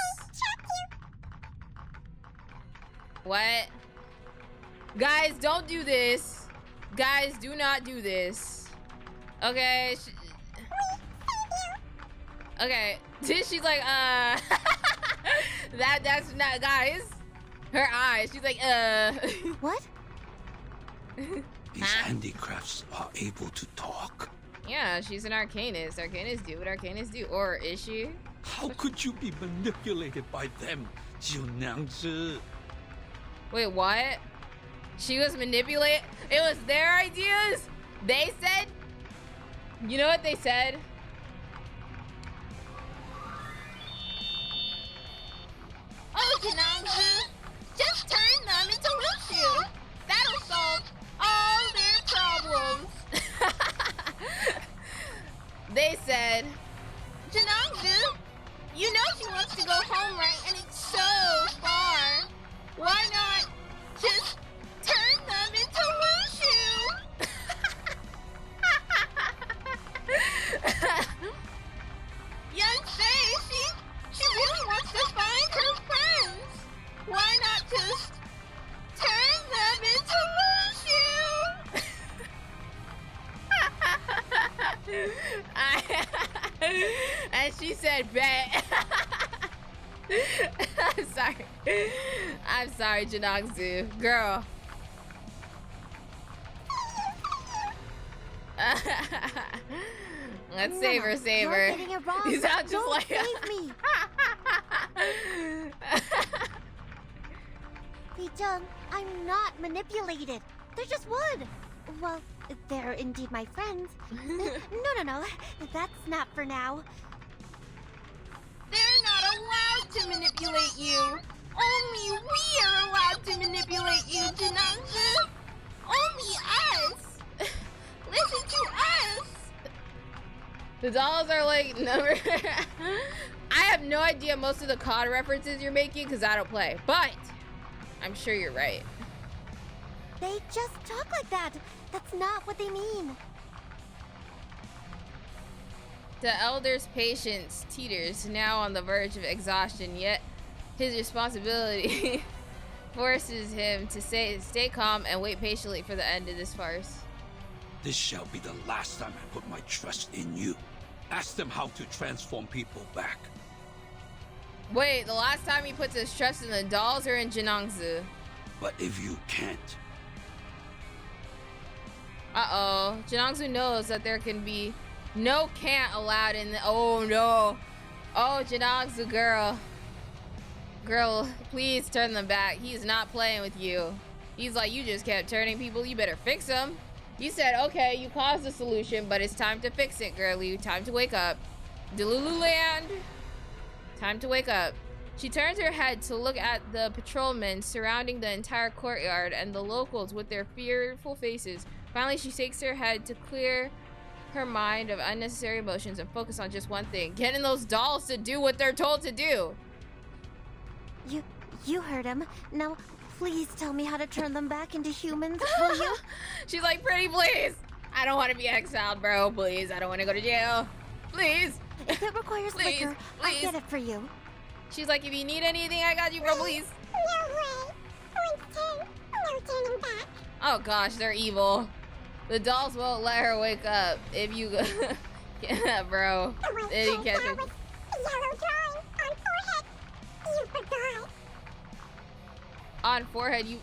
S1: What? Guys, don't do this. Guys, do not do this. Okay. Okay. She's like, that's not, guys. Her eyes. She's like,
S2: What?
S9: These handicrafts are able to talk.
S1: Yeah, she's an arcanist. Arcanists do what arcanists do. Or is she?
S9: How could you be manipulated by them, Jiu
S1: Wait, what? She was manipulated? It was their ideas? They said? You know what they said?
S2: Oh, Janangzu, just turn them into Luxu. That'll solve all their problems.
S1: They said,
S2: Janangzu, you know she wants to go home, right? And it's so far. Why not just turn them into Luxu? Young Faye, she really wants to find her friends. Why not just turn them into Luxu?
S1: and she said, bet. I'm sorry, Janangzu. Girl. Let's save her.
S2: You're getting it wrong.
S1: You sound just
S2: Don't
S1: like
S2: save me. Li-jung, I'm not manipulated. They're just wood. Well, they're indeed my friends. No. That's not for now. They're not allowed to manipulate you. Only we are allowed to manipulate you, Janangzu. Only us. Listen to us.
S1: The dolls are like number. I have no idea most of the COD references you're making because I don't play, but I'm sure you're right.
S2: They just talk like that. That's not what they mean.
S1: The elder's patience teeters, now on the verge of exhaustion, yet his responsibility forces him to stay calm and wait patiently for the end of this farce.
S9: This shall be the last time I put my trust in you. Ask them how to transform people back.
S1: Wait, the last time he puts his trust in the dolls or in Janangzu?
S9: But if you can't...
S1: Uh-oh. Janangzu knows that there can be no can't allowed in the... Oh, no. Oh, Janangzu, girl. Girl, please turn them back. He's not playing with you. He's like, you just kept turning people. You better fix them. You said, okay, you caused the solution, but it's time to fix it, girlie. Time to wake up. Delululand. Time to wake up. She turns her head to look at the patrolmen surrounding the entire courtyard and the locals with their fearful faces. Finally, she shakes her head to clear her mind of unnecessary emotions and focus on just one thing. Getting those dolls to do what they're told to do.
S2: You heard him. Now, please tell me how to turn them back into humans, will you?
S1: She's like, pretty please. I don't want to be exiled, bro. Please, I don't want to go to jail. Please.
S2: If it requires liquor, I'll get it for you.
S1: She's like, if you need anything, I got you, bro, please.
S2: No way. Winston, no turning back.
S1: Oh gosh, they're evil. The dolls won't let her wake up if you go. Yeah, bro. Then you catch her.
S2: Yellow drawing on forehead. You forgot.
S1: On forehead, you.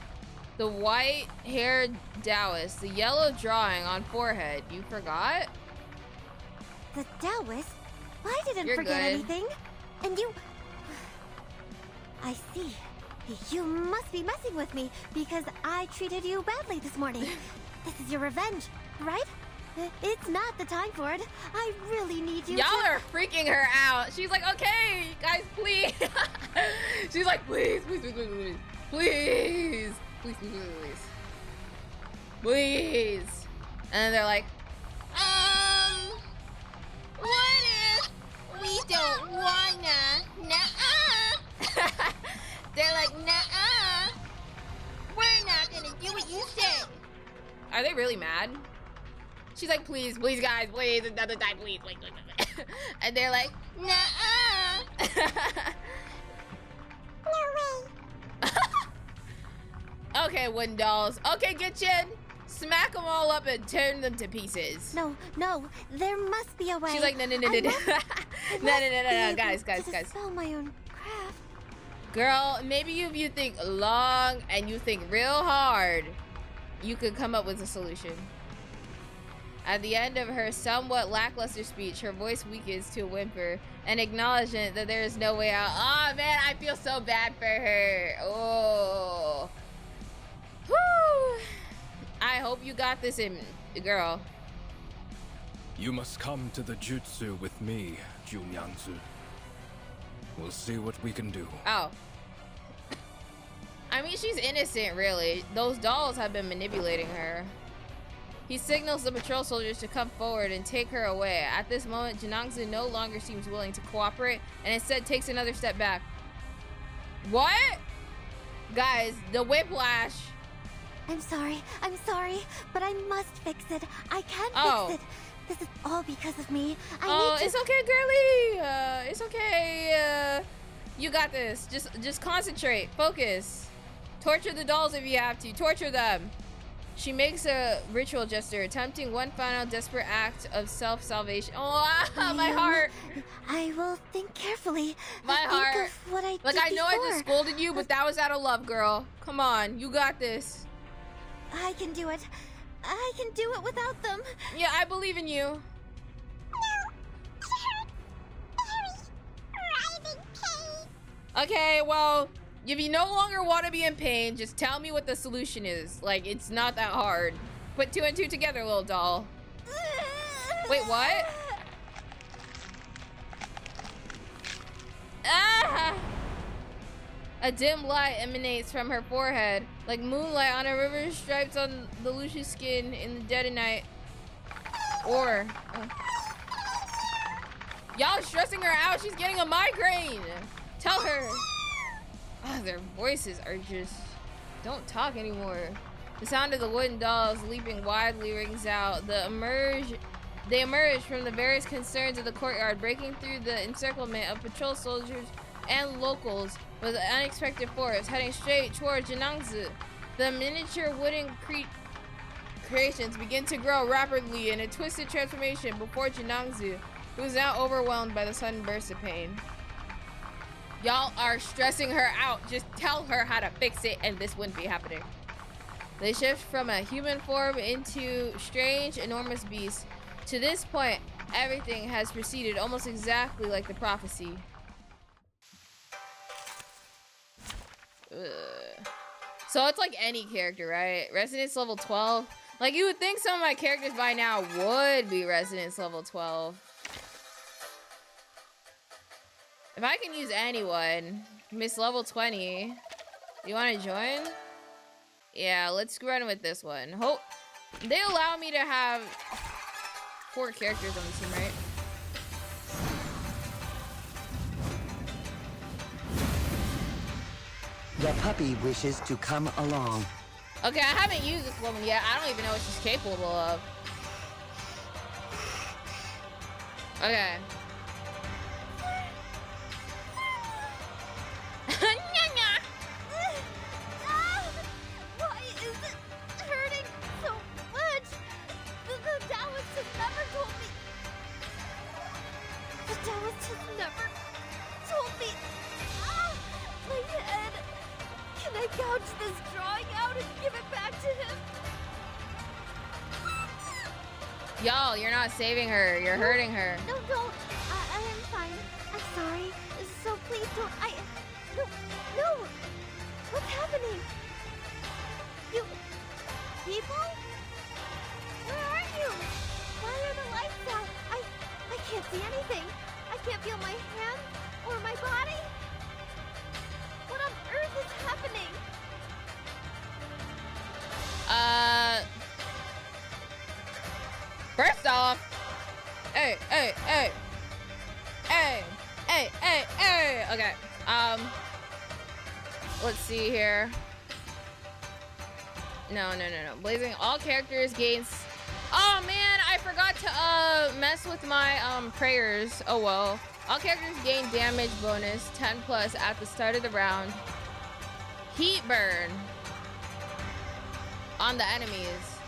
S1: The white-haired Taoist. The yellow drawing on forehead. You forgot?
S2: The Taoist? I didn't
S1: You're
S2: forget
S1: good.
S2: anything. And you... I see. You must be messing with me because I treated you badly this morning. This is your revenge, right? It's not the time for it. I really need you.
S1: Y'all are freaking her out. She's like, okay, guys, please. She's like, please, please, please, please, please, please, please, please, please, please. And they're like,
S2: what if we don't wanna? Nuh-uh. They're like, nuh-uh. We're not gonna do what you said.
S1: are they really mad? She's like, please, please, guys, please, another time, please, please, please. And they're like,
S2: nuh-uh. No way.
S1: okay, wooden dolls. Okay, get Chin. Smack them all up and turn them to pieces.
S2: No, there must be a way.
S1: She's like, no, guys.
S2: Spell my own craft.
S1: Girl, maybe if you think long and you think real hard, you could come up with a solution. At the end of her somewhat lackluster speech, her voice weakens to a whimper, an acknowledgement that there is no way out. Oh man, I feel so bad for her. Oh. Whew. I hope you got this in, girl.
S6: You must come to the jutsu with me, Junyangzi. We'll see what we can do.
S1: Oh. I mean, she's innocent, really. Those dolls have been manipulating her. He signals the patrol soldiers to come forward and take her away. At this moment, Jinangzi no longer seems willing to cooperate and instead takes another step back. What? Guys, the whiplash.
S2: I'm sorry, but I must fix it. I can fix it. This is all because of me.
S1: It's okay, girly. It's okay. You got this. Just concentrate. Focus. Torture the dolls if you have to. Torture them. She makes a ritual gesture, attempting one final desperate act of self-salvation. Oh, my heart.
S2: I will think carefully.
S1: My heart.
S2: Of what I
S1: like,
S2: did
S1: I know
S2: before.
S1: I just scolded you, but that was out of love, girl. Come on. You got this.
S2: I can do it. I can do it without them.
S1: Yeah, I believe in you. Okay, well, if you no longer want to be in pain, just tell me what the solution is. Like, it's not that hard. Put 2 and 2 together, little doll. Wait, what? Ah! A dim light emanates from her forehead, like moonlight on a river stripes on the luscious skin in the dead of night. Or... Y'all stressing her out. She's getting a migraine. Tell her. Their voices are just... don't talk anymore. The sound of the wooden dolls leaping widely rings out. They emerge from the various concerns of the courtyard, breaking through the encirclement of patrol soldiers and locals with unexpected force, heading straight towards Jinangzi. The miniature wooden creations begin to grow rapidly in a twisted transformation before Jinangzi, who is now overwhelmed by the sudden burst of pain. Y'all are stressing her out. Just tell her how to fix it and this wouldn't be happening. They shift from a human form into strange, enormous beasts. To this point, everything has proceeded almost exactly like the prophecy. Ugh. So it's like any character, right? Resonance level 12. Like, you would think some of my characters by now would be Resonance level 12. If I can use anyone, Miss level 20. You want to join? Yeah, let's run with this one. They allow me to have 4 characters on the team, right?
S14: The puppy wishes to come along.
S1: Okay, I haven't used this woman yet. I don't even know what she's capable of. Okay.
S2: Why is it hurting so much? The Taoist has never told me. The Taoist has never told me. My head. Can I gouge this drawing out and give it back to him?
S1: Y'all, you're not saving her. You're hurting her.
S2: No, don't. I am fine. I'm sorry. So please don't. No. What's happening? You... people? Where are you? Why are the lights out? I can't see anything. I can't feel my hands or my body. What on earth is happening?
S1: First off, hey. Okay, let's see here. No. Blazing all characters gains. Oh man, I forgot to mess with my prayers. Oh well. All characters gain damage bonus 10+ at the start of the round. Heat burn on the enemies.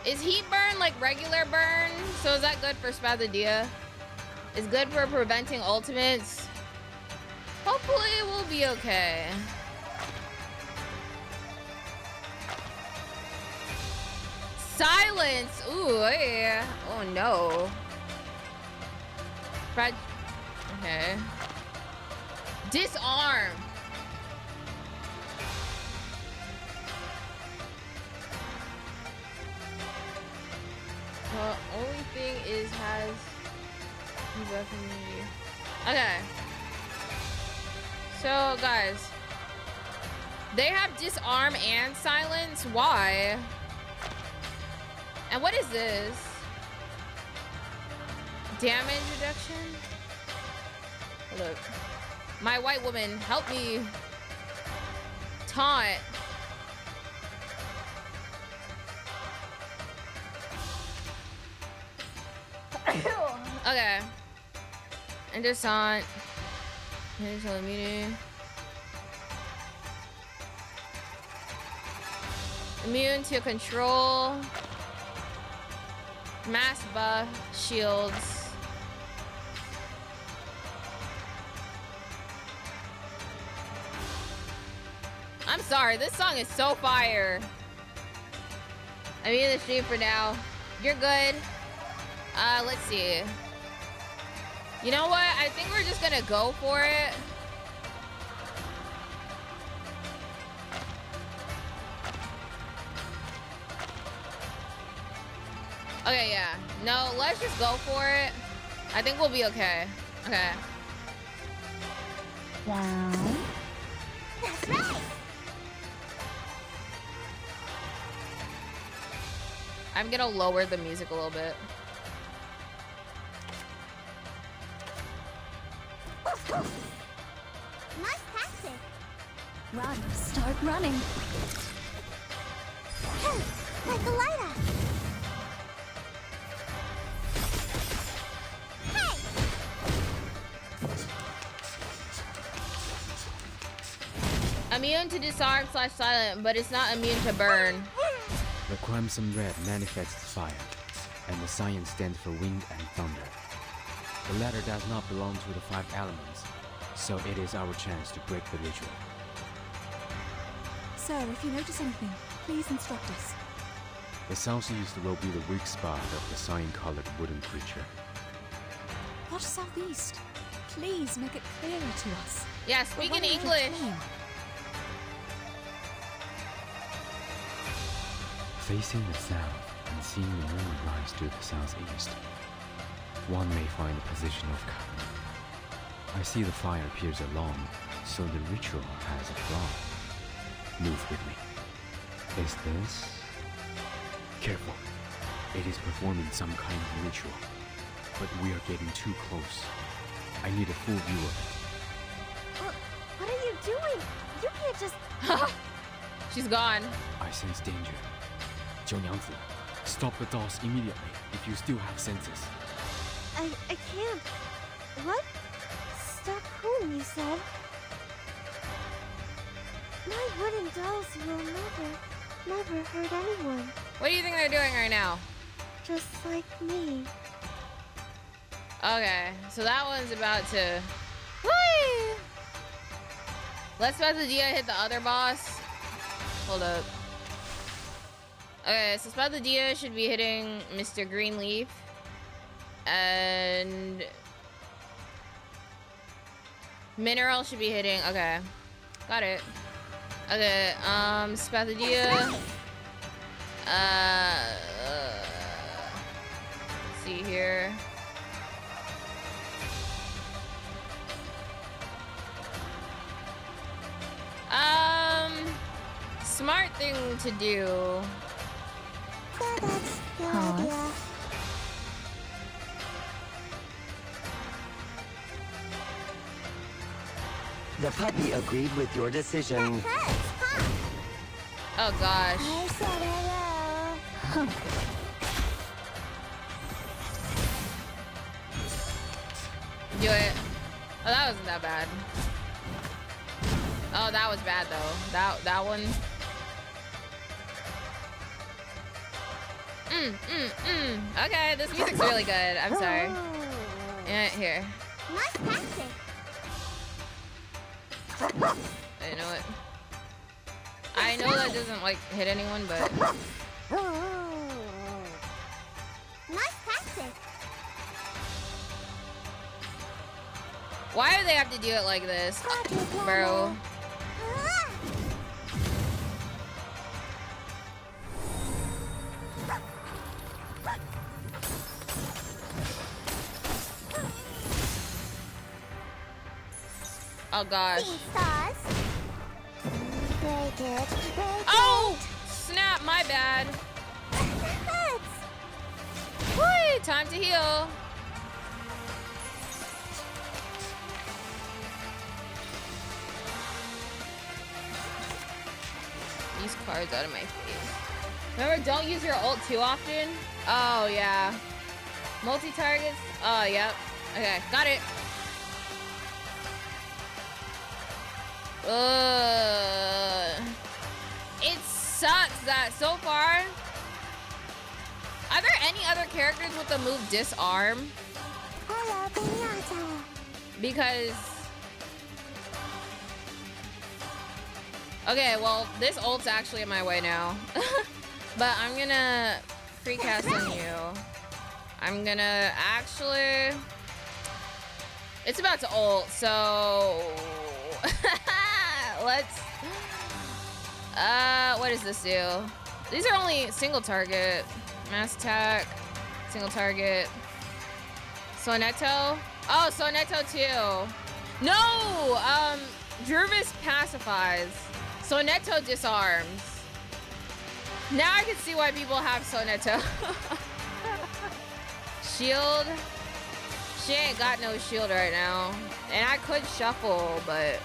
S1: Is heat burn like regular burn? So is that good for Spadadia? Is good for preventing ultimates? Hopefully we'll be okay. Silence. Ooh, yeah. Oh no. Okay. Disarm. The only thing is has immunity. Okay. So guys, they have disarm and silence. Why? And what is this? Damage reduction? Look. My white woman, help me. Taunt. Okay. And just taunt. Initial immunity. Immune to control. Mass buff. Shields. I'm sorry, this song is so fire. I'm in the stream for now. You're good. Let's see. You know what? I think we're just gonna go for it. Okay, yeah. No, let's just go for it. I think we'll be okay. Okay.
S2: Wow. That's right.
S1: I'm gonna lower the music a little bit.
S2: Nice tactic.
S3: Run. Start running.
S2: Hey, like a lighter. Hey!
S1: Immune to disarm / silent, but it's not immune to burn.
S5: The crimson red manifests fire, and the cyan stands for wind and thunder. The latter does not belong to the 5 elements, so it is our chance to break the ritual.
S3: Sir, if you notice anything, please instruct us.
S5: The southeast will be the weak spot of the cyan-colored wooden creature.
S3: What southeast? Please make it clearer to us.
S1: Yeah, speak in English.
S5: Facing the south and seeing the moon rise to the southeast, one may find a position of cover. I see the fire appears along, so the ritual has a flaw. Move with me. Is this? Careful. It is performing some kind of ritual, but we are getting too close. I need a full view of it.
S2: What are you doing? You can't just...
S1: She's gone.
S5: I sense danger. 九娘子, stop the dolls immediately if you still have senses.
S2: I can't. What? Stop whom, you said? My wooden dolls will never hurt anyone.
S1: What do you think they're doing right now?
S2: Just like me.
S1: Okay, so that one's about to... Whee! Let's let the Dia hit the other boss. Hold up. Okay, so Spell the Dia should be hitting Mr. Greenleaf. And... Mineral should be hitting... Okay. Got it. Okay, Spell the Dia. Let's see here. Smart thing to do.
S2: That's the idea.
S14: The puppy agreed with your decision.
S1: Oh gosh.
S2: I said hello.
S1: Do it. Oh, that wasn't that bad. Oh, that was bad though. That one. Okay, this music's really good. I'm sorry. Yeah, here.
S2: Nice tactic.
S1: I know it. I know that doesn't like hit anyone, but Why do they have to do it like this? Bro. Oh gosh. Oh! Snap, my bad. Whee! Time to heal. These cards out of my face. Remember, don't use your ult too often. Oh, yeah. Multi-targets. Oh, yep. Okay, got it. It sucks that so far. Are there any other characters with the move disarm? Because okay, well, this ult's actually in my way now. But I'm gonna precast on you. I'm gonna actually, it's about to ult, so let's what does this do? These are only single target. Mass attack, single target. Soneto. Oh, Soneto too. No, Jervis pacifies. Soneto disarms. Now I can see why people have Soneto. Shield. She ain't got no shield right now. And I could shuffle, but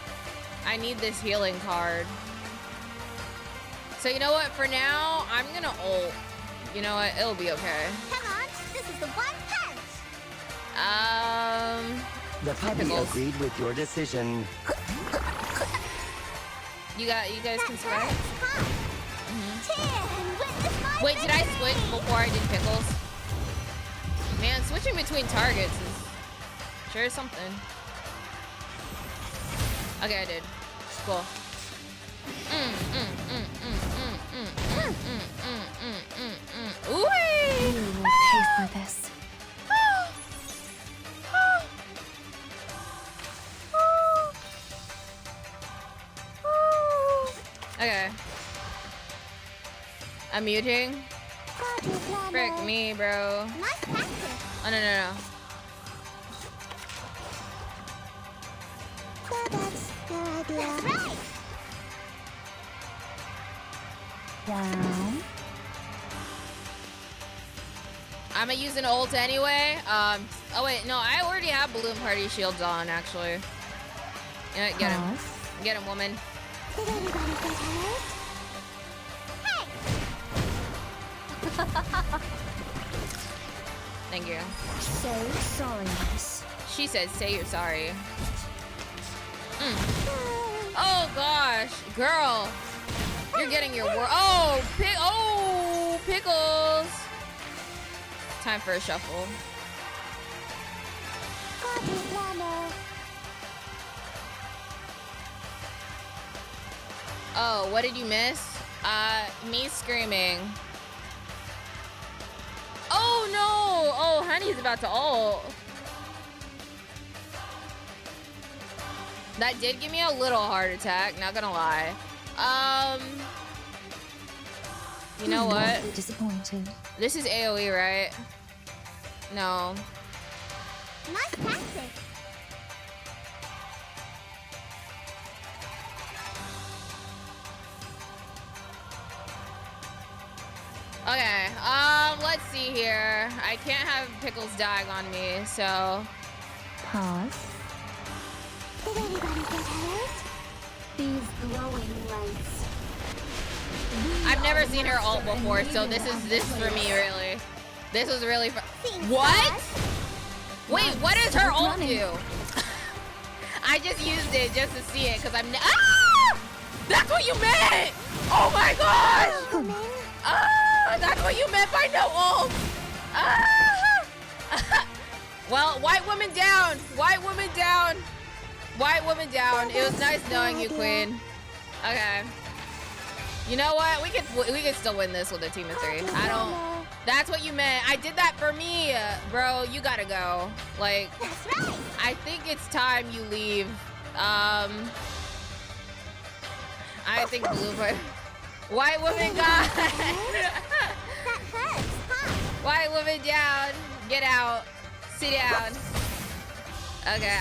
S1: I need this healing card. So you know what? For now, I'm gonna ult. You know what? It'll be okay.
S2: Come on, this is the one punch.
S14: The puppy agreed with your decision.
S1: You guys can survive? Wait, did I switch before I did pickles? Man, switching between targets is sure something. Okay, I did. Cool.
S10: You will pay for this.
S1: Okay. I'm muting. Frick me, bro. Oh, no, no, no.
S2: That's your idea. That's right. Down.
S1: I'm gonna use an ult anyway. Oh wait, no, I already have balloon party shields on, actually. Yeah, get him. Get him, woman.
S2: Did anybody get hurt? Hey!
S1: Thank you.
S2: So sorry, miss.
S1: She said, say you're sorry. Oh gosh, girl. You're getting your oh, pickles. Time for a shuffle. Oh, what did you miss? Me screaming. Oh no! Oh, Honey's about to ult. That did give me a little heart attack, not gonna lie. You know what?
S2: Disappointed.
S1: This is AoE, right? No.
S2: Nice tactic.
S1: Okay, let's see here. I can't have Pickles dying on me, so.
S2: Pause. Did anybody get hurt? These glowing lights.
S1: I've never seen her ult before, so this is for me, really. This was really what? Wait, what does her ult do? I just used it just to see it, because I'm ah! That's what you meant! Oh my gosh! Ah, that's what you meant by no ult! Ah! Well, white woman down! White woman down! White woman down. It was nice knowing you, Queen. Okay. You know what? We could still win this with a team of 3. I don't That's what you meant. I did that for me. Bro, you gotta go. Like,
S2: That's right.
S1: I think it's time you leave. I think Bluepoch. White woman gone.
S2: That hurts, huh?
S1: White woman down. Get out. Sit down. Okay,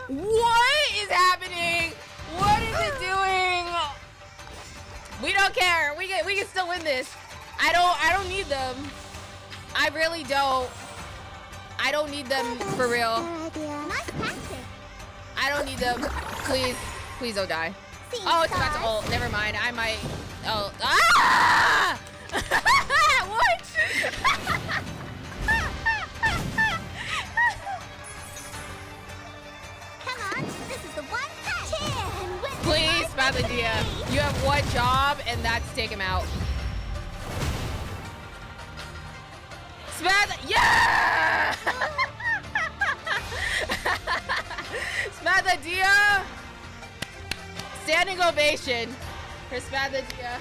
S1: What is happening? What is it doing? We don't care. We can still win this. I don't need them. I really don't. I don't need them for real.
S2: Nice practice.
S1: I don't need them. Please don't die. Oh, it's about to ult. Never mind. I might. Oh. Ah! What?
S2: Come on, this is the one touch.
S1: Please, Fathadia. You have one job, and that's take him out. Yeah! Smathadia! Standing ovation for Smathadia.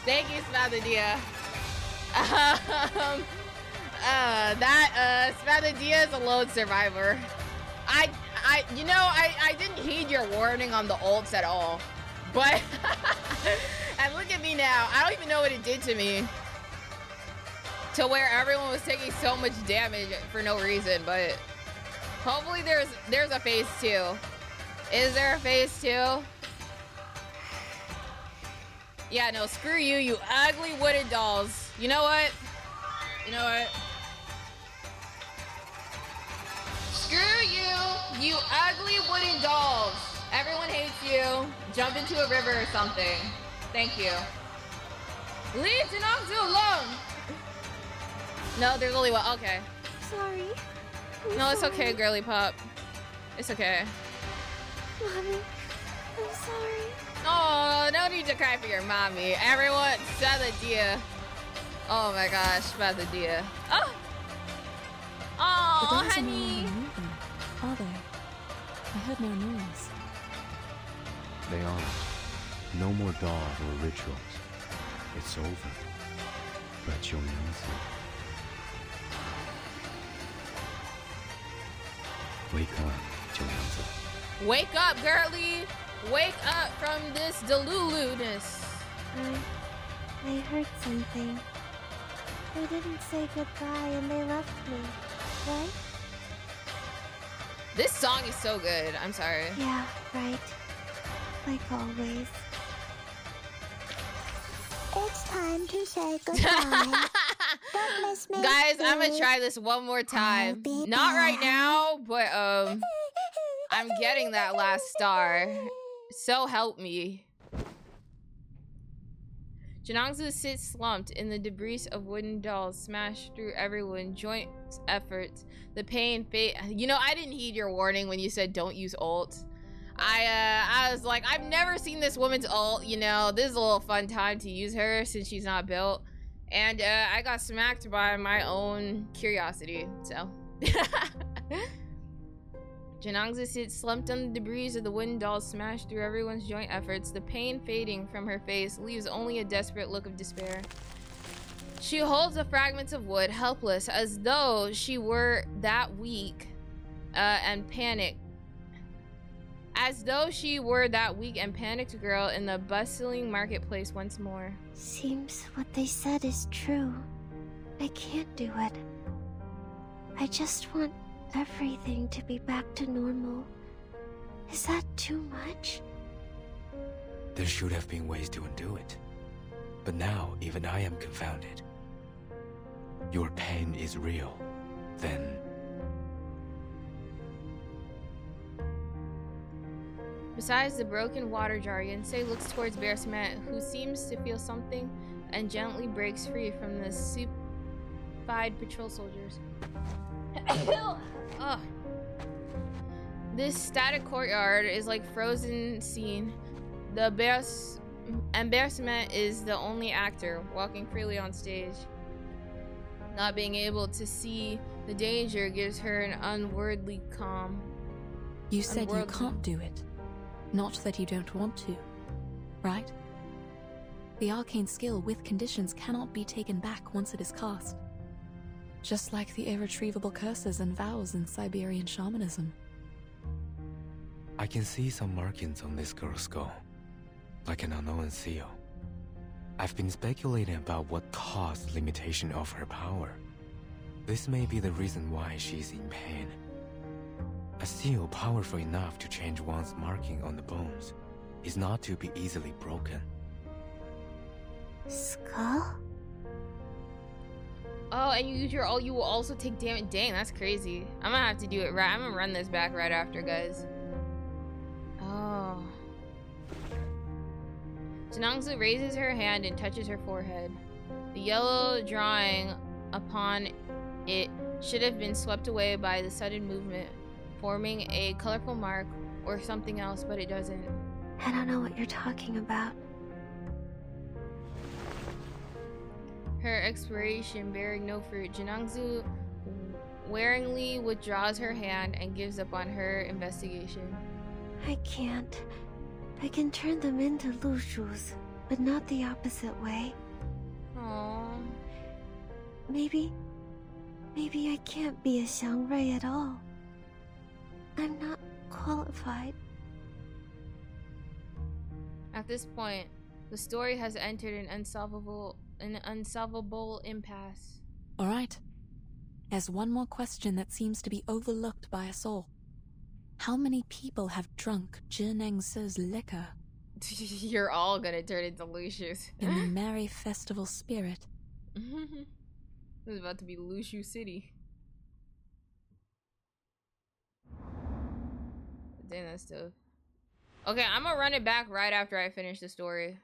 S1: Thank you, Smathadia. Smathadia is a lone survivor. I didn't heed your warning on the ults at all. But, and look at me now. I don't even know what it did to me. To where everyone was taking so much damage for no reason, but hopefully there's a phase 2. Is there a phase 2? Yeah, no, screw you, you ugly wooden dolls. You know what? Screw you, you ugly wooden dolls. Everyone hates you. Jump into a river or something. Thank you. Leave Jinangzu alone. No, there's only one. Okay.
S2: Sorry.
S1: No, it's okay, girly pop. It's okay.
S2: Mommy, I'm sorry.
S1: Oh, no need to cry for your mommy. Everyone, Smathadia. Oh my gosh, Smathadia. Oh! Oh, honey.
S3: Are they? I heard no noise.
S5: They aren't. No more dolls or rituals. It's over. But you'll Wake up, Jiangzi.
S1: Wake up, girly. Wake up from this delulu-ness.
S2: I heard something. They didn't say goodbye and they left me, right?
S1: This song is so good. I'm sorry.
S2: Yeah, right. Like always. It's time to say goodbye. Don't miss me.
S1: Guys, I'm gonna try this one more time. Not right now, but I'm getting that last star. So help me. Jinangzu sits slumped in the debris of wooden dolls smashed through everyone. Joint efforts. The pain, you know, I didn't heed your warning when you said don't use ult. I was like, I've never seen this woman's ult, you know. This is a little fun time to use her since she's not built. And I got smacked by my own curiosity, so. Jinangzu sits slumped on the debris of the wooden dolls smashed through everyone's joint efforts. The pain fading from her face leaves only a desperate look of despair. She holds the fragments of wood, helpless, as though she were that weak and panicked. As though she were that weak and panicked girl in the bustling marketplace once more.
S2: Seems what they said is true. I can't do it. I just want everything to be back to normal. Is that too much?
S5: There should have been ways to undo it. But now, even I am confounded. Your pain is real. Then...
S1: Besides the broken water jar, Yensei looks towards Bear Cement, who seems to feel something and gently breaks free from the soup-fied patrol soldiers. Ugh. This static courtyard is like frozen scene. Bear Cement is the only actor walking freely on stage. Not being able to see the danger gives her an unworldly calm.
S3: You said you can't do it. Not that you don't want to, right? The arcane skill with conditions cannot be taken back once it is cast. Just like the irretrievable curses and vows in Siberian shamanism.
S5: I can see some markings on this girl's skull, like an unknown seal. I've been speculating about what caused limitation of her power. This may be the reason why she's in pain. A seal powerful enough to change one's marking on the bones is not to be easily broken.
S2: Skull?
S1: Oh, and you will also take damage. Dang, that's crazy. I'm gonna have to do it right. I'm gonna run this back right after, guys. Oh. Janangsu raises her hand and touches her forehead. The yellow drawing upon it should have been swept away by the sudden movement, forming a colorful mark or something else, but it doesn't.
S2: I don't know what you're talking about.
S1: Her exploration bearing no fruit, Janangsu waringly withdraws her hand and gives up on her investigation.
S2: I can't. I can turn them into Lushus, but not the opposite way.
S1: Aww.
S2: Maybe I can't be a Xiangrui at all. I'm not qualified.
S1: At this point, the story has entered an unsolvable impasse.
S3: Alright. There's one more question that seems to be overlooked by us all. How many people have drunk Zhenengsi's liquor?
S1: You're all gonna turn into Lucius.
S3: In the merry festival spirit.
S1: This is about to be Lushu City. Damn, that's tough. Okay, I'm gonna run it back right after I finish the story.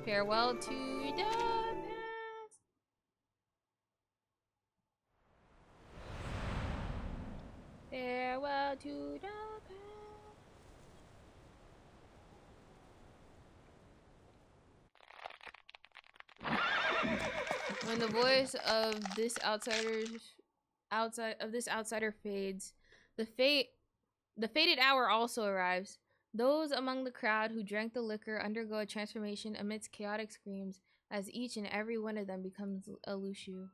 S1: Farewell to the past. Farewell to the past. When the voice of this outsider fades, the fated hour also arrives. Those among the crowd who drank the liquor undergo a transformation amidst chaotic screams as each and every one of them becomes a Lushu.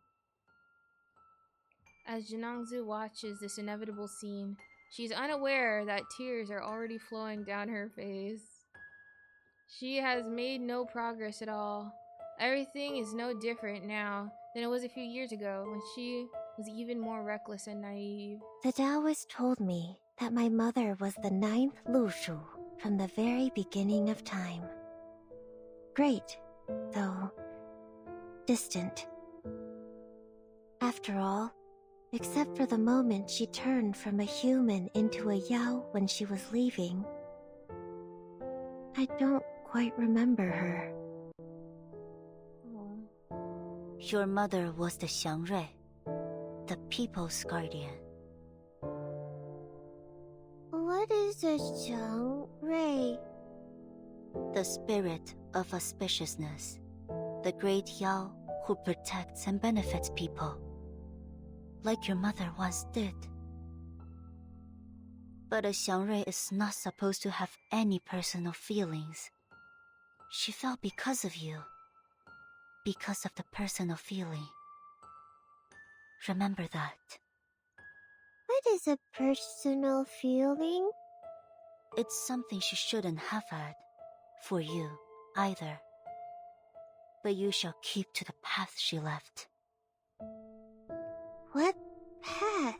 S1: As Janangsu watches this inevitable scene, she's unaware that tears are already flowing down her face. She has made no progress at all. Everything is no different now than it was a few years ago when she was even more reckless and naive.
S2: The Taoist told me that my mother was the 9th Lushu from the very beginning of time. Great, though distant. After all, except for the moment she turned from a human into a Yao when she was leaving, I don't quite remember her.
S15: Your mother was the Xiangrui, the people's guardian.
S2: What is a Xiangrui?
S15: The spirit of auspiciousness, the great Yao who protects and benefits people, like your mother once did. But a Xiangrui is not supposed to have any personal feelings. She fell because of you. Because of the personal feeling. Remember that.
S2: What is a personal feeling?
S15: It's something she shouldn't have had. For you, either. But you shall keep to the path she left.
S2: What path?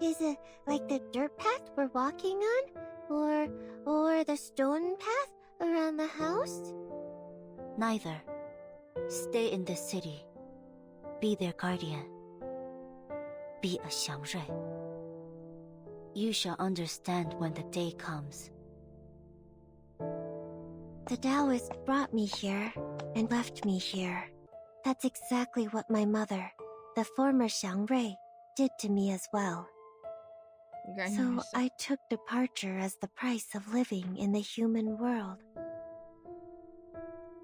S2: Is it like the dirt path we're walking on? Or the stone path around the house?
S15: Neither. Stay in the city. Be their guardian. Be a Xiangrui. You shall understand when the day comes.
S2: The Taoist brought me here and left me here. That's exactly what my mother, the former Xiangrui, did to me as well. So I took departure as the price of living in the human world.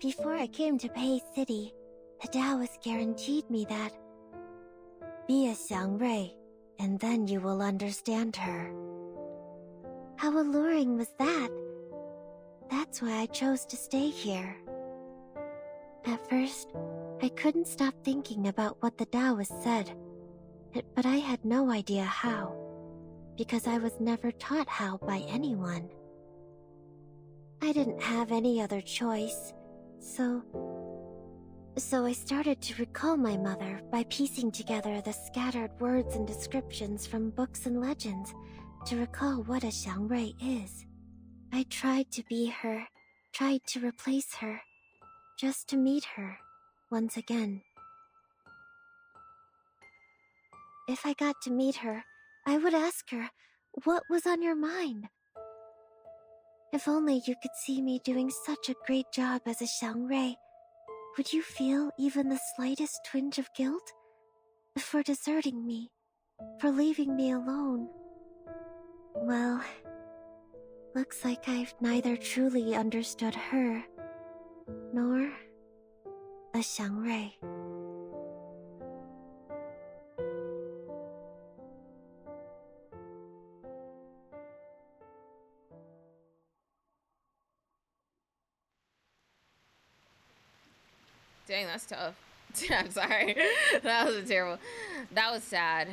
S2: Before I came to Pei City, the Taoist guaranteed me that be a Xiangrui, and then you will understand her. How alluring was that? That's why I chose to stay here. At first, I couldn't stop thinking about what the Taoist said, but I had no idea how, because I was never taught how by anyone. I didn't have any other choice, so I started to recall my mother by piecing together the scattered words and descriptions from books and legends to recall what a xiangrui is. I tried to be her, tried to replace her, just to meet her once again. If I got to meet her, I would ask her, what was on your mind? If only you could see me doing such a great job as a xiangrui, would you feel even the slightest twinge of guilt? For deserting me, for leaving me alone? Well, looks like I've neither truly understood her, nor a xiangrui.
S1: Dang, that's tough. I'm sorry. That was terrible. That was sad.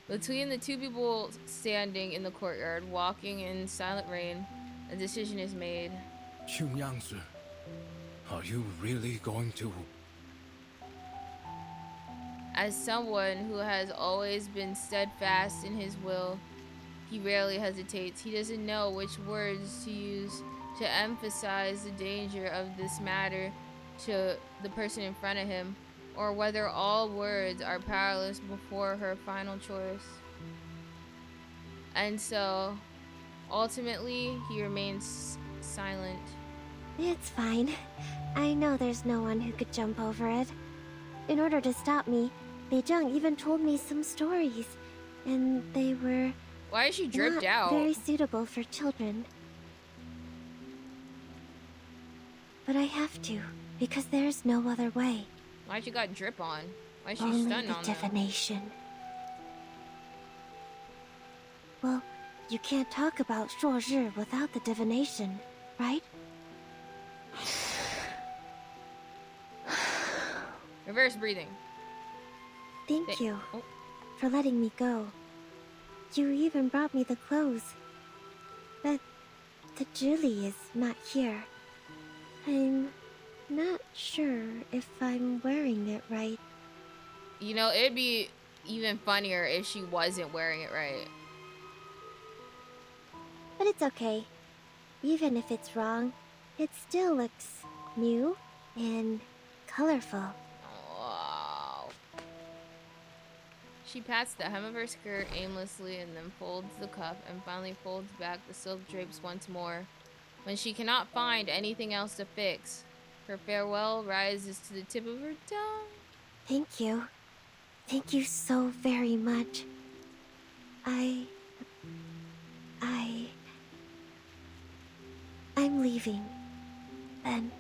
S1: Between the two people standing in the courtyard, walking in silent rain, a decision is made.
S6: Xunyanzi, are you really going to...
S1: As someone who has always been steadfast in his will, he rarely hesitates. He doesn't know which words to use to emphasize the danger of this matter to the person in front of him, or whether all words are powerless before her final choice. And so, ultimately, he remains silent.
S2: It's fine. I know there's no one who could jump over it. In order to stop me, Beizheng even told me some stories, and they were...
S1: Why is she dripped
S2: not
S1: out?
S2: Very suitable for children. But I have to, because there's no other way.
S1: Why she got drip on? Why is she
S2: Only
S1: stunned
S2: the
S1: on them?
S2: divination. Well, you can't talk about Shuori without the divination, right?
S1: Reverse breathing.
S2: Thank you for letting me go. You even brought me the clothes. But the Julie is not here. I'm not sure if I'm wearing it right.
S1: You know, it'd be even funnier if she wasn't wearing it right.
S2: But it's okay. Even if it's wrong, it still looks new and colorful.
S1: Wow. She pats the hem of her skirt aimlessly and then folds the cuff and finally folds back the silk drapes once more. When she cannot find anything else to fix, her farewell rises to the tip of her tongue.
S2: Thank you. Thank you so very much. I'm leaving. Then.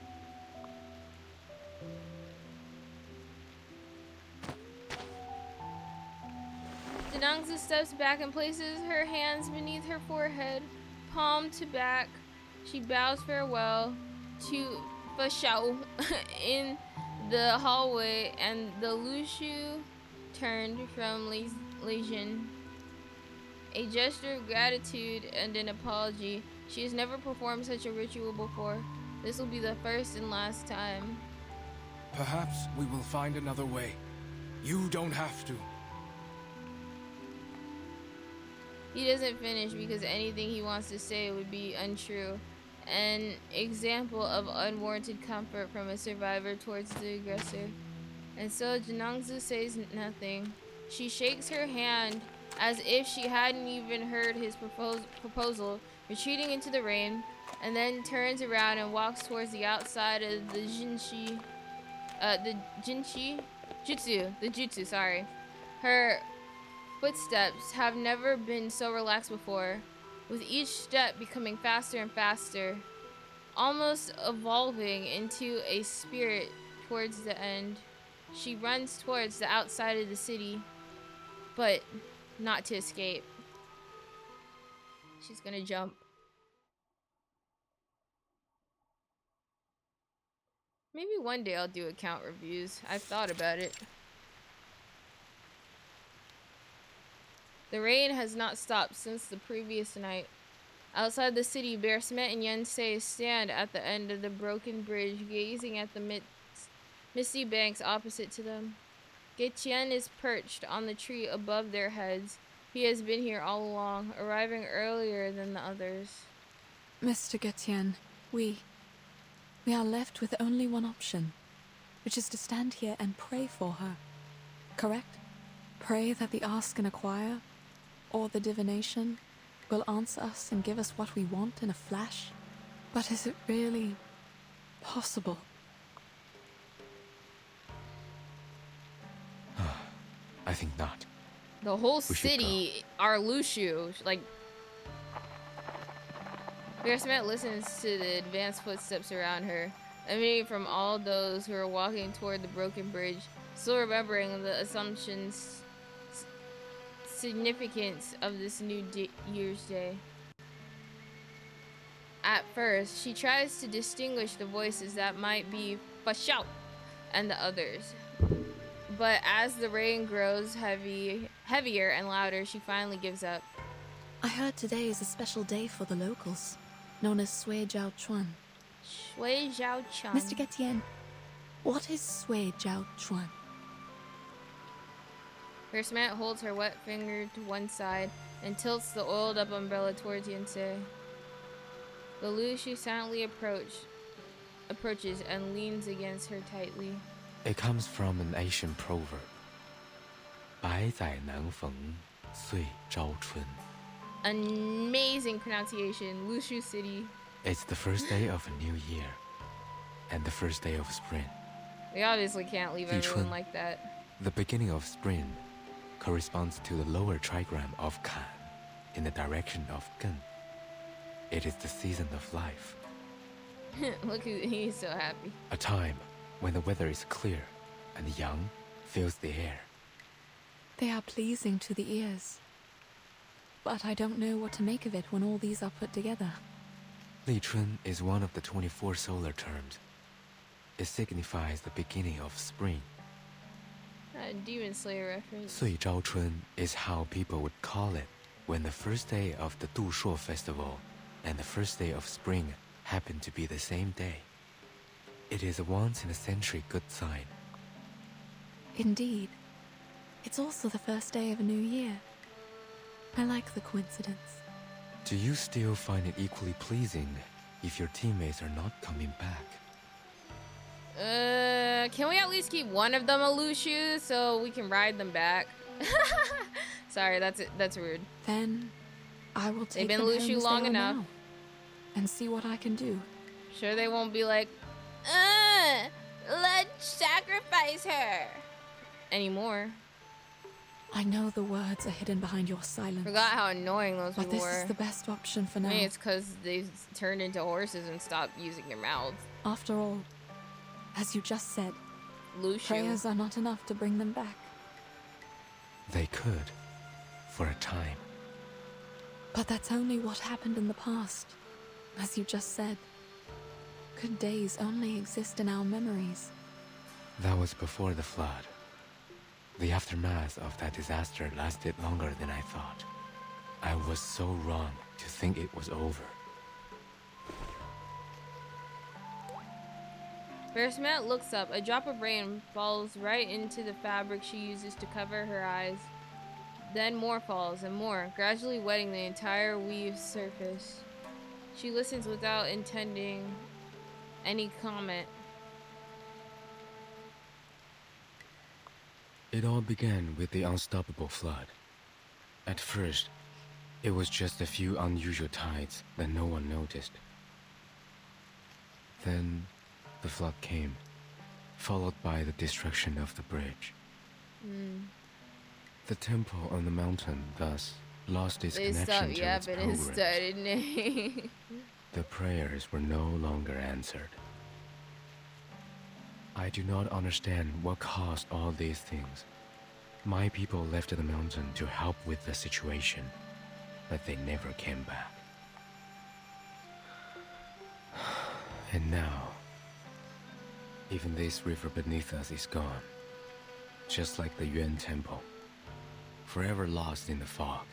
S1: Denangzi steps back and places her hands beneath her forehead, palm to back. She bows farewell to Fashao in the hallway, and the Lushu turned from Legion. A gesture of gratitude and an apology. She has never performed such a ritual before. This will be the first and last time.
S12: Perhaps we will find another way. You don't have to.
S1: He doesn't finish because anything he wants to say would be untrue. An example of unwarranted comfort from a survivor towards the aggressor. And so Jinangzu says nothing. She shakes her hand as if she hadn't even heard his proposal, retreating into the rain, and then turns around and walks towards the outside of the jutsu, sorry. Her footsteps have never been so relaxed before, with each step becoming faster and faster, almost evolving into a spirit towards the end. She runs towards the outside of the city, but not to escape. She's gonna jump. Maybe one day I'll do account reviews. I've thought about it. The rain has not stopped since the previous night. Outside the city, Bear Smet and Yensei stand at the end of the broken bridge, gazing at the misty banks opposite to them. Getien is perched on the tree above their heads. He has been here all along, arriving earlier than the others.
S3: Mr. Getien, we are left with only one option, which is to stand here and pray for her. Correct? Pray that the Ask and Acquire, or the divination, will answer us and give us what we want in a flash. But is it really possible?
S5: I think not.
S1: The whole city are Lushu. Like, Bear Smet listens to the advanced footsteps around her, emanating from all those who are walking toward the broken bridge, still remembering the assumption's significance of this new year's day. At first, she tries to distinguish the voices that might be Fashao and the others. But as the rain grows heavier and louder, she finally gives up.
S3: I heard today is a special day for the locals, known as Sui Jiao Chuan.
S1: Sui Jiao Chuan.
S3: Mr. Getien, what is Sui Jiao Chuan?
S1: Bear Smet holds her wet finger to one side and tilts the oiled up umbrella towards Yensei. The Lushu silently approaches and leans against her tightly.
S5: It comes from an Asian proverb. 百载难逢，岁朝春.
S1: Amazing pronunciation, Lushu City.
S5: It's the first day of a new year, and the first day of spring.
S1: We obviously can't leave everyone like that.
S5: The beginning of spring corresponds to the lower trigram of Kan, in the direction of Gen. It is the season of life.
S1: Look, he's so happy.
S5: A time when the weather is clear and young fills the air.
S3: They are pleasing to the ears. But I don't know what to make of it when all these are put together.
S5: Li Chun is one of the 24 solar terms. It signifies the beginning of spring.
S1: A Demon Slayer reference.
S5: Sui Zhao Chun is how people would call it when the first day of the Du Shuo festival and the first day of spring happen to be the same day. It is a once-in-a-century good sign.
S3: Indeed. It's also the first day of a new year. I like the coincidence.
S5: Do you still find it equally pleasing if your teammates are not coming back?
S1: Can we at least keep one of them a Lushu so we can ride them back? Sorry, that's rude.
S3: Then I will take
S1: them
S3: home
S1: Lushu
S3: as
S1: long
S3: they are
S1: enough
S3: now, and see what I can do.
S1: Sure they won't be like, let's sacrifice her anymore.
S3: I know the words are hidden behind your silence.
S1: Forgot how annoying those
S3: but
S1: people were.
S3: But this is the best option for now.
S1: Maybe it's because they turned into horses and stopped using their mouths.
S3: After all, as you just said,
S1: Lushu.
S3: Prayers are not enough to bring them back.
S5: They could, for a time.
S3: But that's only what happened in the past. As you just said, good days only exist in our memories.
S5: That was before the flood. The aftermath of that disaster lasted longer than I thought. I was so wrong to think it was over.
S1: Bear Smet looks up. A drop of rain falls right into the fabric she uses to cover her eyes. Then more falls, and more, gradually wetting the entire weave's surface. She listens without intending any comment.
S5: It all began with the unstoppable flood. At first, it was just a few unusual tides that no one noticed. Then, the flood came, followed by the destruction of the bridge. The temple on the mountain thus lost its connection to its pilgrims. The prayers were no longer answered. I do not understand what caused all these things. My people left the mountain to help with the situation, but they never came back. And now, even this river beneath us is gone, just like the Yuan Temple, forever lost in the fog.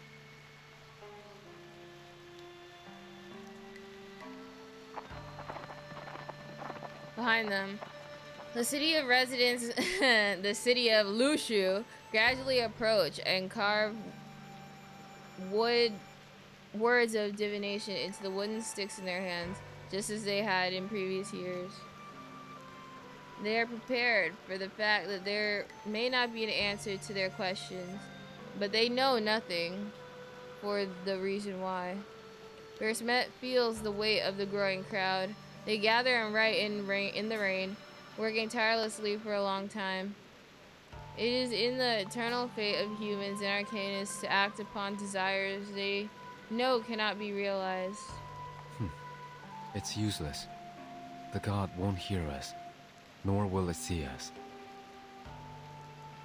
S1: Behind them, the city of residents, the city of Lushu, gradually approach and carve words of divination into the wooden sticks in their hands, just as they had in previous years. They are prepared for the fact that there may not be an answer to their questions, but they know nothing for the reason why. Bersmet feels the weight of the growing crowd. They gather and write in the rain, working tirelessly for a long time. It is in the eternal fate of humans and arcanists to act upon desires they know cannot be realized.
S5: It's useless. The god won't hear us, nor will it see us.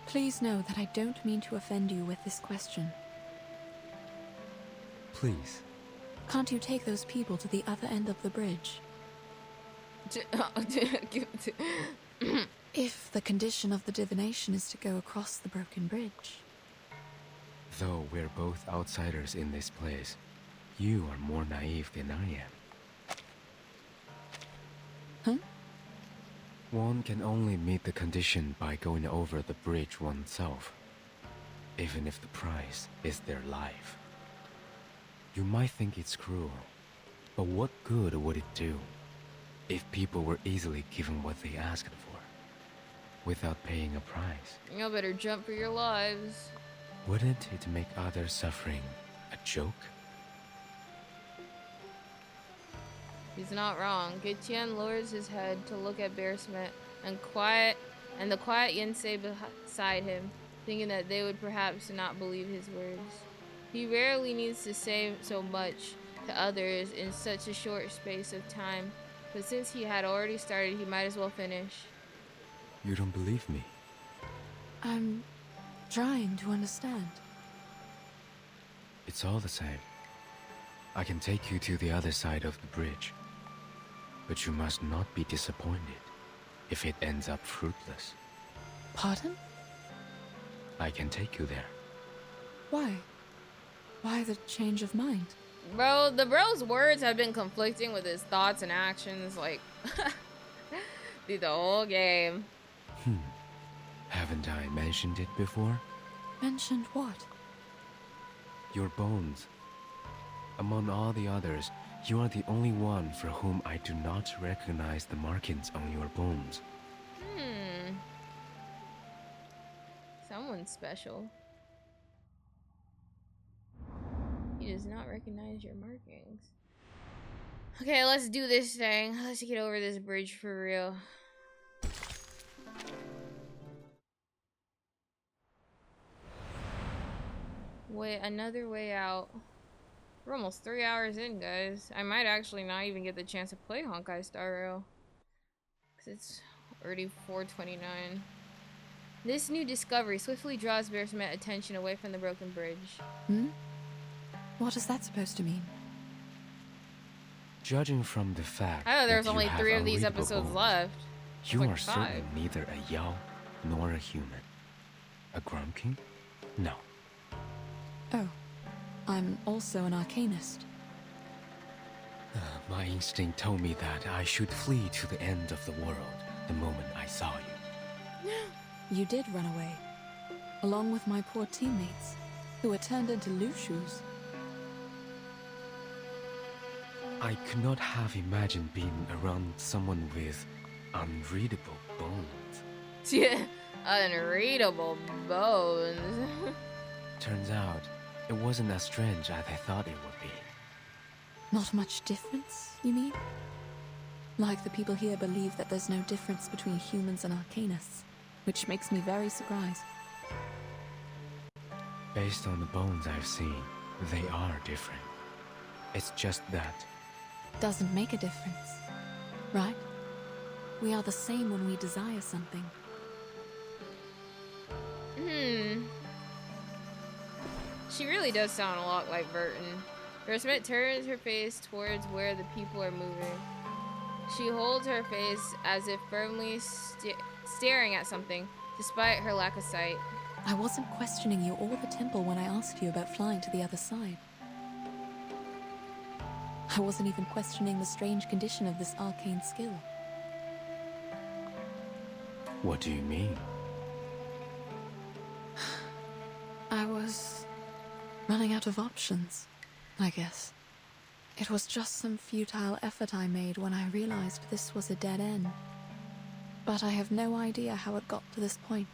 S3: Please know that I don't mean to offend you with this question.
S5: Please.
S3: Can't you take those people to the other end of the bridge? If the condition of the divination is to go across the broken bridge.
S5: Though we're both outsiders in this place, you are more naive than I am.
S3: Huh?
S5: One can only meet the condition by going over the bridge oneself, even if the price is their life. You might think it's cruel, but what good would it do if people were easily given what they asked for, without paying a price?
S1: Y'all better jump for your lives.
S5: Wouldn't it make other suffering a joke?
S1: He's not wrong. Getian lowers his head to look at Bersmet and the quiet Yensei beside him, thinking that they would perhaps not believe his words. He rarely needs to say so much to others in such a short space of time, but since he had already started, he might as well finish.
S5: You don't believe me?
S3: I'm trying to understand.
S5: It's all the same. I can take you to the other side of the bridge. But you must not be disappointed if it ends up fruitless.
S3: Pardon?
S5: I can take you there.
S3: Why? Why the change of mind?
S1: Bro, the bro's words have been conflicting with his thoughts and actions, like, through the whole game.
S5: Haven't I mentioned it before?
S3: Mentioned what?
S5: Your bones. Among all the others, you are the only one for whom I do not recognize the markings on your bones.
S1: Someone special. He does not recognize your markings. Okay, let's do this thing. Let's get over this bridge for real. Wait, another way out. We're almost 3 hours in, guys. I might actually not even get the chance to play Honkai Star Rail, because it's already 4:29. This new discovery swiftly draws Bersmet's attention away from the broken bridge.
S3: What is that supposed to mean?
S5: Judging from the fact
S1: I know there's
S5: that
S1: only
S5: you
S1: 3
S5: have
S1: of these
S5: unreadable
S1: episodes
S5: bones,
S1: left.
S5: You
S1: like
S5: are
S1: 5.
S5: certainly neither a Yao nor a human. A Grumpkin? No.
S3: Oh, I'm also an arcanist.
S5: My instinct told me that I should flee to the end of the world the moment I saw you.
S3: You did run away, along with my poor teammates, who were turned into Lushus.
S5: I could not have imagined being around someone with unreadable bones.
S1: Yeah, unreadable bones.
S5: Turns out, it wasn't as strange as I thought it would be.
S3: Not much difference, you mean? Like the people here believe that there's no difference between humans and arcanists, which makes me very surprised.
S5: Based on the bones I've seen, they are different. It's just that.
S3: Doesn't make a difference, right? We are the same when we desire something.
S1: She really does sound a lot like Burton. Versmet turns her face towards where the people are moving. She holds her face as if firmly staring at something, despite her lack of sight.
S3: I wasn't questioning you or the temple when I asked you about flying to the other side. I wasn't even questioning the strange condition of this arcane skill.
S5: What do you mean?
S3: I was running out of options, I guess. It was just some futile effort I made when I realized this was a dead end. But I have no idea how it got to this point.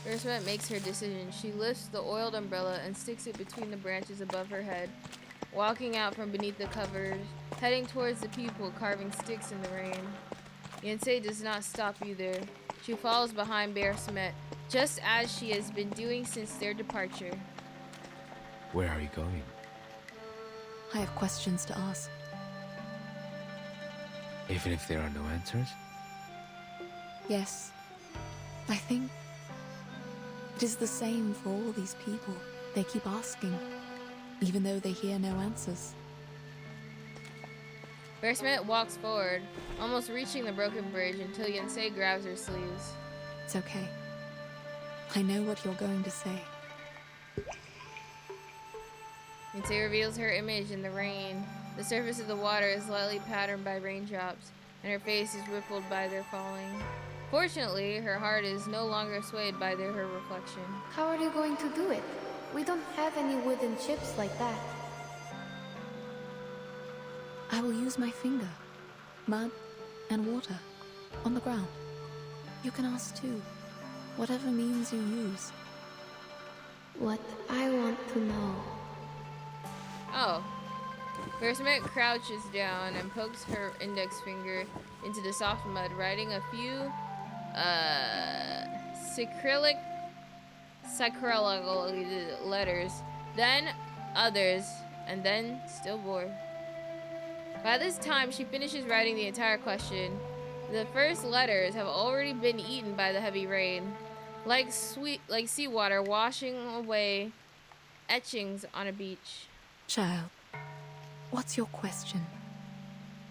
S1: Versmet makes her decision. She lifts the oiled umbrella and sticks it between the branches above her head, walking out from beneath the covers, heading towards the people carving sticks in the rain. Yensei does not stop either. She follows behind Versmet, just as she has been doing since their departure.
S5: Where are you going?
S3: I have questions to ask.
S5: Even if there are no answers?
S3: Yes. I think it is the same for all these people. They keep asking, even though they hear no answers.
S1: Versmet walks forward, almost reaching the broken bridge until Yensei grabs her sleeves.
S3: It's okay. I know what you're going to say.
S1: Yensei reveals her image in the rain. The surface of the water is lightly patterned by raindrops, and her face is rippled by their falling. Fortunately, her heart is no longer swayed by her reflection.
S4: How are you going to do it? We don't have any wooden chips like that.
S3: I will use my finger, mud, and water on the ground. You can ask too, whatever means you use.
S4: What I want to know.
S1: Oh. Versmet crouches down and pokes her index finger into the soft mud, writing a few Cyrillic letters, then others, and then still more. By this time, she finishes writing the entire question. The first letters have already been eaten by the heavy rain, like seawater washing away etchings on a beach.
S3: Child, what's your question?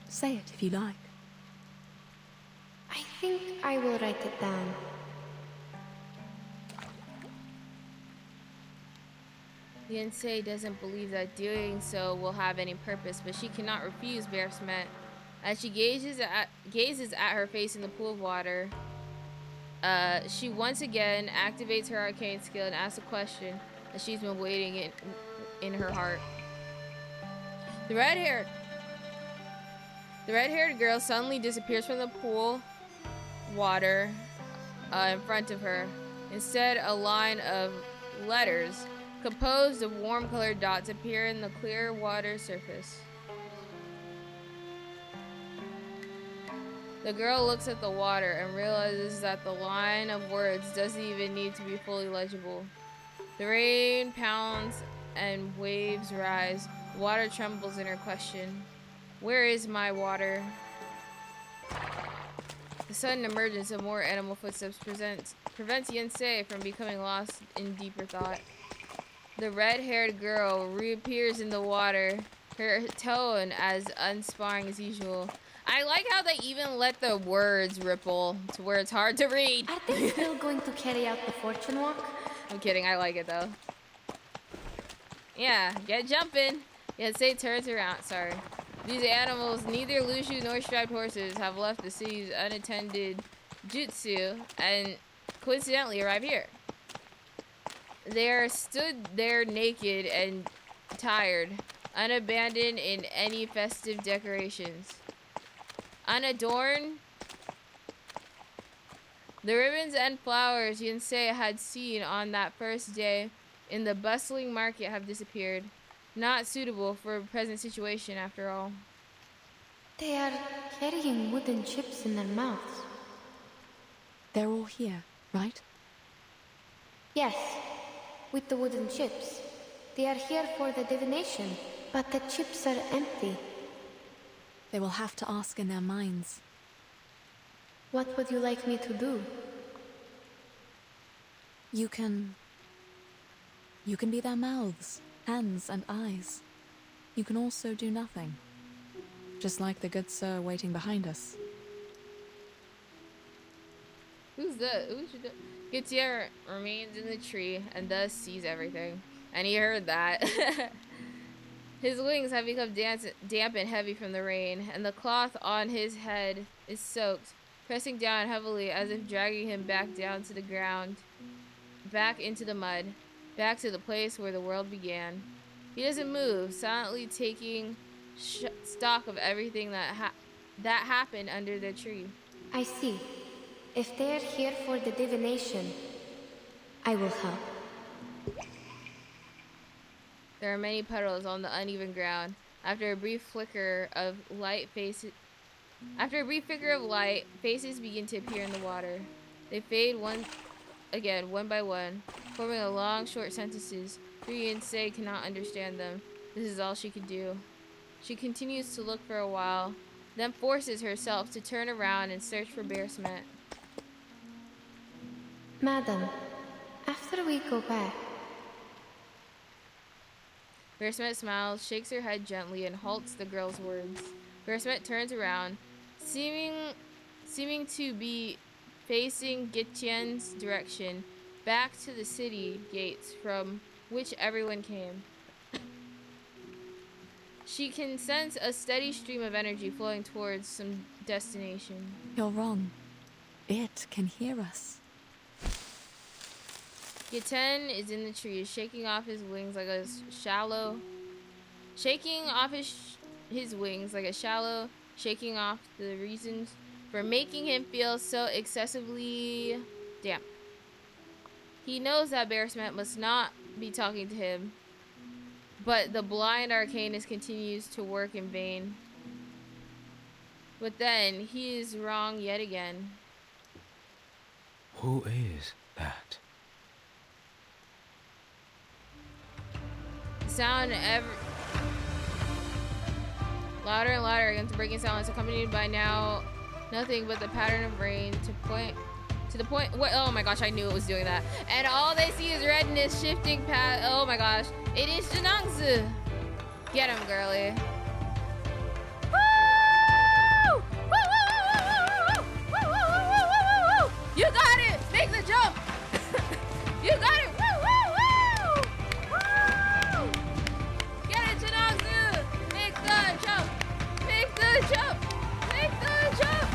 S3: Say it if you like.
S4: I think I will write it down.
S1: Yensei doesn't believe that doing so will have any purpose, but she cannot refuse Versmet. As she gazes at her face in the pool of water, she once again activates her arcane skill and asks a question that she's been waiting in her heart. The red-haired girl suddenly disappears from the pool water in front of her. Instead, a line of letters composed of warm-colored dots appear in the clear water surface. The girl looks at the water and realizes that the line of words doesn't even need to be fully legible. The rain pounds and waves rise. Water trembles in her question. Where is my water? The sudden emergence of more animal footsteps prevents Yensei from becoming lost in deeper thought. The red-haired girl reappears in the water, her tone as unsparing as usual. I like how they even let the words ripple to where it's hard to read.
S4: Are they still going to carry out the fortune walk?
S1: I'm kidding, I like it though. Yeah, get jumping. Yensei turns around, sorry. These animals, neither Lushu nor striped horses, have left the city's unattended jutsu and coincidentally arrive here. They are stood there naked and tired, unabandoned in any festive decorations. Unadorned, the ribbons and flowers Yensei had seen on that first day in the bustling market have disappeared. Not suitable for a present situation, after all.
S4: They are carrying wooden chips in their mouths.
S3: They're all here, right?
S4: Yes, with the wooden chips. They are here for the divination, but the chips are empty.
S3: They will have to ask in their minds.
S4: What would you like me to do?
S3: You can You can be their mouths, hands, and eyes. You can also do nothing. Just like the good sir waiting behind us.
S1: Who's that? Gutier remains in the tree and thus sees everything. And he heard that. His wings have become damp and heavy from the rain, and the cloth on his head is soaked, pressing down heavily as if dragging him back down to the ground, back into the mud, back to the place where the world began. He doesn't move, silently taking stock of everything that happened under the tree.
S4: I see. If they're here for the divination, I will help.
S1: There are many puddles on the uneven ground. After a brief flicker of light, faces begin to appear in the water. They fade one by one, forming a long, short sentences. Rui and Sei cannot understand them. This is all she can do. She continues to look for a while, then forces herself to turn around and search for Bear Smet.
S4: Madam, after we go back...
S1: Bear Smet smiles, shakes her head gently, and halts the girl's words. Bear Smet turns around, seeming to be facing Gitien's direction, back to the city gates from which everyone came. She can sense a steady stream of energy flowing towards some destination.
S3: You're wrong. It can hear us.
S1: Gitien is in the trees, shaking off his wings like a shallow, shaking off the reasons for making him feel so excessively damp. He knows that Bear Smet must not be talking to him, but the blind arcanist continues to work in vain. But then, he is wrong yet again.
S5: Who is that?
S1: Sound louder and louder against the breaking silence, accompanied by now nothing but the pattern of rain to the point. What? Oh my gosh, I knew it was doing that. And all they see is redness shifting past. Oh my gosh, it is Jinangzi. Get him, girly. Woo! Woo! Woo! Woo! Woo! Woo! Woo! Woo! You got it. Make the jump. You got it. Woo! Woo! Woo! Woo! Get it, Jinangzi. Make the jump. Make the jump. Make the jump.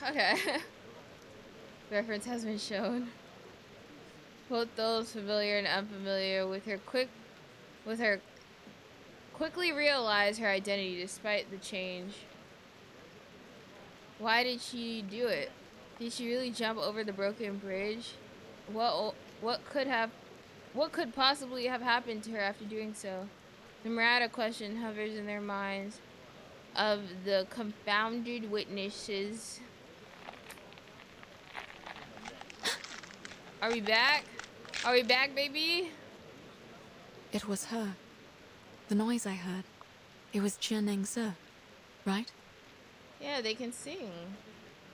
S1: Okay. Reference has been shown. Both those familiar and unfamiliar with her quickly realize her identity despite the change. Why did she do it? Did she really jump over the broken bridge? What could possibly have happened to her after doing so? The Murata question hovers in their minds of the confounded witnesses. Are we back? Are we back, baby?
S3: It was her. The noise I heard. It was Jianengzi, right?
S1: Yeah, they can sing.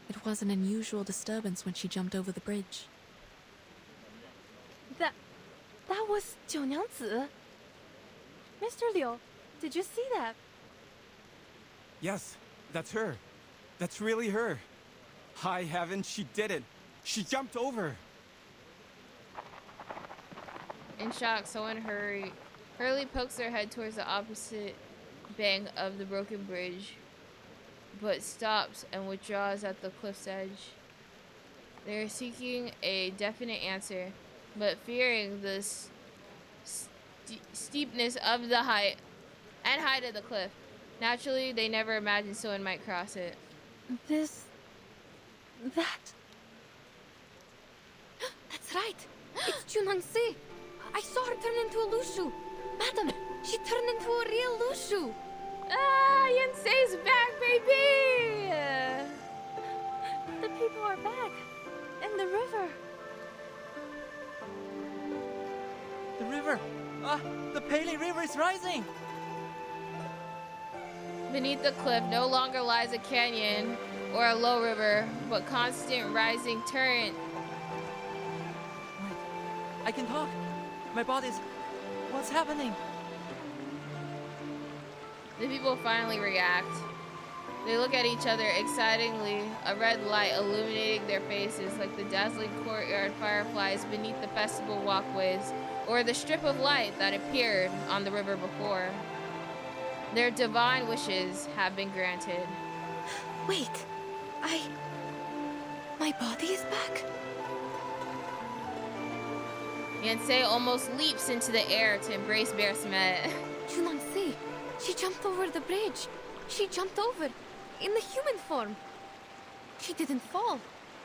S3: It was an unusual disturbance when she jumped over the bridge.
S8: That was Jiunyangzi. Mr. Liu, did you see that?
S7: Yes, that's her. That's really her. High heaven, she did it. She jumped over.
S1: In shock, someone hurries Hurley pokes their head towards the opposite bank of the broken bridge, but stops and withdraws at the cliff's edge. They are seeking a definite answer, but fearing the steepness of the height of the cliff. Naturally, they never imagined someone might cross it.
S3: That. That's right. It's Junangse. I saw her turn into a Lushu. Madam, she turned into a real Lushu.
S1: Ah, Yensei's back, baby!
S8: The people are back. In the river.
S11: The river! The Pele River is rising!
S1: Beneath the cliff no longer lies a canyon or a low river, but constant rising torrent.
S11: Wait, I can talk. My body's... What's happening?
S1: The people finally react. They look at each other excitingly, a red light illuminating their faces like the dazzling courtyard fireflies beneath the festival walkways, or the strip of light that appeared on the river before. Their divine wishes have been granted.
S3: Wait, my body is back?
S1: Yensei almost leaps into the air to embrace Bear Smet.
S3: Junangse, she jumped over the bridge. She jumped over, in the human form. She didn't fall.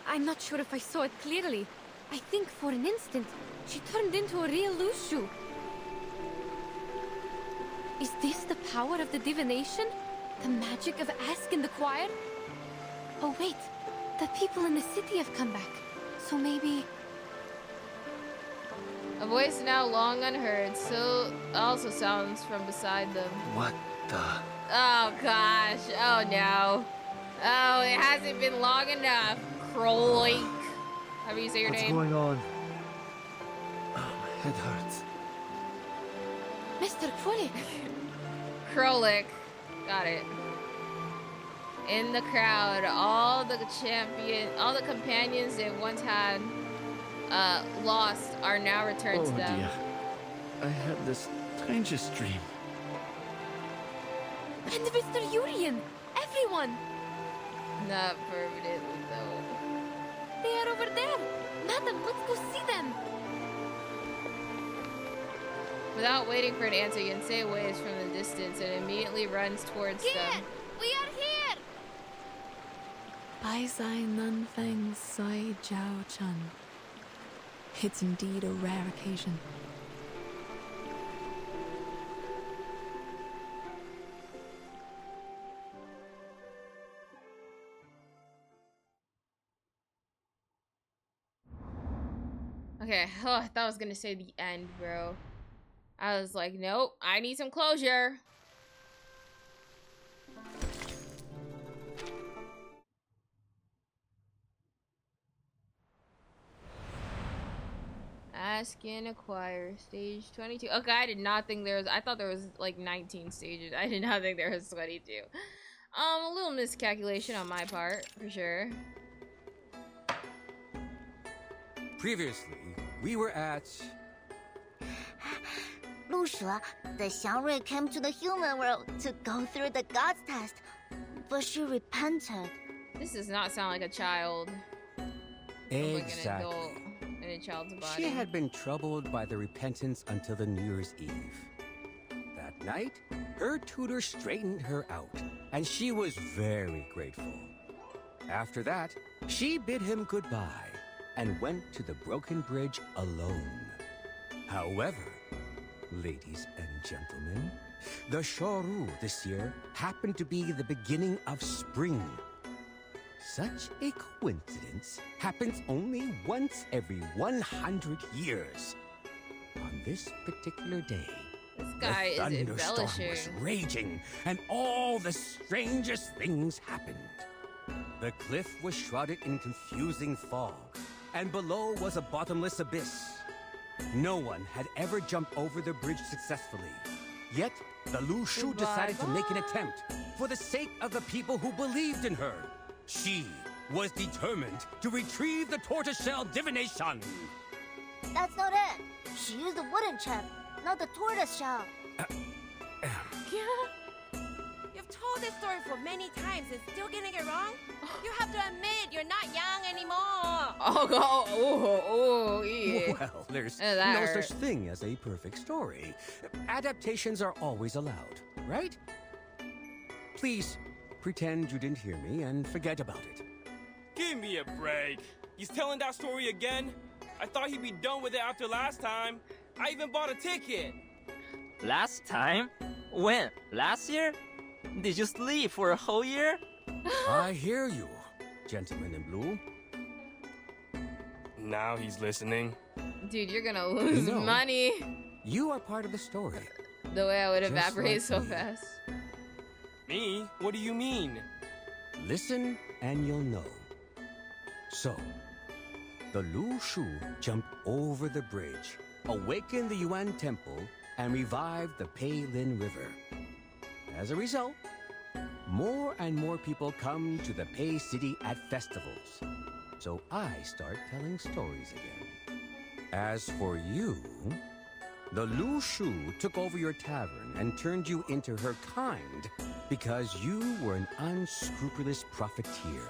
S3: I'm not sure if I saw it clearly. I think for an instant, she turned into a real Lushu. Is this the power of the divination? The magic of Ask in the Choir? Oh wait, the people in the city have come back. So maybe...
S1: A voice now long unheard still also sounds from beside them.
S6: What the?
S1: Oh gosh, oh no. Oh, it hasn't been long enough. Krolik. How do you say your name?
S16: What's going on? Oh, my head hurts.
S3: Mr. Krolik.
S1: Krolik. Got it. In the crowd, all the companions they once had lost are now returned to them.
S16: Dear. I had the strangest dream.
S3: And Mr. Urian! Everyone!
S1: Not permanently, though.
S3: They are over there! Madam, let's go see them!
S1: Without waiting for an answer, Yensei waves from the distance and immediately runs towards them.
S3: We are here!
S8: Bai Zai Nun Feng Sui Jiao Chun. It's indeed a rare occasion.
S1: Okay, I thought I was gonna say the end, bro. I was like, nope, I need some closure. Ask and acquire, stage 22. Okay, I did not think there was, I thought there was like 19 stages. I did not think there was 22. A little miscalculation on my part, for sure.
S17: Previously, we were at...
S2: Lushu, the Xiangrui came to the human world to go through the gods test, but she repented.
S1: This does not sound like a child.
S17: Exactly.
S1: Like an adult in a child's body.
S17: She had been troubled by the repentance until the New Year's Eve. That night, her tutor straightened her out, and she was very grateful. After that, she bid him goodbye and went to the broken bridge alone. However, ladies and gentlemen, the Shuori this year happened to be the beginning of spring. Such a coincidence happens only once every 100 years. On this particular day,
S1: this guy is
S17: thunderstorm
S1: embellishing.
S17: was raging, and all the strangest things happened. The cliff was shrouded in confusing fog, and below was a bottomless abyss. No one had ever jumped over the bridge successfully. Yet, the Lushu decided to make an attempt for the sake of the people who believed in her. She was determined to retrieve the tortoiseshell divination.
S2: That's not it. She used a wooden chip. No, the tortoise shell.
S18: You've told this story for many times and still getting it wrong? You have to admit you're not young anymore.
S1: Oh, yeah.
S17: Well, there's
S1: That
S17: no
S1: hurt.
S17: such thing as a perfect story. Adaptations are always allowed, right? Please, pretend you didn't hear me and forget about it.
S19: Give me a break. He's telling that story again? I thought he'd be done with it after last time. I even bought a ticket.
S11: Last time? When? Last year? Did you sleep for a whole year?
S17: I hear you, gentleman in blue.
S19: Now he's listening.
S1: Dude, you're gonna lose
S17: No.
S1: money.
S17: You are part of the story.
S1: The way I would
S17: Just
S1: evaporate
S17: like
S1: so
S17: me.
S1: fast.
S19: Me? What do you mean?
S17: Listen and you'll know. So, the Lu Shu jumped over the bridge, awakened the Yuan Temple, and revived the Pei Lin River. As a result, more and more people come to the Pei City at festivals. So I start telling stories again. As for you, the Lu Shu took over your tavern and turned you into her kind because you were an unscrupulous profiteer.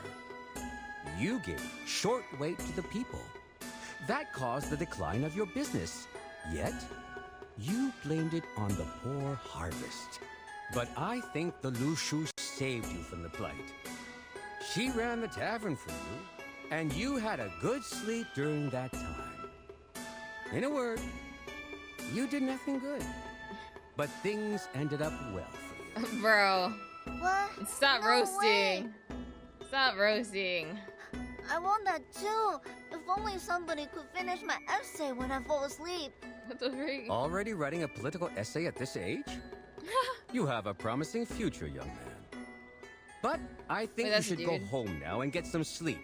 S17: You gave short weight to the people. That caused the decline of your business. Yet, you blamed it on the poor harvest. But I think the Lu Shu saved you from the plight. She ran the tavern for you, and you had a good sleep during that time. In a word, you did nothing good. But things ended up well for you.
S1: Bro.
S2: What?
S1: Stop
S2: No
S1: roasting.
S2: way.
S1: Stop roasting.
S2: I want that too. If only somebody could finish my essay when I fall asleep.
S1: What the freak?
S17: Already writing a political essay at this age? You have a promising future, young man. But I think
S1: Wait,
S17: you
S1: that's a
S17: should go
S1: dude.
S17: home now and get some sleep.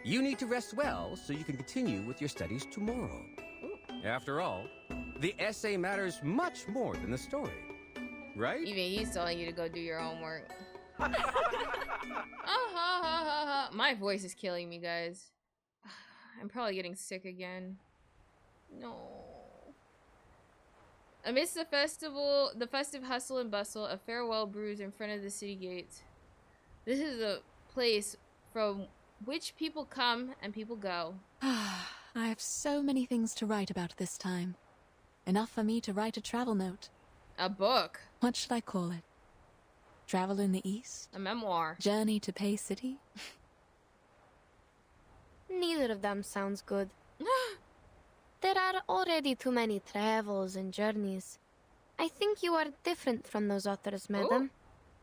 S17: You need to rest well so you can continue with your studies tomorrow. After all, the essay matters much more than the story, right?
S1: Even he's telling you to go do your homework. My voice is killing me, guys. I'm probably getting sick again. No. Amidst the festive hustle and bustle, a farewell brews in front of the city gates. This is a place from which people come and people go.
S3: I have so many things to write about this time. Enough for me to write a travel note.
S1: A book?
S3: What should I call it? Travel in the East?
S1: A memoir?
S3: Journey to Pei City?
S4: Neither of them sounds good. There are already too many travels and journeys. I think you are different from those authors, madam.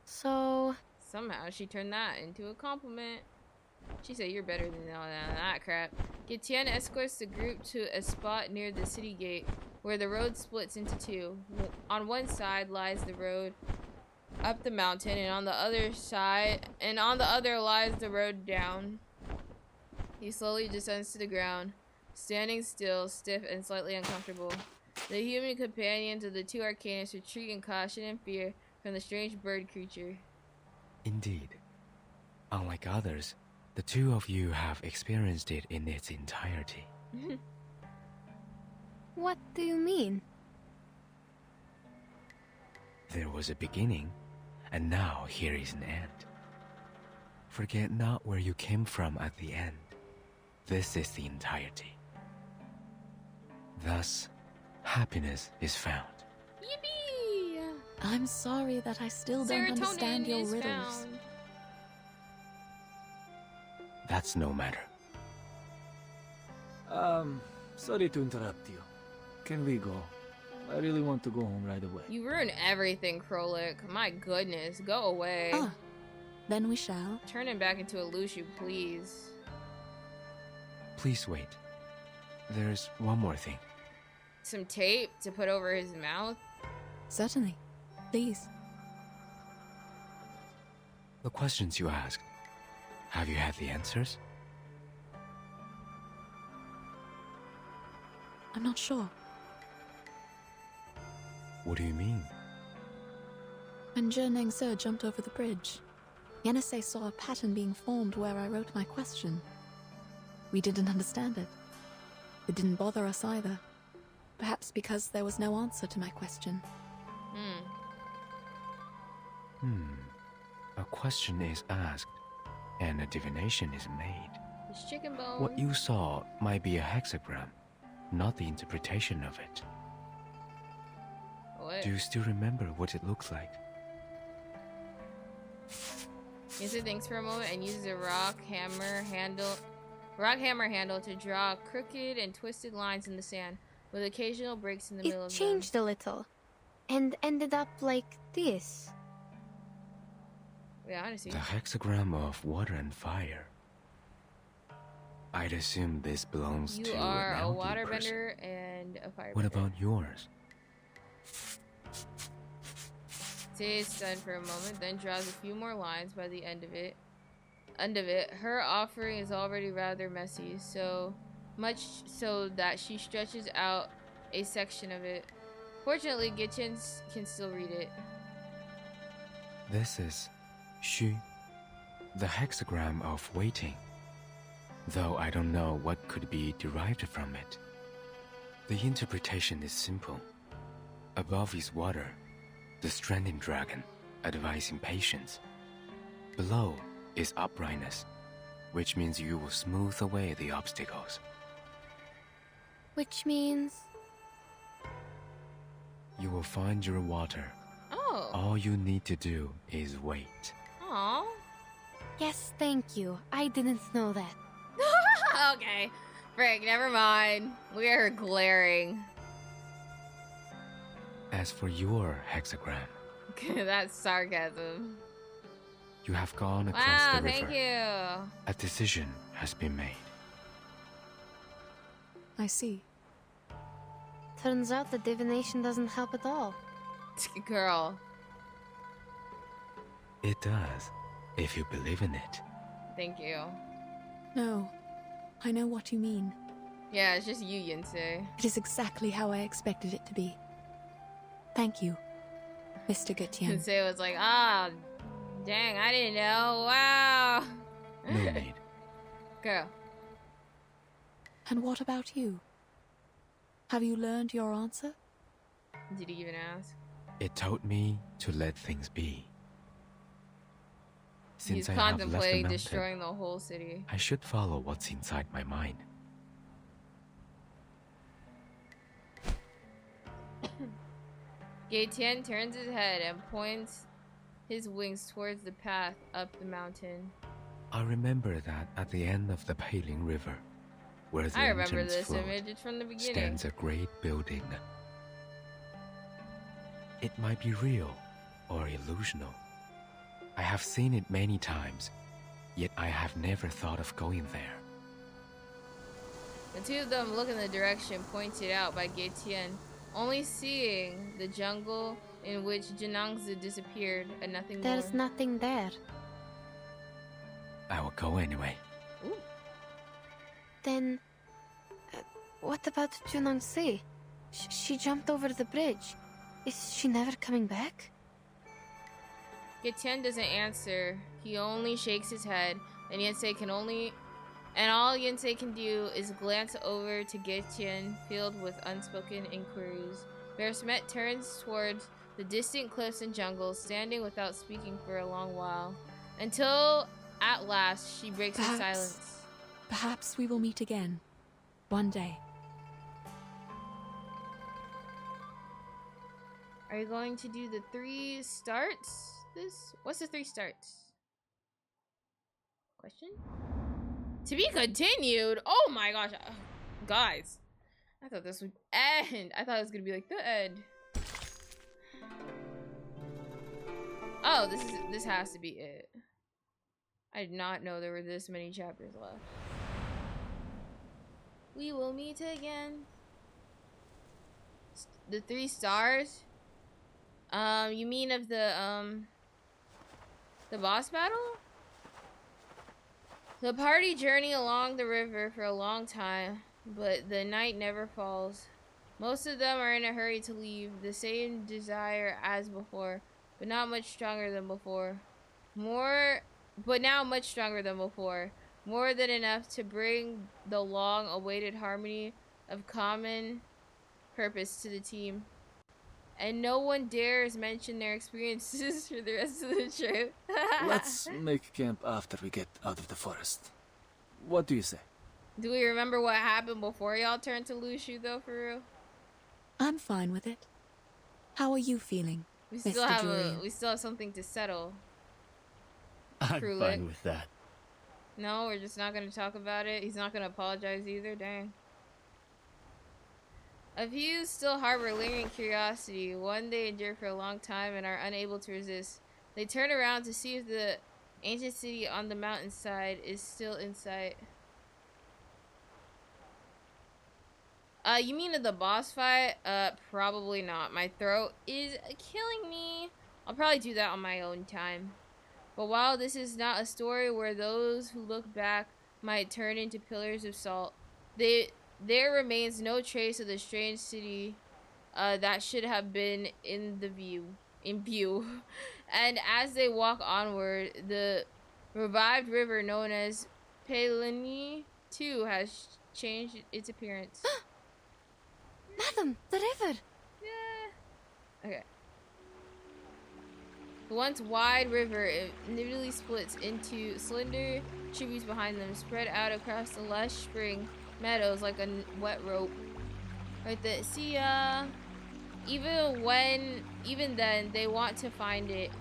S4: So...
S1: Somehow she turned that into a compliment. She said you're better than all that crap. Getian escorts the group to a spot near the city gate, where the road splits into two. On one side lies the road up the mountain, and on the other lies the road down. He slowly descends to the ground, standing still, stiff and slightly uncomfortable. The human companions of the two arcanists retreat in caution and fear from the strange bird creature.
S5: Indeed. Unlike others, the two of you have experienced it in its entirety.
S4: What do you mean?
S5: There was a beginning, and now here is an end. Forget not where you came from at the end. This is the entirety. Thus, happiness is found.
S1: Yippee!
S3: I'm sorry that I still don't understand your
S1: is
S3: riddles.
S1: found.
S5: That's no matter.
S16: Sorry to interrupt you. Can we go? I really want to go home right away.
S1: You ruin everything, Krolik. My goodness, go away.
S3: Ah, then we shall.
S1: Turn him back into a Lushu, please.
S5: Please wait. There's one more thing.
S1: Some tape to put over his mouth?
S3: Certainly. Please.
S5: The questions you asked, have you had the answers?
S3: I'm not sure.
S5: What do you mean?
S3: When Zhe Nengse jumped over the bridge, Yenisei saw a pattern being formed where I wrote my question. We didn't understand it. It didn't bother us either. Perhaps because there was no answer to my question.
S5: A question is asked, and a divination is made.
S1: It's chicken bone.
S5: What you saw might be a hexagram, not the interpretation of it.
S1: What?
S5: Do you still remember what it looks like?
S1: Yinse thinks for a moment and uses a rock hammer handle to draw crooked and twisted lines in the sand, with occasional breaks in the middle of them.
S4: It changed a little, and ended up like this.
S1: Yeah, I see.
S5: The hexagram of water and fire. I'd assume this belongs to
S1: You are a
S5: mountain person.
S1: waterbender and a firebender.
S5: What about yours?
S1: Stays stunned for a moment, then draws a few more lines by the end of it. Her offering is already rather messy, so much so that she stretches out a section of it. Fortunately, Gichin can still read it.
S5: This is Shu, the hexagram of waiting. Though I don't know what could be derived from it. The interpretation is simple. Above is water, the stranding dragon, advising patience. Below is uprightness, which means you will smooth away the obstacles.
S4: Which means...
S5: You will find your water.
S1: Oh.
S5: All you need to do is wait.
S1: Aww.
S4: Yes, thank you. I didn't know that.
S1: Okay. Frick, never mind. We are glaring.
S5: As for your hexagram,
S1: That's sarcasm.
S5: you have gone across
S1: Wow,
S5: the river.
S1: thank you.
S5: A decision has been made.
S3: I see.
S4: Turns out the divination doesn't help at all.
S1: Girl.
S5: It does, if you believe in it.
S1: Thank you.
S3: No, I know what you mean.
S1: Yeah, it's just you, Yinse.
S3: It is exactly how I expected it to be. Thank you, Mr. Gutian.
S1: Yinse was like, ah, dang, I didn't know. Wow.
S5: No need.
S1: Girl.
S3: And what about you? Have you learned your answer?
S1: Did he even ask?
S5: It told me to let things be.
S1: He's
S5: Since I have left the
S1: contemplating
S5: mountain,
S1: destroying the whole city.
S5: I should follow what's inside my mind.
S1: Gaetian turns his head and points his wings towards the path up the mountain.
S5: I remember that at the end of the Paling River, where the
S1: I remember
S5: entrance
S1: this
S5: flowed,
S1: image. It's from the beginning.
S5: stands a great building. It might be real or illusional. I have seen it many times, yet I have never thought of going there.
S1: The two of them look in the direction pointed out by Gaetian, only seeing the jungle in which Jinangzi disappeared and nothing
S4: There's
S1: more.
S4: nothing there.
S5: I will go anyway.
S1: Ooh.
S4: Then... what about Junangzi? She jumped over the bridge. Is she never coming back?
S1: Gaetian doesn't answer. He only shakes his head, and all Yinse can do is glance over to Gaetian, filled with unspoken inquiries. Bersmet turns towards the distant cliffs and jungles, standing without speaking for a long while, until at last she breaks her silence.
S3: Perhaps we will meet again. One day.
S1: Are you going to do the 3 starts? What's the 3 starts? Question? To be continued? Oh my gosh. Guys. I thought this would end. I thought it was gonna be like the end. Oh, this has to be it. I did not know there were this many chapters left. We will meet again. The 3 stars? You mean of the boss battle? The party journey along the river for a long time, but the night never falls. Most of them are in a hurry to leave, the same desire as before, but not much stronger than before. Now much stronger than before. More than enough to bring the long-awaited harmony of common purpose to the team. And no one dares mention their experiences for the rest of the trip.
S16: Let's make camp after we get out of the forest. What do you say?
S1: Do we remember what happened before y'all turned to Lushu, though, for real?
S3: I'm fine with it. How are you feeling,
S1: We still have something to settle.
S20: I'm
S1: Crewlet.
S20: fine with that.
S1: No, we're just not gonna talk about it. He's not gonna apologize either. Dang. A few still harbor lingering curiosity. One they endure for a long time and are unable to resist. They turn around to see if the ancient city on the mountainside is still in sight. You mean at the boss fight? Probably not. My throat is killing me. I'll probably do that on my own time. But while this is not a story where those who look back might turn into pillars of salt, there remains no trace of the strange city that should have been in view. And as they walk onward, the revived river known as Pelini too has changed its appearance.
S2: Madam, the river!
S1: Yeah. Okay. The once wide river immediately splits into slender tributaries behind them, spread out across the lush spring meadows like a wet rope. Right there. See ya. Even then, they want to find it.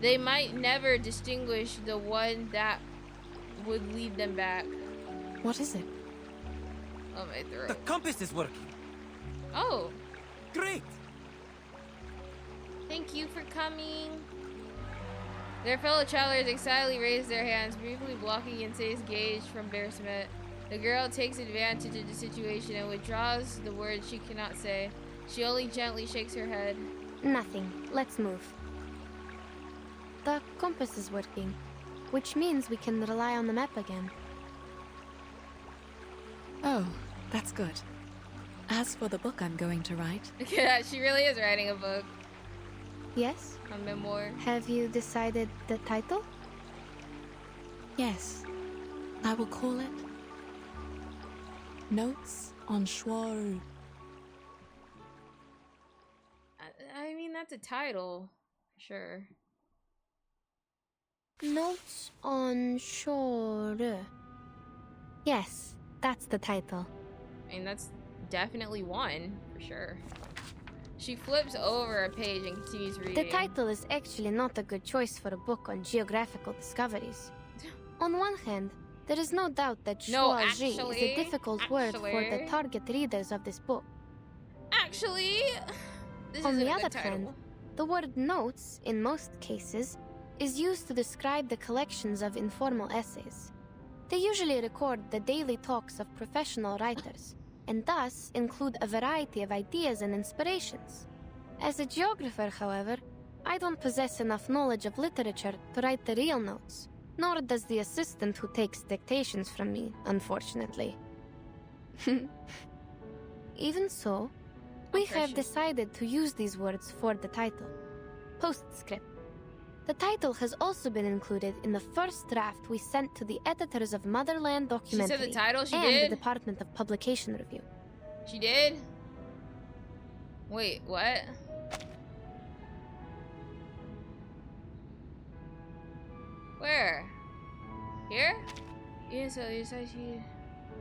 S1: They might never distinguish the one that would lead them back.
S3: What is it?
S1: Oh, my throat.
S11: The compass is working.
S1: Oh.
S11: Great.
S1: Thank you for coming. Their fellow travelers excitedly raise their hands, briefly blocking Yinse's gaze from Bersmet. The girl takes advantage of the situation and withdraws the words she cannot say. She only gently shakes her head.
S4: Nothing. Let's move. The compass is working, which means we can rely on the map again.
S3: Oh, that's good. As for the book I'm going to write...
S1: Yeah, she really is writing a book.
S4: Yes?
S1: A memoir.
S4: Have you decided the title?
S3: Yes. I will call it... Notes on Shuori.
S1: I mean, that's a title. Sure.
S4: Notes on Shuori. Yes, that's the title.
S1: I mean, that's definitely one, for sure. She flips over a page and continues reading.
S4: The title is actually not a good choice for a book on geographical discoveries. On one hand, there is no doubt that Shuori is a difficult word for the target readers of this book.
S1: Actually, this
S4: on
S1: isn't
S4: the
S1: a good
S4: other hand,
S1: title.
S4: the word notes, in most cases, is used to describe the collections of informal essays. They usually record the daily talks of professional writers, and thus include a variety of ideas and inspirations. As a geographer, however, I don't possess enough knowledge of literature to write the real notes, nor does the assistant who takes dictations from me, unfortunately. Even so, we have decided to use these words for the title. Postscript. The title has also been included in the first draft we sent to the editors of Motherland Documentary
S1: the title? She
S4: and
S1: did?
S4: the Department of Publication Review.
S1: She did? Wait, what? Where? Here? Yes, yes, I see.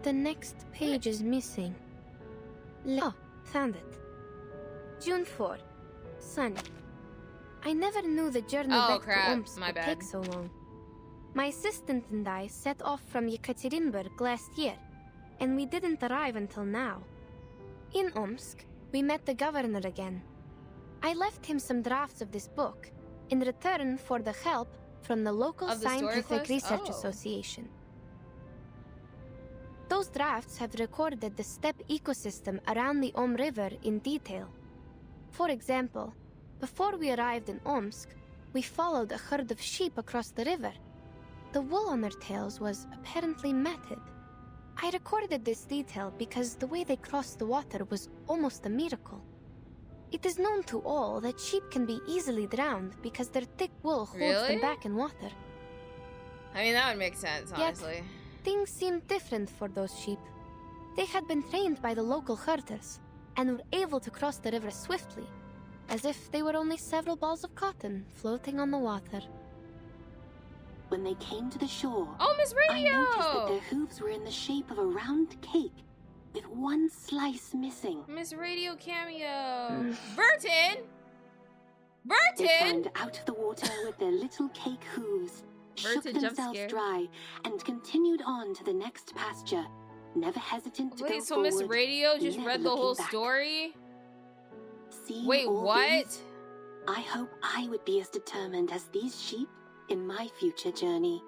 S4: The next page is missing. Oh, found it. June 4. Sunny. I never knew the journey back to Omsk would take so long. My assistant and I set off from Yekaterinburg last year, and we didn't arrive until now. In Omsk, we met the governor again. I left him some drafts of this book, in return for the help from the local Scientific Research Association. Those drafts have recorded the steppe ecosystem around the Om River in detail. For example, before we arrived in Omsk, we followed a herd of sheep across the river. The wool on their tails was apparently matted. I recorded this detail because the way they crossed the water was almost a miracle. It is known to all that sheep can be easily drowned because their thick wool holds them back in water.
S1: I mean, that would make sense, honestly.
S4: Yet, things seemed different for those sheep. They had been trained by the local herders, and were able to cross the river swiftly, as if they were only several balls of cotton floating on the water.
S21: When they came to the shore,
S1: oh, Miss Radio!
S21: I noticed that their hooves were in the shape of a round cake, with one slice missing.
S1: Miss Radio cameo. Burton!
S21: They
S1: Burton!
S21: climbed out of the water with their little cake hooves, shook
S1: Burton jump
S21: themselves
S1: scare.
S21: dry, and continued on to the next pasture, never hesitant to go
S1: Wait, so
S21: forward.
S1: Miss Radio just
S21: never
S1: read the whole
S21: looking back.
S1: story?
S21: Seeing
S1: Wait,
S21: all
S1: what?
S21: these, I hope I would be as determined as these sheep in my future journey.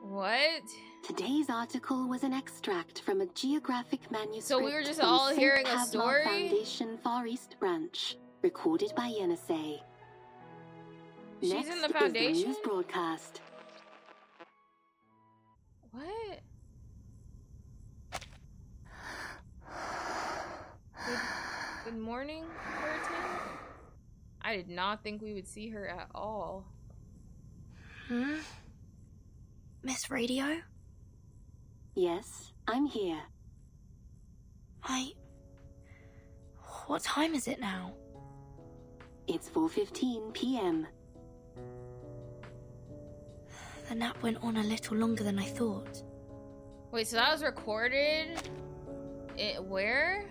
S1: What?
S21: Today's article was an extract from a geographic manuscript.
S1: So we were just
S21: from
S1: all
S21: St.
S1: hearing a
S21: Pavlov
S1: story?
S21: Foundation Far East Branch, recorded by Yenisei.
S1: She's
S21: Next
S1: in the
S21: is
S1: Foundation?
S21: news broadcast.
S1: What? Good morning, Burton. I did not think we would see her at all.
S15: Miss Radio?
S21: Yes, I'm here.
S15: What time is it now?
S21: It's 4:15 p.m.
S15: The nap went on a little longer than I thought.
S1: Wait, so that was recorded? Where?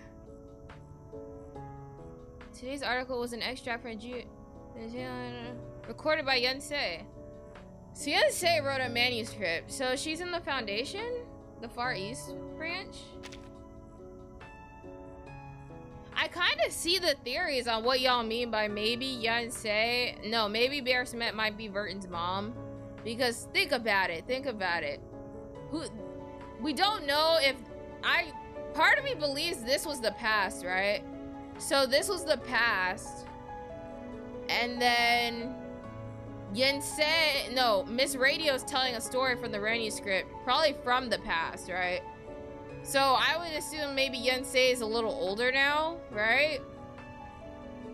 S1: Today's article was an extract from recorded by Yenisei. So Yenisei wrote a manuscript. So she's in the Foundation? The Far East branch? I kind of see the theories on what y'all mean by maybe Yenisei. No, maybe Bear Cement might be Verton's mom. Because think about it. We don't know if... Part of me believes this was the past, right? So this was the past. And then... Miss Radio's telling a story from the manuscript. Probably from the past, right? So I would assume maybe Yenisei is a little older now, right?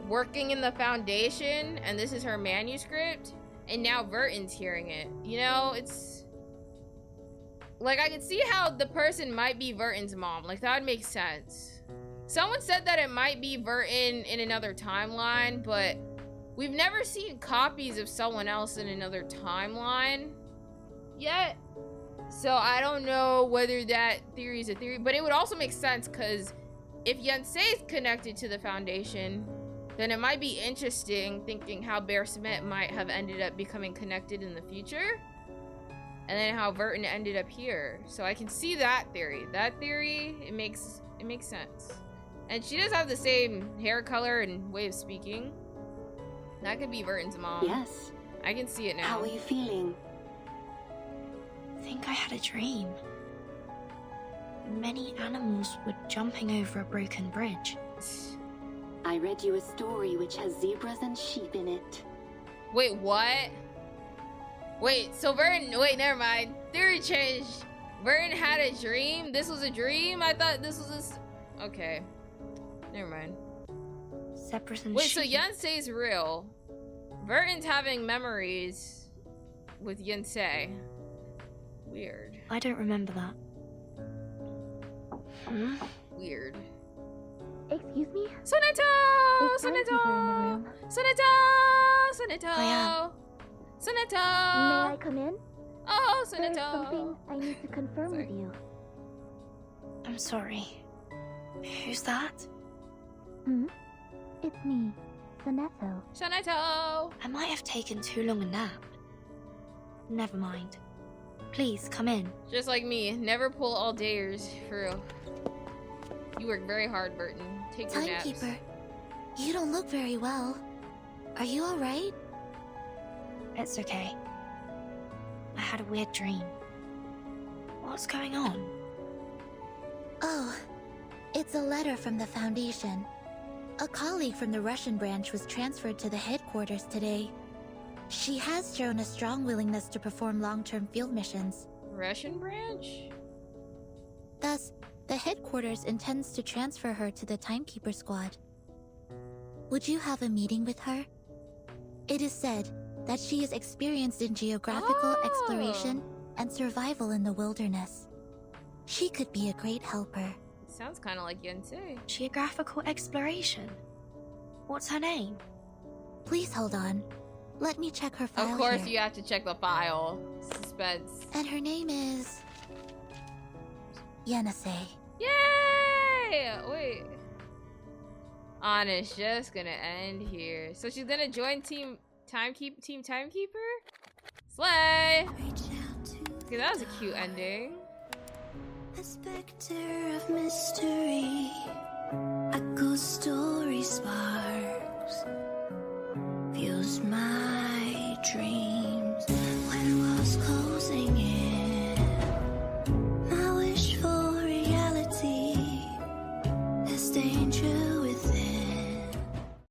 S1: Working in the Foundation, and this is her manuscript. And now Verton's hearing it. You know, it's... Like, I could see how the person might be Verton's mom. Like, that would make sense. Someone said that it might be Verton in another timeline, but we've never seen copies of someone else in another timeline yet. So I don't know whether that theory is a theory, but it would also make sense because if Yenisei is connected to the Foundation, then it might be interesting thinking how Bear Cement might have ended up becoming connected in the future. And then how Verton ended up here. So I can see that theory. That theory, it makes sense. And she does have the same hair color and way of speaking. That could be Verton's mom.
S21: Yes.
S1: I can see it now.
S21: How are you feeling?
S15: I think I had a dream. Many animals were jumping over a broken bridge.
S21: I read you a story which has zebras and sheep in it.
S1: Wait, what? Wait, so Verton... Wait, never mind. Theory changed. Verton had a dream? This was a dream? I thought this was a... Okay. Never mind.
S15: Zebras and
S1: Wait,
S15: sheep.
S1: so Yenisei's real. Verton's having memories with Yenisei. Weird.
S15: I don't remember that.
S1: Weird.
S8: Excuse me?
S1: Soneto!
S8: Is Timekeeper in the room?
S1: Soneto!
S8: I am.
S1: Soneto!
S8: May I come in?
S1: Oh,
S8: There's
S1: Soneto!
S8: something I need to confirm with you.
S15: I'm sorry. Who's that?
S8: It's me, Soneto.
S1: Soneto!
S15: I might have taken too long a nap. Never mind. Please, come in.
S1: Just like me, never pull all dayers, for real. You work very hard, Burton. Take your naps.
S2: Timekeeper, you don't look very well. Are you alright?
S15: It's okay. I had a weird dream. What's going on?
S2: Oh, it's a letter from the Foundation. A colleague from the Russian branch was transferred to the headquarters today. She has shown a strong willingness to perform long-term field missions.
S1: Russian branch?
S2: Thus, the headquarters intends to transfer her to the Timekeeper squad. Would you have a meeting with her? It is said that she is experienced in geographical exploration and survival in the wilderness. She could be a great helper.
S1: Sounds kind of like Yensei.
S13: Geographical exploration. What's her name?
S2: Please hold on. Let me check her file.
S1: Of course,
S2: here.
S1: you have to check the file. Suspense.
S2: And her name is Yenisei.
S1: Yay! Wait. Anna's just gonna end here. So she's gonna join Team Timekeeper? Slay! Okay, that was a cute ending.
S22: A specter of mystery, a ghost story sparks, fused my dreams when walls closing in. My wish for reality is dangerous.